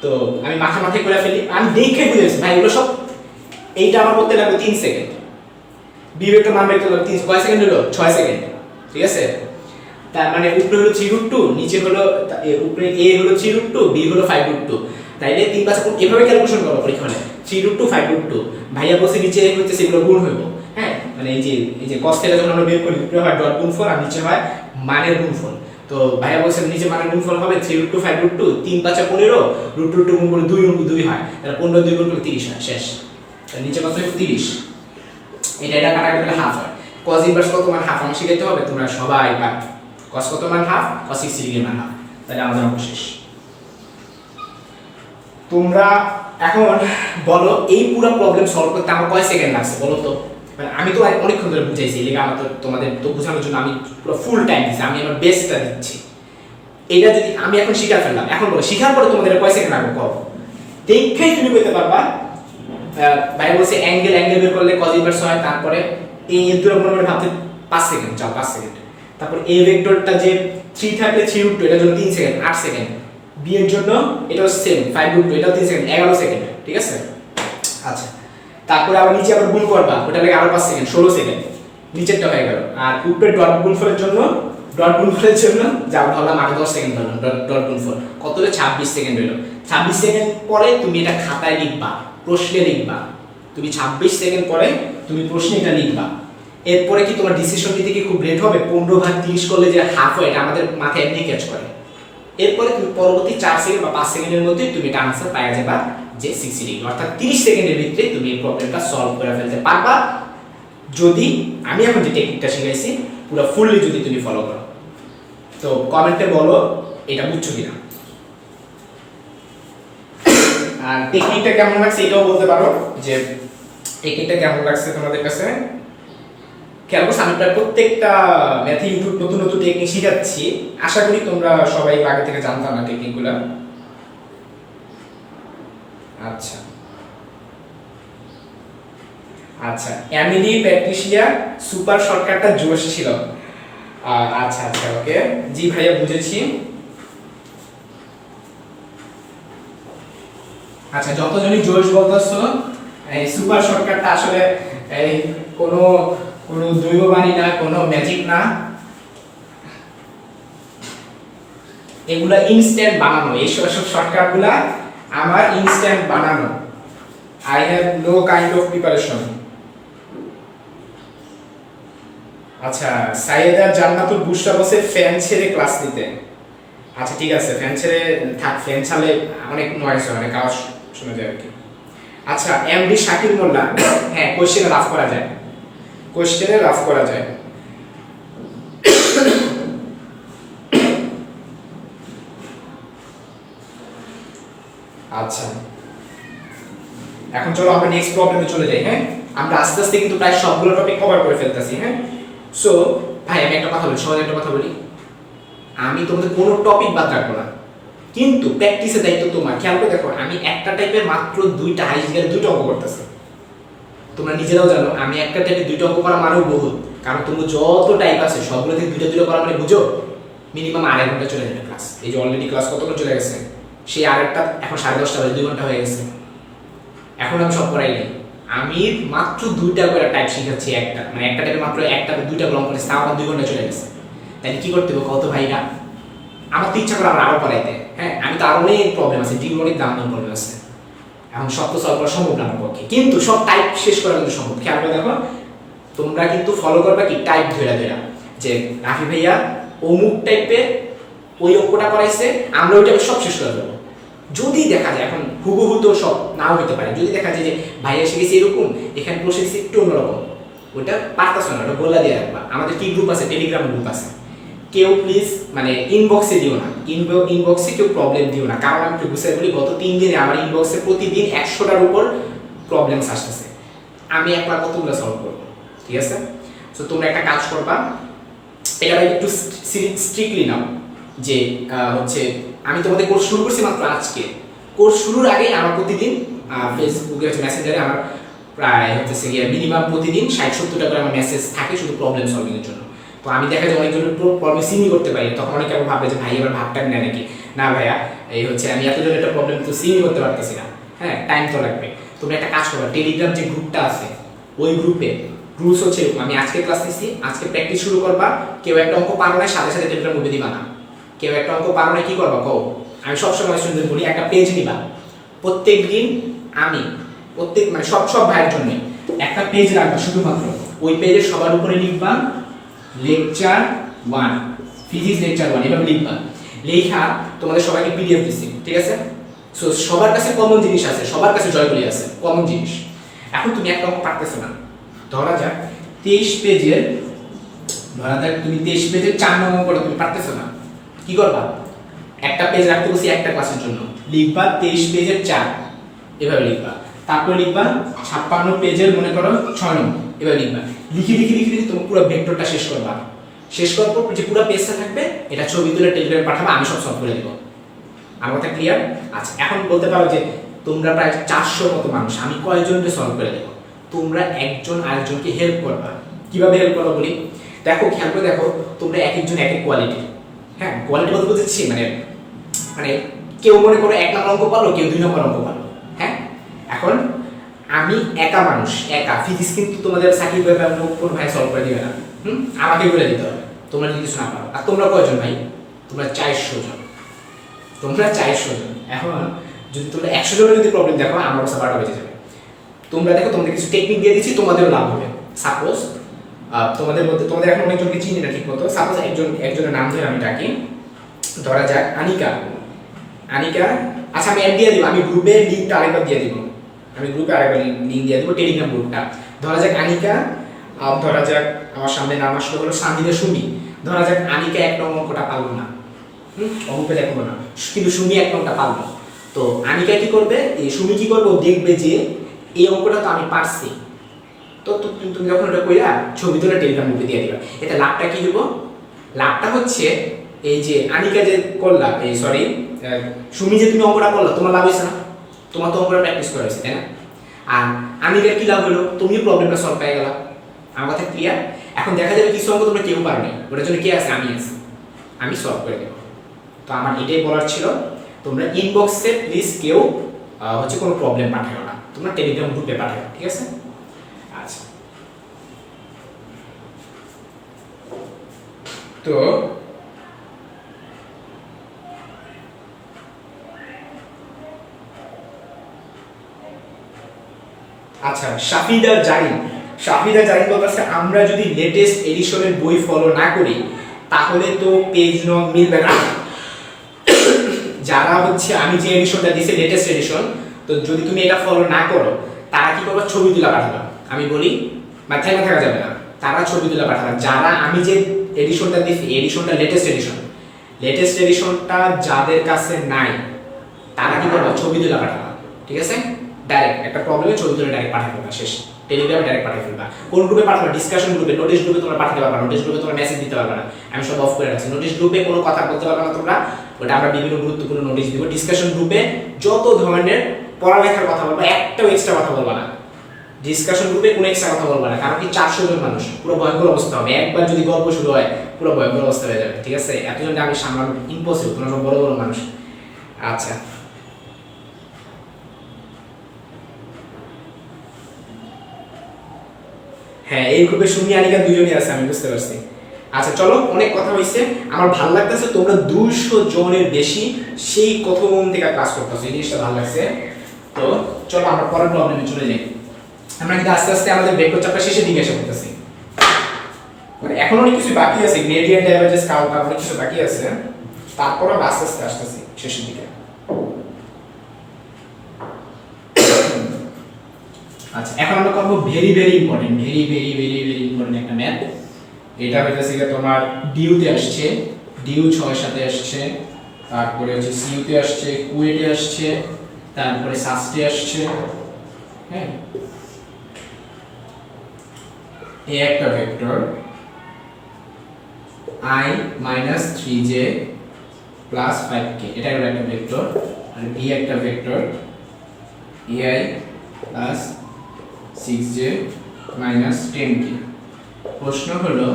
তো আমি মাথায় করে ফেলি, আমি দেখে বুঝেছি ভাই এগুলো সব। এইটা আমার করতে লাগবে 3 সেকেন্ড। b ভেক্টর মান বের করতে লাগবে 3 কয় সেকেন্ড হলো? 6 সেকেন্ড, ঠিক আছে? তার মানে উপরে হলো 3 রুট 2, নিচে হলো উপরে a হলো 3 রুট 2, b হলো 5 রুট 2। তাইলে 3 5 এভাবে ক্যালকুলেশন করব পরীক্ষা হলে। 3 রুট 2 5 রুট 2 ভাইয়া বসে নিচে হচ্ছে সেগুলো গুণ হইব। হ্যাঁ, মানে এই যে cos θ যখন আমরা বের করি উপরে হয় ডট গুণফল আর নিচে হয় মানের গুণফল। তো ভাইয়া বলছে নিচে মানের গুণফল হবে 3 রুট 2 5 রুট 2, 3 5 15, রুট 2 গুণ করলে 2 গুণ 2 হয়, তাহলে 15 2 গুণ করলে 30 হয়, শেষ। তাহলে নিচে কত হয়? 30। এটা কাটাকাটি করলে হাফ হয়। cos ইনভার্স কত মান? হাফ। আমি শিখাইতে হবে, তোমরা সবাই পারবে। cos কত মান? হাফ। cos 60 ডিগ্রি মান হাফ। তাহলে আমাদের অঙ্ক শেষ। তোমরা এখন বলো এই পুরো প্রবলেম সলভ করতে আমার কয় সেকেন্ড লাগছে বলো তো? মানে আমি তো অনেকক্ষণ ধরে বুঝাইছি, এলাকা আমার তো তোমাদের তো বোঝানোর জন্য আমি পুরো ফুল টাইম দিচ্ছি, আমি আমার বেস্টটা দিচ্ছি। এটা যদি আমি এখন শিখা ফেললাম, এখন বলো শিখার পরে তোমাদের কয় সেকেন্ড লাগবে কও? দেখেই তুমি বলতে পারবা। ভাই বলছে অ্যাঙ্গেল বের করলে cos ইনভার্স হয়, তারপরে এই দুটো মনে মনে ভাবতে 5 সেকেন্ড, চাও 5 সেকেন্ড। তারপর a ভেক্টরটা যে 3 থাকলে 3 রুট 2, এটার জন্য 3 সেকেন্ড, 8 সেকেন্ড। b এর জন্য এটাও সেম 5 রুট 2, এটাও 3 সেকেন্ড, 11 সেকেন্ড, ঠিক আছে? আচ্ছা, তারপরে আবার নিচে আবার গুণ করবা, ওটা লাগে আরো 5 সেকেন্ড, 16 সেকেন্ড, নিচেরটা হয়ে গেল। আর উপরে ডট গুণফলের জন্য যা ধরলাম আগে 10 সেকেন্ড ধরলাম ডট গুণফল, কত হলো? 26 সেকেন্ড হলো। 26 সেকেন্ড পরে তুমি এটা খাতায় লিখবা, প্রশ্নে লিখবা। তুমি 26 সেকেন্ড পরে তুমি প্রশ্নে এটা লিখবা। এরপরে কি তোমার ডিসিশন নিতে কি খুব লেট হবে? 15 ভাগ 30 করলে যে হাফ হয়, এটা আমাদের মাথায় এমনি ক্যাচ করে। এরপরে তুমি পরবর্তী 4 সেকেন্ড বা 5 সেকেন্ডের মধ্যে তুমি এটা আনসার পাওয়া যাবে যে 60 ডিগ্রি, অর্থাৎ 30 সেকেন্ডের ভিতরে তুমি এই প্রবলেমটা সলভ করে ফেলতে পারবা, যদি আমি এখন যে টেকনিকটা শিখাইছি পুরো ফুললি যদি তুমি ফলো করো। তো কমেন্টে বলো এটা বুঝছো কিনা, আর টেকনিকটা কেমন লাগছে এটাও বলতে পারো, যে টেকনিকটা কেমন লাগছে তোমাদের কাছে। খেয়াল করছো আমি প্রায় প্রত্যেকটা ম্যাথে ইউটিউব নতুন নতুন টেকনিক শিখাচ্ছি, আশা করি তোমরা সবাই আগে থেকে জানতাম না টেকনিকগুলো। আচ্ছা আচ্ছা, এমিলি প্যাট্রিশিয়া সুপার শর্টকাটটা জোশ ছিল। আচ্ছা আচ্ছা, ওকে, জি ভাইয়া বুঝেছি। আচ্ছা, যতজনই জোশ বলতেছো, এই সুপার শর্টকাটটা আসলে এই কোনো দৈববাণী না, কোনো ম্যাজিক না, এগুলা ইনস্ট্যান্ট বানানো। এই সব শর্টকাটগুলা আমার ইনস্ট্যান্ট বানানো। I have no kind of preparation. আচ্ছা, সাইয়েদা জান্নাতুল বুশরা বসে ফ্যান ছেড়ে ক্লাস নিতে। আচ্ছা ঠিক আছে, ফ্যান ছেড়ে থাক, ফ্যান ছাড়লে অনেক নয়েজ হয়, অনেক আওয়াজ শোনা যায় আর কি। আচ্ছা, এমডি শাকির মোল্লা, হ্যাঁ কোশ্চেনে রাফ করা যায়, কোশ্চেনে রাফ করা যায়। আচ্ছা, এখন চলো আমরা নেক্সট প্রবলেমে চলে যাই। হ্যাঁ, আমরা আস্তে আস্তে কিন্তু প্রায় সবগুলো টপিক কভার করে ফেলতেছি। হ্যাঁ, সো ভাই আমি একটা কথা বলি, সহজ একটা কথা বলি, আমি তোমাদের কোনো টপিক বাদ রাখবো না, কিন্তু প্র্যাকটিসের দায়িত্ব তোমার। খেয়াল করে দেখো, আমি একটা টাইপের মাত্র দুইটা হাইস্ট গেলে দুইটা অঙ্ক করতেছি। তোমরা নিজেরাও জানো আমি একটা টাইপের দুইটা অঙ্ক করা মানেও বহুত, কারণ তুমি যত টাইপ আছে সবগুলো থেকে দুইটা দুইটা করা মানে বুঝো মিনিমাম 2.5 ঘন্টা চলে যাবে ক্লাস। এই যে অলরেডি ক্লাস কতক্ষণ চলে গেছে, সেই আরেকটা এখন 10:30 বাজে, 2 ঘন্টা হয়ে গেছে, এখন আমি সব করাই নেই। আমি মাত্র দুইটা করে টাইপ শিখাচ্ছি, একটা মানে একটা টাইপে মাত্র একটা দুইটা গ্রহণ করেছি, তাও আমার 2 ঘন্টা চলে গেছে। তাই কি করতে হবে কত ভাইরা? আমার তো ইচ্ছা করে আমার আরো পড়াইতে, হ্যাঁ আমি তো আরো অনেক প্রবলেম আছে, ডিগ্রি অনেক দাম প্রবলেম আছে, এখন সব তো সলভ করা সম্ভব না আমার পক্ষে, কিন্তু সব টাইপ শেষ করা কিন্তু সম্ভব। খেয়াল করে দেখো, তোমরা কিন্তু ফলো করবে কি টাইপ ধরে ধরে, যে রাফি ভাইয়া অমুক টাইপের ওই অঙ্কটা করাইছে, আমরা ওইটা সব শেষ করে দেবো। যদি দেখা যায়, এখন হুবহু তো সব নাও হতে পারে, যদি দেখা যায় যে ভাইয়া এসে গেছে এরকম, এখানে প্রসেস একটু অন্যরকম, ওইটা পারতাছ না, ওটা বলে দিয়ে রাখবা। আমাদের কি গ্রুপ আছে, টেলিগ্রাম গ্রুপ আছে, কেউ প্লিজ মানে ইনবক্সে দিও না, ইনবক্সে কেউ প্রবলেম দিও না, কারণ আমি একটু বুঝাই বলি, গত 3 দিনে আমার ইনবক্সে প্রতিদিন 100টার উপর প্রবলেমস আসতেছে, আমি একবার কতগুলো সলভ করবো, ঠিক আছে? সো তোমরা একটা কাজ করবা, এটা একটু স্ট্রিক্টলি নাও, যে হচ্ছে আমি তোমাদের কোর্স শুরু করছি মাত্র আজকে, কোর্স শুরুর আগে আমার প্রতিদিন ফেসবুকে মেসেঞ্জারে আমার প্রায় হচ্ছে মিনিমাম প্রতিদিন 60-70টা করে আমার মেসেজ থাকে শুধু প্রবলেম সলভিং এর জন্য। তো আমি দেখা যায় অনেকজনের প্রবলেম সিনই করতে পারি, তখন অনেকে আবার ভাবে যে ভাই এবার ভাবটা নেয় নাকি, না ভাইয়া এই হচ্ছে আমি এতজনের একটা প্রবলেম তো সিনই করতে পারতেছি না, হ্যাঁ টাইম তো লাগবে। তোমরা একটা কাজ করবা, টেলিগ্রাম যে গ্রুপটা আছে ওই গ্রুপে রুলস হচ্ছে আমি আজকে ক্লাস নিচ্ছি, আজকে প্র্যাকটিস শুরু করবা, কেউ একটা অঙ্ক পারো না সাথে সাথে টেলিগ্রাম গ্রুপে দিবা না, কেউ একটা অঙ্ক পারো না কি করবা কও, আমি সবসময় স্টুডেন্টদের বলি একটা পেজ নিবা, প্রত্যেক দিন আমি প্রত্যেক মানে সব ভাইয়ের জন্য একটা পেজ রাখবা শুধুমাত্র, ওই পেজে সবার উপরে লিখবা লেকচার 1 ফিজিক্স লেকচার 1 এভাবে লিখবা, লেখা তোমাদের সবাইকে পিডিএফ দিচ্ছি, ঠিক আছে? সো সবার কাছে কমন জিনিস আছে, সবার কাছে জয়গুলি আছে কমন জিনিস। এখন তুমি একটা অঙ্ক পারতেছো না, ধরা যাক 23 পেজের, ধরা যাক তুমি 23 পেজের 4 নম্বর অঙ্কটা তুমি পারতেছো না, কি করবা? একটা পেজ রাখতে বসি একটা ক্লাসের জন্য, লিখবা 23 পেজের 4 এভাবে লিখবা, তারপর লিখবা 56 পেজের মনে করো 6 নম্বর এভাবে লিখবা, লিখে লিখে লিখে লিখে তুমি পুরো ভেক্টরটা শেষ করবা, শেষ করার পর যে পুরো পেজটা থাকবে এটা ছবি তুলে টেলিগ্রামে পাঠাবা, আমি সব সলভ করে দেব। আমার কথা ক্লিয়ার? আচ্ছা এখন বলতে পারো যে তোমরা প্রায় 400 মতো মানুষ, আমি কয়জনকে সলভ করে দেব? তোমরা একজন আরেকজনকে হেল্প করবা। কিভাবে হেল্প করবা বলি, দেখো খেয়াল করে দেখো, তোমরা এক একজন এক এক কোয়ালিটি, হ্যাঁ কোয়ালিটি বলতে বুঝেছি মানে মানে কেউ মনে করো 1 নম্বর অঙ্ক পারলো, কেউ 2 নম্বর অঙ্ক পারলো, হ্যাঁ এখন আমি একা মানুষ, একা ফিজিক্স কিন্তু তোমাদের সাকিব ভাই বা কোন ভাই সলভ করে দিবে না, আমাকে করে দিতে হবে, তোমরা যদি কিছু না পারো। আর তোমরা কয়জন ভাই? তোমরা 400 জন, তোমরা 400 জন। এখন যদি তোমরা 100 জনের যদি প্রবলেম দেখো, আমার অবস্থা 12টা বেঁচে যাবে। তোমরা দেখো তোমাদের কিছু টেকনিক দিয়ে দিচ্ছি, তোমাদেরও লাভ হবে। সাপোজ তোমাদের মধ্যে তোমাদের এখন অনেকজনকে চিনি না ঠিক মতো, সাপোজ একজনের নাম ধরে আমি ডাকি, ধরা যাক আনিকা, আচ্ছা আমি অ্যাড দিয়ে দিব, আমি গ্রুপে লিঙ্কটা আরেকবার দিয়ে দিব, আমি গ্রুপে আরেকবার লিঙ্ক দিয়ে দিব টেলিগ্রাম গ্রুপটা। ধরা যাক আনিকা, ধরা যাক আমার সামনে নাম আসলো হলো সান্দিদা সুমি, ধরা যাক আনিকা 1 নম্বর অঙ্কটা পারলো না, অঙ্কটা দেখবো না, কিন্তু সুমি 1 নম্বরটা পারলো। তো আনিকা কি করবে, এই সুমি কি করবে, দেখবে যে এই অঙ্কটা তো আমি পারছি, তো তুমি যখন ওটা কইরা ছবি তুলে টেলিগ্রাম গ্রুপে দিয়ে দিবা। এটা লাভটা কি দেবো? লাভটা হচ্ছে এই যে আনিকা যে করলা, এই সরি সুমি যে তুমি অঙ্কটা করলা, তোমার লাভ হয়েছে না? তোমার তো অঙ্কটা প্র্যাকটিস করা হয়েছে, তাই না? আর আনিকার কি লাভ হলো? তুমি প্রবলেমটা সলভ পেয়ে গেলা। আমার কথা ক্লিয়ার? এখন দেখা যাবে কিছু অঙ্ক তোমরা কেউ পারোনি, ওটার জন্য কে আছে? আমি আছি, আমি সলভ করে দেবো। তো আমার এটাই বলার ছিল, তোমরা ইনবক্সে প্লিজ কেউ হচ্ছে কোনো প্রবলেম পাঠাও না, তোমরা টেলিগ্রাম গ্রুপে পাঠাও, ঠিক আছে? আচ্ছা তো আচ্ছা শাফিদা জারিন বলতেছে আমরা যদি লেটেস্ট এডিশনের বই ফলো না করি তাহলে তো পেজ নং মিলবে না। যারা হচ্ছে আমি যে এডিশনটা দিয়েছি লেটেস্ট এডিশন, তো যদি তুমি এটা ফলো না করো তারা কি করবে? ছবি তুলে পাঠাবে। আমি বলি মাথায় থাকা যাবে না, তারা ছবি তুলে পাঠাবে। যারা আমি যে এডিশনটা দিয়েছি, এডিশনটা লেটেস্ট এডিশনটা যাদের কাছে নাই তারা কি করবে? ছবি তুলে পাঠাবে, ঠিক আছে? ডাইরেক্ট একটা প্রবলেমে ছবি তুলে ডাইরেক্ট পাঠাবে, শেষ। টেলিগ্রামে ডাইরেক্ট পাঠিয়ে ফেলবা। কোন গ্রুপে পাঠাবে? ডিসকাশন গ্রুপে। নোটিশ গ্রুপে তোমরা পাঠাতে পারবে না, নোটিশ গ্রুপে তোমরা মেসেজ দিতে পারবে না, আমি সব অফ করে রাখছি। নোটিশ গ্রুপে কোনো কথা বলতে পারবে না তোমরা, ওটা আমরা বিভিন্ন গুরুত্বপূর্ণ নোটিশ দিব। ডিসকাশন গ্রুপে যত ধরনের পড়ালেখার কথা বলবা, একটাও এক্সট্রা কথা বলবা না। ডিসকাশন গ্রুপে কোনো এক্সট্রা কথা বলবা না, কারণ কি 400 জন মানুষ, পুরো ভয়ঙ্কর অবস্থা হবে। একবার যদি গল্প শুরু হয় পুরো ভয়ঙ্কর অবস্থা হয়ে যাবে, ঠিক আছে? এতজনকে আমি সামলানো ইম্পসিবল, তোমরা সব বড় বড় মানুষ। আচ্ছা, হ্যাঁ এই গ্রুপে সুমি আনিকা দুজনই আছে, আমি বুঝতে পারছি। আচ্ছা চলো, অনেক কথা হইছে, আমার ভালো লাগতেছে তোমরা 200 জনের বেশি সেই কথোপকথন থেকে ক্লাস করতেছো, এই জিনিসটা ভালো লাগছে। তো চলো আমরা পরের প্রবলেমে চলে যাই। আমরা কিন্তু আস্তে আস্তে আমাদের ভেক্টর চ্যাপ্টার শেষের দিকে এসে পড়তেছি, মানে এখন অনেক কিছু বাকি আছে, গ্রেডিয়েন্ট ডাইভারজেন্স কাউন্ট অনেক কিছু বাকি আছে, তারপর আমরা আস্তে আস্তে আসতেছি শেষের দিকে। আচ্ছা এখন আমরা করব very very important, very very very very important একটা ম্যাথ। এটা হইতাছে কি তোমার ডিউতে আসছে, ডিউ 6 সাথে আসছে, তারপরে হচ্ছে সিইউতে আসছে, কুয়েটে আসছে, তারপরে সাস্টে আসছে। হ্যাঁ, এ একটা ভেক্টর I - 3j + 5k, এটা হলো একটা ভেক্টর। আর বি একটা ভেক্টর ai + 6j - 10k। প্রশ্ন হলো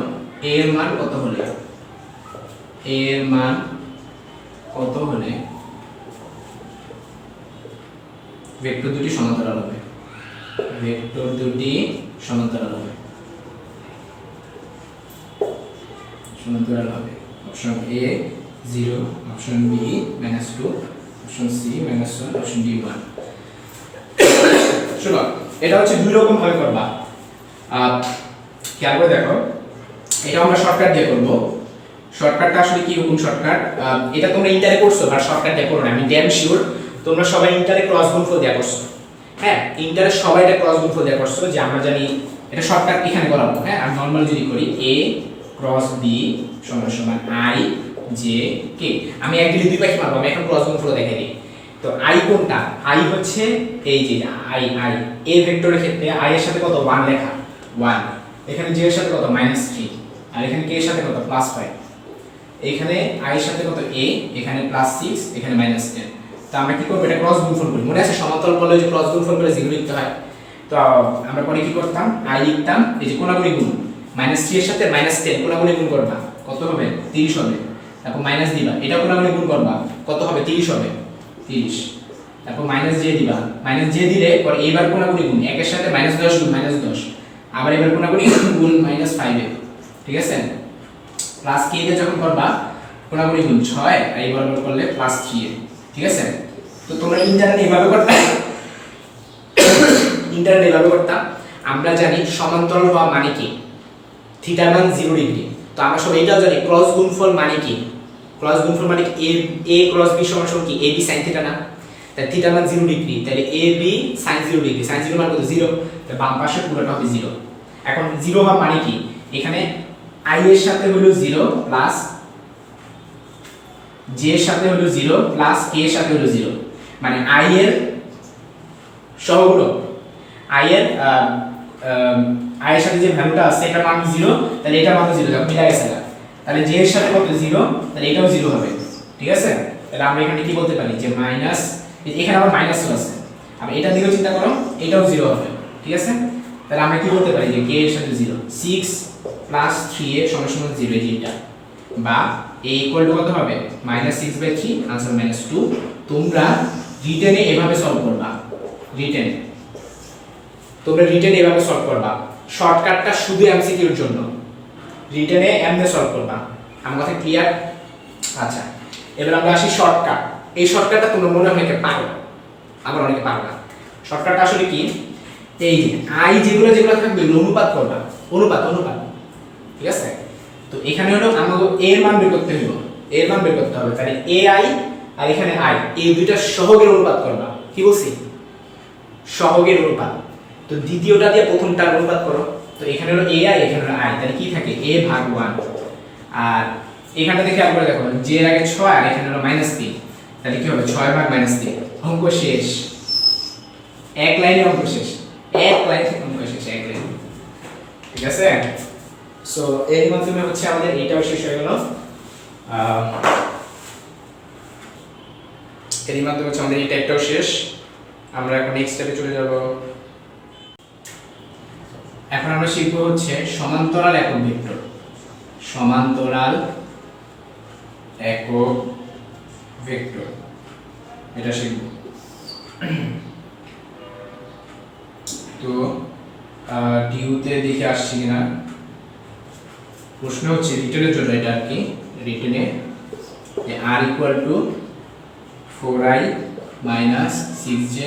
a এর মান কত হলে, a এর মান কত হলে ভেক্টর দুটি সমান্তরাল হবে, ভেক্টর দুটি সমান্তরাল হবে, সমান্তরাল হবে। Option a 0, option b -2, option c -1, option d 1। শুনো, এটা হচ্ছে দুই রকম ভাবে করবা। খেয়াল করে দেখো, এটা আমরা শর্টকাট দিয়ে করব। শর্টকাটটা আসলে কি রকম শর্টকাট, এটা তোমরা ইন্টারে করছো, আর শর্টকাট দিয়ে করো না, আমি ড্যাম শিওর তোমরা সবাই ইন্টারে ক্রস গুণফল দেয়া করছো। হ্যাঁ, ইন্টারে সবাই এটা ক্রস গুণফল দেয়া করছো, যে আমরা জানি এটা শর্টকাট এখানে করাবো। হ্যাঁ, আর নরমাল যদি করি a ক্রস b সমান i j k, আমি এক দিলে দুই পাখি মারবো, আমি এখন ক্রস গুণফল দেখাই দিই। তো i কোনটা? i হচ্ছে এই যে i a ভেক্টরের ক্ষেত্রে i এর সাথে কত 1 লেখা 1, এখানে j এর সাথে কত -3, আর এখানে k এর সাথে কত +5, এখানে i এর সাথে কত a, এখানে +6, এখানে -10। তো আমরা কি করব, এটা ক্রস গুণফল করি। মনে আছে সমান্তরাল বলে যে ক্রস গুণফল করে 0 লিখতে হয়। তো আমরা পরে কি করতাম, i লিখতাম, এই যে কোণাগুণি গুণ, -3 এর সাথে -10 কোণাগুণি গুণ করবা, কত হবে 30 হবে। তারপর মাইনাস দিবা, এটা কোণাগুণি গুণ করবা, কত হবে 30 হবে 30। তারপর j দিবা, j দিলে পরে এইবার কোণাগুণি গুণ, 1 এর সাথে -10 গুণ -10, আবার এবার কোণাগুণি গুণ -5 এ, ঠিক আছে? প্লাস k দিয়ে যখন করবা কোণাগুণি গুণ 6, আর এইবার করলে +3 এ, ঠিক আছে? তো তোমরা ইন্টারনেট এভাবে করতে, ইন্টারনেট এভাবে করতাম। আমরা জানি সমান্তরাল হওয়া মানে কি, থিটা মান 0 ডিগ্রি। তো আমরা সব এটাও জানি ক্রস গুণফল মানে কি, ক্রস গুণফল মানে a ক্রস b সমান কি ab sin থিটা না, তাই থিটা মান 0 ডিগ্রি, তাহলে ab sin 0 ডিগ্রি, sin 0 মান কত 0, তাই বাম পাশে পুরোটা হবে 0। এখন 0 হওয়া মানে কি, এখানে i এর সাথে হলো 0 প্লাস j এর সাথে হলো 0 প্লাস k এর সাথে হলো 0, মানে i এর সহগুণক, i এর i এর সাথে যে ভ্যালুটা আছে এটা মান 0, তাহলে এটা মান 0, দেখো মিলে গেছে না। তাহলে j এর সাথে কত 0, তাহলে এটাও 0 হবে, ঠিক আছে? তাহলে আমরা এখানে কি বলতে পারি, যে মাইনাস, এখানে আবার মাইনাস আছে, আবার এটা দিকেও চিন্তা করো, এটাও 0 হবে, ঠিক আছে? তাহলে আমরা কি বলতে পারি, যে k এর সাথে 0, 6 প্লাস 3a সমান 0, এই যেটা, বা a ইকুয়াল টু কত হবে -6/3, आंसर -2। তোমরা রিটেনে এভাবে সলভ করবা, রিটেন তোমরা রিটেনে এভাবে সলভ করবা। শর্টকাটটা শুধু এমসিকিউর জন্য, রিটেনে এমনে সলভ করবা। আমার কথা ক্লিয়ার? আচ্ছা, এবার আমরা আসি শর্টকাট। এই শর্টকাটটা তোমরা মনে হয় অনেকে পারো, আবার অনেকে পারো না। শর্টকাটটা আসলে কি, এই যে আই যেগুলো থাকবে অনুপাত করবা, অনুপাত, ঠিক আছে? তো এখানে হলো আমাকে এর মান বের করতে হবে, এর মান বের করতে হবে, তাহলে ai আর এখানে i, এই দুইটা সহগের অনুপাত করবা। কি বলছি? সহগের অনুপাত। তো দ্বিতীয়টা দিয়ে প্রথমটার অনুপাত করো, তো এখানে হলো ai, এখানে হলো i, তাহলে কি থাকে a/1। আর এখানটা দেখে খেয়াল করে দেখো, j এর আগে 6 আর এখানে হলো -3, তাহলে কি হবে 6/-3। অঙ্ক শেষ, এক লাইনে অঙ্ক শেষ। এক লাইন থেকে অঙ্ক শেষ, এক লাইন। ঠিক আছে, সো এর মাধ্যমে হচ্ছে আমাদের এটাও শেষ হয়ে গেল। এর মাধ্যমে হচ্ছে আমাদের এই টাইপটাও শেষ। আমরা এখন নেক্সট স্টেপে চলে যাব। এখন আমরা শিখব হচ্ছে সমান্তরাল একক ভেক্টর। সমান্তরাল একক ভেক্টর এটা শিখব। তো ডিউতে দেখে আসছি কিনা, প্রশ্ন হচ্ছে রিটেনের জন্য, এটা আর কি রিটেনে r equal to 4i minus 6j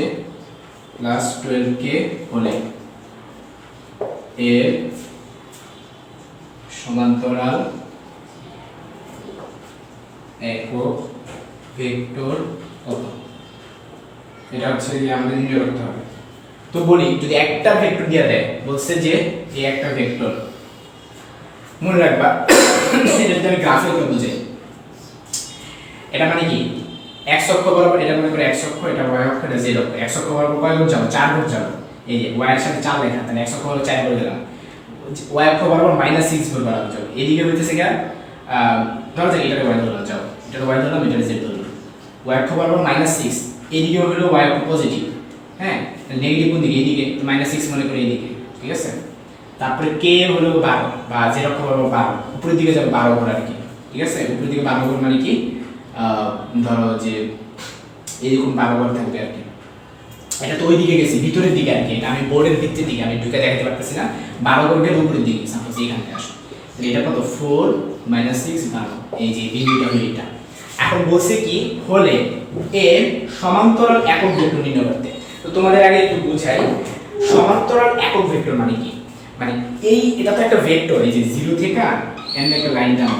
plus 12k হলে এর সমান্তরাল একক ভেক্টর কত, এটা হচ্ছে যে আমাদের নির্ণয় করতে হবে। তো বলি, যদি একটা ভেক্টর দিয়ে দেয়, বলছে যে এই একটা ভেক্টর, মনে রাখবা এটা যদি আমি গ্রাফে বুঝাই, এটা মানে কি x অক্ষ বরাবর, এটা মনে করে x অক্ষ, এটা y অক্ষ, এটা z অক্ষ। x অক্ষ বরাবর কয় গুণ যাবো? 4 গুণ যাবো। এই যে y এর সাথে 4 লেখা, তাহলে x অক্ষ বরাবর 4 করে দিলাম। y অক্ষ বরাবর -6 গুণ বরাবর যাবো। এদিকে হইতেছে কি ধরো যে এটাকে y ধরলাম, যাও এটাকে y ধরলাম, এটাকে z ধরলাম। y অক্ষ বরাবর -6, এদিকে হলো y অক্ষ পজিটিভ, হ্যাঁ নেগেটিভ কোন দিকে? এদিকে, তো -6 মনে করে এদিকে। ঠিক আছে, তারপরে k হলো 12 বা z অক্ষ বরাবর 12, উপরের দিকে যাবে 12 গুণ আর কি। ঠিক আছে, উপরের দিকে 12 গুণ মানে কি ধরো যে এরকম 12 গুণ থাকবে আর কি। এটা তো ওই দিকে গেছি, ভিতরের দিকে আর কি, এটা আমি বোর্ডের ভিতরের দিকে আমি ঢুকে দেখাতে পারতেছি না। 12 গুণের উপরের দিকে, সাপোজ এইখানে আসো, এটা কত? 4 6 12, এই যে বিন্দুটা হলো এটা। এখন বলছে কি হলে এর সমান্তরাল একক ভেক্টর নির্ণয় করতে। তো তোমাদের আগে একটু বুঝাই, সমান্তরাল একক ভেক্টর মানে কি। মানে এই এটা তো একটা ভেক্টর, এই যে 0 থেকে n একটা লাইন টানো,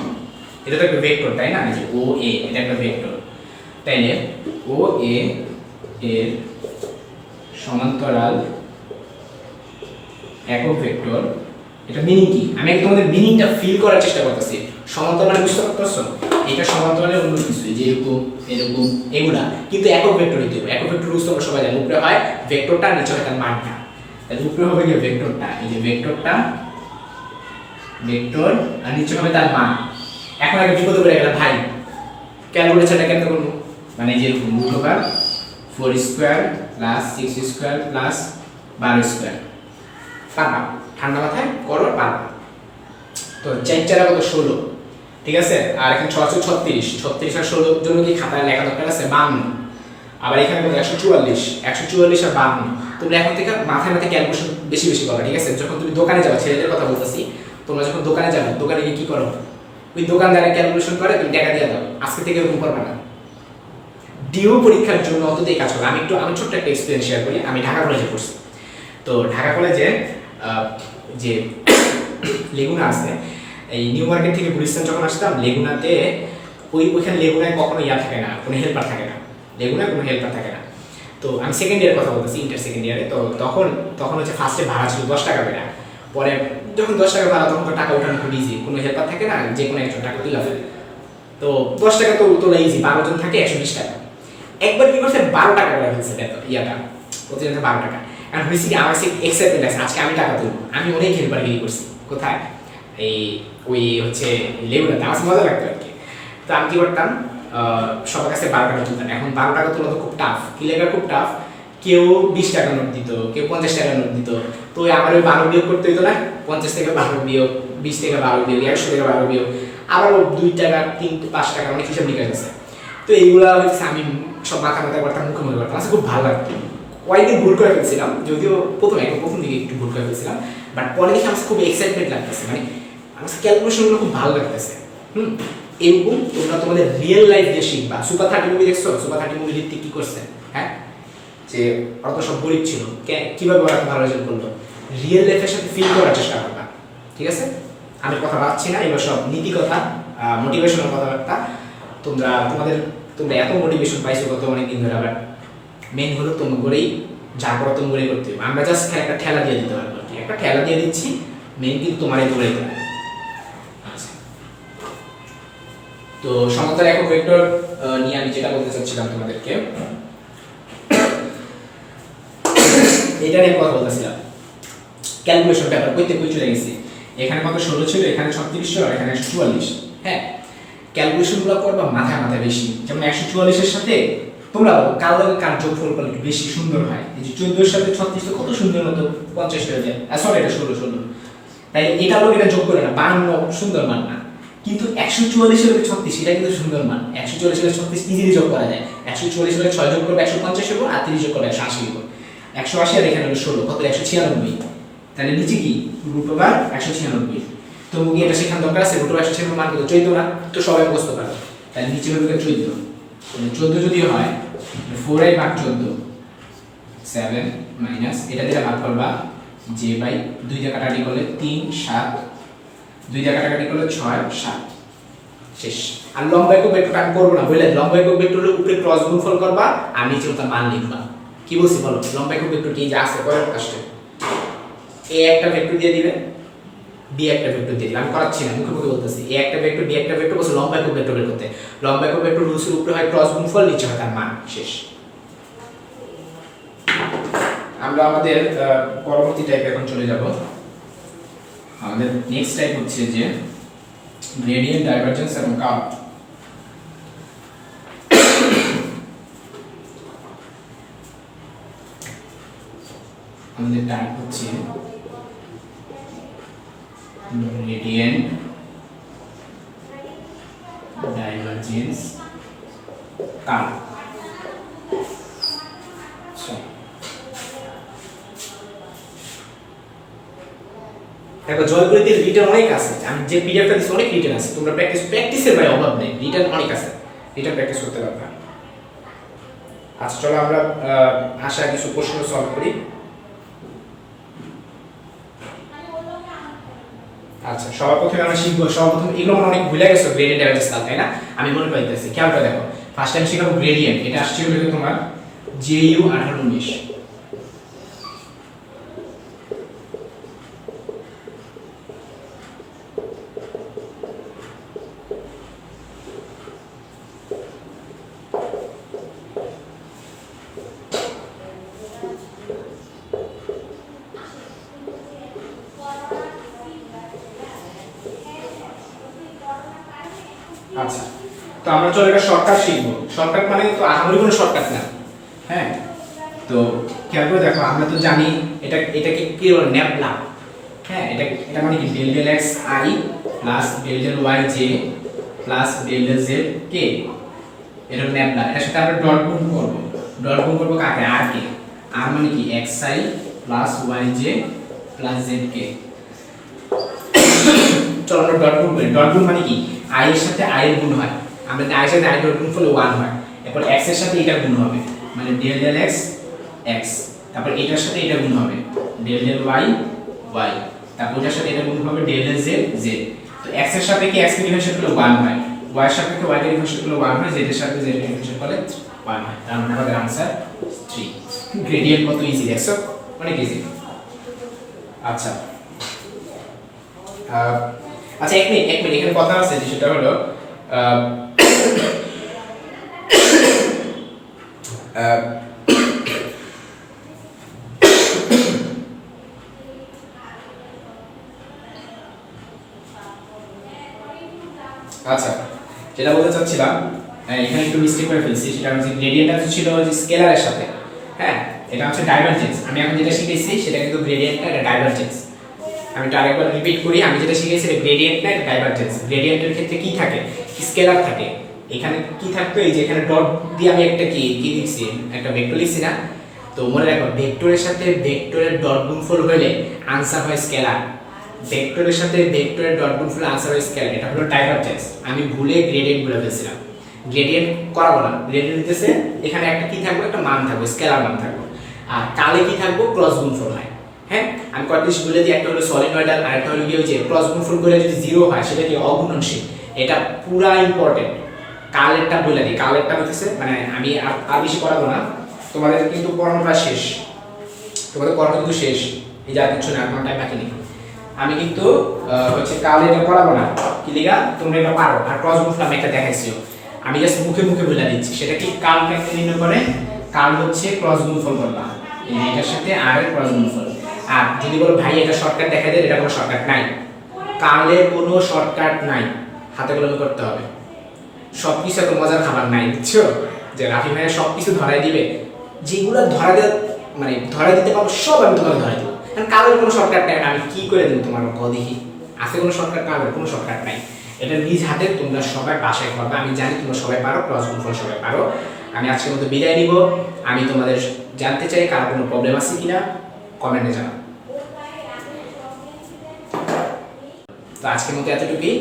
এটা তো একটা ভেক্টর, তাই না? এই যে ও এ, এটা একটা ভেক্টর। তাইলে ও এ এর সমান্তরাল একক ভেক্টর, এটা মিনিং কি? আমি তোমাদের মিনিংটা ফিল করার চেষ্টা করতেছি। সমান্তরাল মানে বুঝতে পারতেছো, এটা সমান্তরালের অন্য কিছু, যে এরকম এরকম এগুলা, কিন্তু একক ভেক্টর হইতে হবে। একক ভেক্টর বুঝতে আমরা সবাই জানি, উপরে হয় ভেক্টরটা, নিচে হয় তার মানটা। তাহলে উপরে হবে কি ভেক্টরটা, এই যে ভেক্টরটা, ভেক্টর, আর নিচে হবে তার মান। এখন আগে বিপদে পড়ে গেলাম ভাই, ক্যালকুলেশনটা কেমনে করব? মানে যে √4 square plus 6 square plus 12 square, পারবা? ঠান্ডা মাথায় করো, পারবা। তো 4 4 কত? 16। ঠিক আছে, আর এখানে 6 36, 36 আর 16 জন্য কি খাতায় লেখা দরকার আছে? 52। আবার এখানে 144, 144 আর 52। তোমরা এখন থেকে মাথায় মাথায় ক্যালকুলেশন বেশি বেশি করো। ঠিক আছে, যখন তুমি দোকানে যাবে, ছেলেদের কথা বলতেছি, তোমরা যখন দোকানে যাবে, দোকানে গিয়ে কি করো? ওই দোকানদারের ক্যালকুলেশন করে তুমি টাকা দিয়ে দাও। আজকে থেকে এরকম করবে না। ডিও পরীক্ষার জন্য অন্তত এই কাজ করো। আমি ছোট্ট একটা এক্সপিরিয়েন্স শেয়ার করি। আমি ঢাকা কলেজে পড়ছি। তো ঢাকা কলেজে যে লেগুনা আছে, এই নিউ মার্কেট থেকে গুলিস্তান যখন আসতাম, লেগুনাতে ওইখানে লেগুনায় কখনো ইয়া থাকে না, কোনো হেল্পার থাকে না, লেগুনায় কোনো হেল্পার থাকে না। তো আমি সেকেন্ড ইয়ারের কথা বলতেছি, ইন্টার সেকেন্ড ইয়ারে। তো তখন হচ্ছে ফার্স্টে ভাড়া ছিল 10 টাকা করে। পরে যখন 10 টাকা ভাড়া, তখন তো টাকা ওঠানো খুব ইজি, কোনো হেল্পার থাকে না, যে কোনো একজন টাকা দিলে হবে। তো 10 টাকা তো তোলা ইজি, 12 জন থাকে 120 টাকা। একবার কি করছে, 12 টাকা করে ফেলছে ইয়াটা, প্রতিদিন 12 টাকা। আর হয়েছে কি, আমার এক্সাইটমেন্ট আছে, আজকে আমি টাকা তুলবো। আমি অনেক হেল্পারগিরি করছি। কোথায়? এই ওই হচ্ছে লেগুনাতে। আমার মজা লাগতো আর কি। তো আমি কি করতাম, সবার কাছে 12 টাকা তুলতাম। এখন 12 টাকা তোলা তো খুব টাফ। কি লেখা খুব টাফ, কেউ 20 টাকা নোট দিত, কেউ 50 টাকা নোট দিত। তো আমার ওই 12 বিয়োগ করতে হইতো না, 50 থেকে 12 বিয়োগ, 20 থেকে 12 বিয়োগ, 100 থেকে 12 বিয়োগ, আবার 2 টাকা 5 টাকা, অনেক হিসাব নিকাশ আছে। তো এইগুলা হচ্ছে আমি সব মাথা করতাম, মুখে মুখে করতাম। খুব ভালো লাগতো। কয়েকদিন ভুল করে ফেলছিলাম, যদিও প্রথম দিকে একটু ভুল করে ফেলছিলাম, বাট পরে দেখে আমার খুব এক্সাইটমেন্ট লাগতেছে। মানে আমার ক্যালকুলেশনগুলো খুব ভালো লাগতেছে। এরকম তোমরা তোমাদের রিয়েল লাইফ দিয়ে শিখবা। সুপার 30 মুভি দেখছো? সুপার 30 মুভি ঋত্বিক কি করছে? হ্যাঁ, যে অত সব গরিব ছিল, কিভাবে ওরা ভালো রেজাল্ট করলো, রিয়েল লাইফের সাথে ফিল করার চেষ্টা করবা। ঠিক আছে, আমি কথা ভাবছি না, এবার সব নীতি কথা, মোটিভেশনাল কথাবার্তা। তোমরা এত মোটিভেশন পাইছো কত অনেকদিন ধরে, আবার মেন হলো তোমাকেই যা করো তোমাকেই করতে হবে। আমরা জাস্ট একটা ঠেলা দিয়ে দিতে পারবো, একটা ঠেলা দিয়ে দিচ্ছি, মেন কিন্তু তোমারই দৌড়াইতে হবে। তো সমান্তরাল একক ভেক্টর নিয়ে আমি যেটা বলতে চাচ্ছিলাম তোমাদেরকে, এটা নিয়ে কথা বলতেছিলাম, ক্যালকুলেশন পেপার করতে কই চলে গেছি। এখানে কত 16 ছিল, এখানে 36 ছিল, আর এখানে 144। হ্যাঁ, ক্যালকুলেশনগুলো করবা মাথায় মাথায় বেশি। যেমন 144 এর সাথে তোমরা বলো কার লগে কার যোগফল করলে একটু বেশি সুন্দর হয়। এই যে 14 এর সাথে 36 তো কত সুন্দর মতো 50 হয়ে যায়। সরি, এটা 16 তাই এটা লোক এটা যোগ করে না, 52 সুন্দর মান না। কিন্তু 144 এর 36 এটা কিন্তু সুন্দর মান। 144 এর 36 ইজিলি যোগ করা যায়। 144 এর 6 যোগ করবে 150 হবে, আর 30 যোগ করবে 180 হবে। 180 আর এখানে হলো 16, কত 196। তাহলে নিচে কি রুট ওভার 196। তো মুখে এটা শেখার দরকার আছে, রুট ওভার 196 মান কত 14 না, তো সবাই বুঝতে পারো। তাহলে নিচে হবে 14, 14 যদি হয় 4i ভাগ 14 7 মাইনাস এটা দিয়ে ভাগ করবা j বাই 2 দিয়ে কাটাকাটি করলে 3 7, 2 দিয়ে কাটাকাটি করলে 6 7 শেষ। আর লম্বা একক ভেক্টর আমি করব না, বলে লম্বা একক ভেক্টরের উপরে ক্রস গুণফল করবা আর নিচে তার মান লিখবা। কি বলছি বলো, লম্বা একক ভেক্টর কি যা আছে পরের কাজটা a একটা ভেক্টর দিয়ে দিবে, b একটা ভেক্টর দিয়ে দিবে। আমি করাচ্ছি না, মুখে মুখে বলতেছি। a একটা ভেক্টর b একটা ভেক্টর বলছে লম্বা একক ভেক্টর বের করতে। লম্বা একক ভেক্টর রুলসের উপরে হয় ক্রস গুণফল, নিচে হয় তার মান, শেষ। আমরা আমাদের পরবর্তী টাইপে এখন চলে যাব। আমাদের নেক্সট টাইপ হচ্ছে যে গ্রেডিয়েন্ট, ডাইভারজেন্স এবং কার্ভ। আমাদের টাইপ হচ্ছে গ্রেডিয়েন্ট, ডাইভারজেন্স, কার্ভ। দেখো জয়গণিতের রিটার্ন অনেক আছে, আমি যে পিডিএফটা দিছি অনেক রিটার্ন আছে। তোমরা প্র্যাকটিসের ভাই অভাব নেই, রিটার্ন অনেক আছে, রিটার্ন প্র্যাকটিস করতে পারবে। আচ্ছা চলো আমরা আশা কিছু প্রশ্ন সলভ করি। আচ্ছা সবার প্রথমে আমরা শিখবো, সর্বপ্রথম এগুলো মনে অনেক ভুলে গেছো গ্রেডিয়েন্ট, ডাইভারজেন্স, কার্ভ, তাই না? আমি মনে পাইতেছি, খেয়াল করে দেখো। ফার্স্ট টাইম শিখাবো গ্রেডিয়েন্ট, এটা আসছে হলো তোমার JU 1819। আচ্ছা তো আমরা চলো একটা শর্টকাট শিখবো। শর্টকাট মানে তো আহামরি কোনো শর্টকাট না। হ্যাঁ, তো খেয়াল করে দেখো, আমরা তো জানি এটাকে কি বলে ন্যাপলা। হ্যাঁ, এটা মানে কি ডেল ডেল x i প্লাস ডেল ডেল y j প্লাস ডেল ডেল z k, এটা ন্যাপলা। এটার সাথে আমরা ডট গুণ করব। ডট গুণ করব কাকে? r কে। r মানে কি xi plus yj plus zk। চলো আমরা ডট গুণ করি। ডট গুণ মানে কি i এর সাথে i এর গুণ হয়, আমরা i এর সাথে i ডট গুণ করলে 1 হয়। এরপর x এর সাথে এটা গুণ হবে, মানে ডেল ডেল x x। তারপর এটার সাথে এটা গুণ হবে ডেল ডেল y y। তারপর এটার সাথে এটা গুণ হবে ডেল ডেল z z। তো x এর সাথে কি x কে ডিফারেন্সিয়েট করলে 1 হয়, y এর সাথে y কে ডিফারেন্সিয়েট করলে 1 হয়, z এর সাথে z কে ডিফারেন্সিয়েট করলে 1 হয়। তার মানে আমাদের आंसर 3। গ্রেডিয়েন্ট কত ইজি দেখছো, অনেক ইজি। আচ্ছা আচ্ছা এক মিনিট এখানে কথা আছে, সেটা হলো আচ্ছা যেটা বলতে চাচ্ছিলাম, এখানে একটু মিস্টেক করে ফেলছি। সেটা হচ্ছে গ্রেডিয়েন্টটা ছিল যে স্কেলারের সাথে। হ্যাঁ, এটা হচ্ছে ডাইভারজেন্স। আমি এখন যেটা শিখেছি সেটা কিন্তু গ্রেডিয়েন্ট না, এটা ডাইভারজেন্স। আমি তো আরেকবার রিপিট করি, আমি যেটা শিখেছি এটা গ্রেডিয়েন্ট না, এটা ডাইভারজেন্স। গ্রেডিয়েন্টের ক্ষেত্রে কি থাকে? স্কেলার থাকে। এখানে কি থাকতো, এই যে এখানে ডট দিয়ে আমি একটা কি লিখছি, একটা ভেক্টর লিখছি না? তো মনে রাখো, ভেক্টরের সাথে ভেক্টরের ডট গুণফল হলে আনসার হয় স্কেলার। ভেক্টরের সাথে ভেক্টরের ডট গুণফল আনসার হয় স্কেলার, এটা হলো ডাইভারজেন্স। আমি ভুলে গ্রেডিয়েন্ট বলে ফেলছিলাম। গ্রেডিয়েন্ট করাবো না, গ্রেডিয়েন্ট দিতেছে এখানে একটা কি থাকবে, একটা মান থাকবে, স্কেলার মান থাকবে। আর কালে কি থাকবে, ক্রস গুণফল হয়। হ্যাঁ, আমি কয়েকটা বলে দিই, একটা হলো সলিনয়েডাল, আর একটা হলো কি ওই যে ক্রস গুণফল করে যদি 0 হয় সেটা কি অগুণনশীল। এটা পুরা ইম্পর্টেন্ট। কালেরটা বলে দিই, কালেরটা হচ্ছে মানে আমি আর বেশি করাবো না, তোমাদের কিন্তু পড়ানোটা শেষ, তোমাদের পড়ানো কিন্তু শেষ। এই যা কিছু না, কোনো টাইম বাকি নেই। আমি কিন্তু হচ্ছে কালে এটা পড়াবো না, কি লিগা তোমরা এটা পারো। আর ক্রস গুণফল আমি একটা দেখাইছিও, আমি জাস্ট মুখে মুখে বলে দিচ্ছি। সেটা কি কাল কেমনে নির্ণয় করে? কাল হচ্ছে ক্রস গুণফল করবা, এই যে এটার সাথে আর এর ক্রস গুণফল। আর যদি বলো ভাই এটা শর্টকাট দেখা দেয়, এটা কোনো শর্টকাট নাই, কালে কোনো শর্টকাট নাই, হাতে কলমে করতে হবে। সবকিছু এত মজার খাবার নাই, বুঝছো? যে রাফি ভাইয়া সবকিছু ধরাই দিবে, যেগুলো ধরা দেওয়া মানে ধরাই দিতে পারবো সব আমি তোমাকে ধরাই দেবো। কারণ কারোর কোনো শর্টকাট নাই, আমি কি করে দেবো তোমার কল দেখি? আছে কোনো শর্টকাট? কারোর কোনো শর্টকাট নাই। এটা নিজ হাতে তোমরা সবাই বাসায় করবে। আমি জানি তোমরা সবাই পারো, ক্রস গুণফল সবাই পারো। আমি আজকের মতো বিদায় নিব। আমি তোমাদের জানতে চাই কারো কোনো প্রবলেম আছে কিনা, কমেন্টে জানাও। তো আজকের মতো এতটুকুই।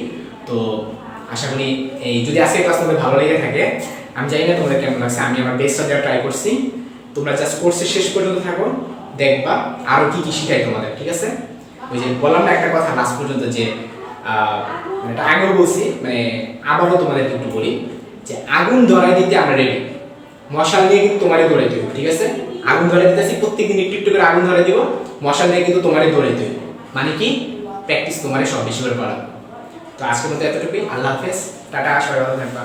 তো আশা করি এই যদি আজকের ক্লাস তোমাদের ভালো লেগে থাকে, আমি জানি না তোমাদের কেমন লাগছে, আমি আমার বেস্টটা দেওয়ার ট্রাই করছি। তোমরা জাস্ট কোর্সের শেষ পর্যন্ত থাকো, দেখবা আরো কি কি শিখাই তোমাদের, ঠিক আছে? ওই যে বললাম না একটা কথা লাস্ট পর্যন্ত, যে এটা আগেও বলছি, মানে আবারও তোমাদেরকে একটু বলি যে আগুন ধরাই দিতে আমরা রেডি, মশাল দিয়ে কিন্তু তোমারই ধরে দিব, ঠিক আছে? আগুন ধরে দিতেছি, প্রত্যেকদিন একটু একটু করে আগুন ধরে দিব, মশাল দিয়ে কিন্তু তোমারই ধরে দিব। মানে কি, প্র্যাকটিস তোমারই সব বেশি করে করা। তো আজকের মতো এতটুকুই। আল্লাহ হাফেজ, টাটা, সবাই ভালো থাকবা।